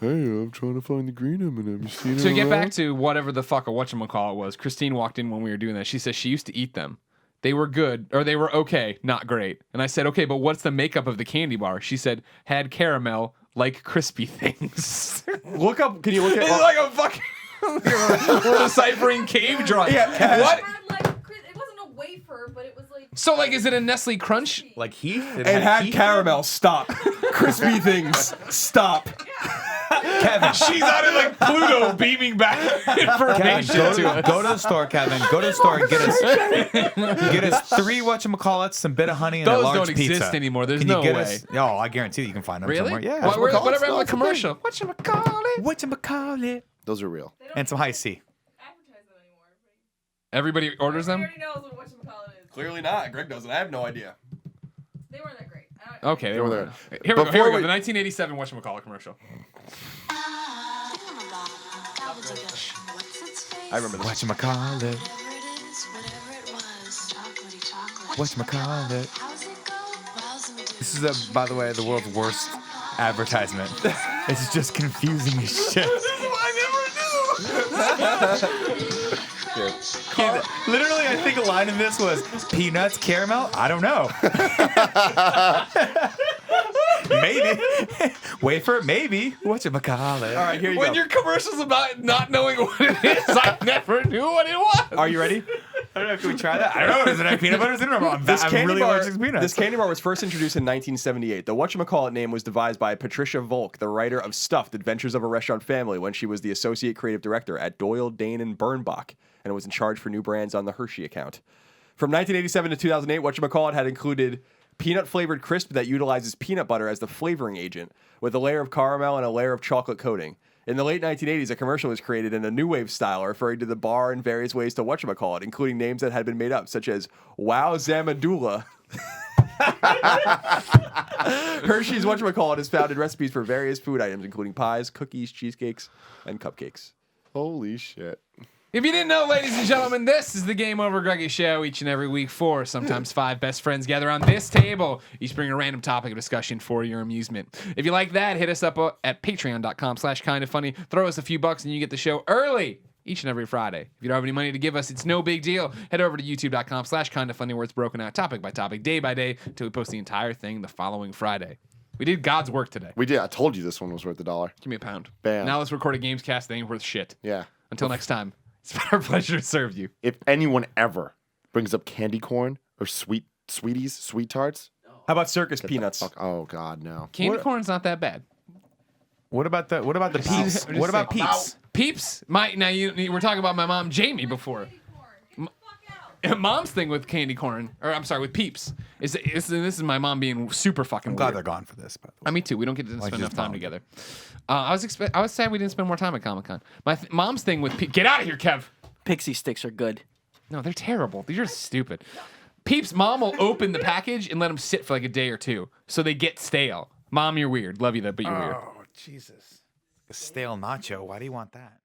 "Hey, I'm trying to find the green M&M. You seen it?" To get back to whatever the fuck a whatchamacallit was, Christine walked in when we were doing that. She says she used to eat them. They were good, or they were okay, not great. And I said, okay, but what's the makeup of the candy bar? She said, had caramel, like crispy things. Look up. Can you look at? It's like a fucking... We're deciphering cave drawing. Yeah, What? It wasn't a wafer, but it was like. So, like, is it a Nestle Crunch? Like Heath? It had Heath? caramel. Stop. Crispy things. Stop. Kevin, She's out of like Pluto beaming back information to us. go to the store, Kevin. Go to the store and get us 3 whatchamacallits, some bit of honey, and a Those large don't pizza. exist anymore. There's Can you no get way. us? Oh, I guarantee you can find them Really? somewhere. Yeah. Whatever on the That's the commercial. Whatchamacallit? Whatchamacallit? Those are real. And some high C. Advertise them anymore. Everybody orders them? Everybody already knows what whatchamacallit is. Clearly not. Greg doesn't. I have no idea. They weren't that great. Okay, They were there. there. Here we go. Before The we- 1987 whatchamacallit commercial. I remember this. Whatchamacallit? Whatchamacallit? This is, by the way, the world's worst advertisement. It's just confusing as shit. Here. Literally, I think a line in this was peanuts, caramel. I don't know. Maybe wafer. Maybe whatchamacallit. All right, here you When go. your commercial's about not knowing what it is, I never knew what it was. Are you ready? I don't know. Can we try that? I don't know. Is it peanut butter? Is it I'm This candy really bar, allergic to peanuts. this candy bar was first introduced in 1978. The whatchamacallit name was devised by Patricia Volk, the writer of Stuffed: Adventures of a Restaurant Family, when she was the associate creative director at Doyle, Dane, and Bernbach, and was in charge for new brands on the Hershey account. From 1987 to 2008, whatchamacallit had included peanut-flavored crisp that utilizes peanut butter as the flavoring agent, with a layer of caramel and a layer of chocolate coating. In the late 1980s, a commercial was created in a new wave style referring to the bar in various ways to whatchamacallit, including names that had been made up, such as Wow Zamadula. Hershey's whatchamacallit is found in recipes for various food items, including pies, cookies, cheesecakes, and cupcakes. Holy shit. If you didn't know, ladies and gentlemen, this is the Game Over Greggy Show. Each and every week, 4, sometimes 5 best friends gather on this table. Each bring a random topic of discussion for your amusement. If you like that, hit us up at patreon.com/kindoffunny. Throw us a few bucks and you get the show early each and every Friday. If you don't have any money to give us, it's no big deal. Head over to youtube.com/kindoffunny where it's broken out topic by topic, day by day, until we post the entire thing the following Friday. We did God's work today. We did. I told you this one was worth $1. Give me a pound. Bam. Now let's record a Gamescast that ain't worth shit. Yeah. Until next time, it's been our pleasure to serve you. If anyone ever brings up candy corn or sweeties, sweet tarts, How about circus peanuts? fuck, oh God, no. Candy corn's not that bad. What about the peeps? I'm just What about saying. peeps? Peeps, now you were talking about my mom Jamie before. Candy corn. Get the fuck out. Mom's thing with candy corn, or I'm sorry, with Peeps, is this is my mom being super fucking I'm glad weird. they're gone for this. By the way. Me too. We don't get to spend just enough time mom. together. I was sad we didn't spend more time at Comic-Con. My mom's thing with get out of here, Kev. Pixie sticks are good. No, they're terrible. You're stupid. Peeps' mom will open the package and let them sit for like a day or two, so they get stale. Mom, you're weird. Love you though, but you're weird. Oh Jesus! A stale nacho. Why do you want that?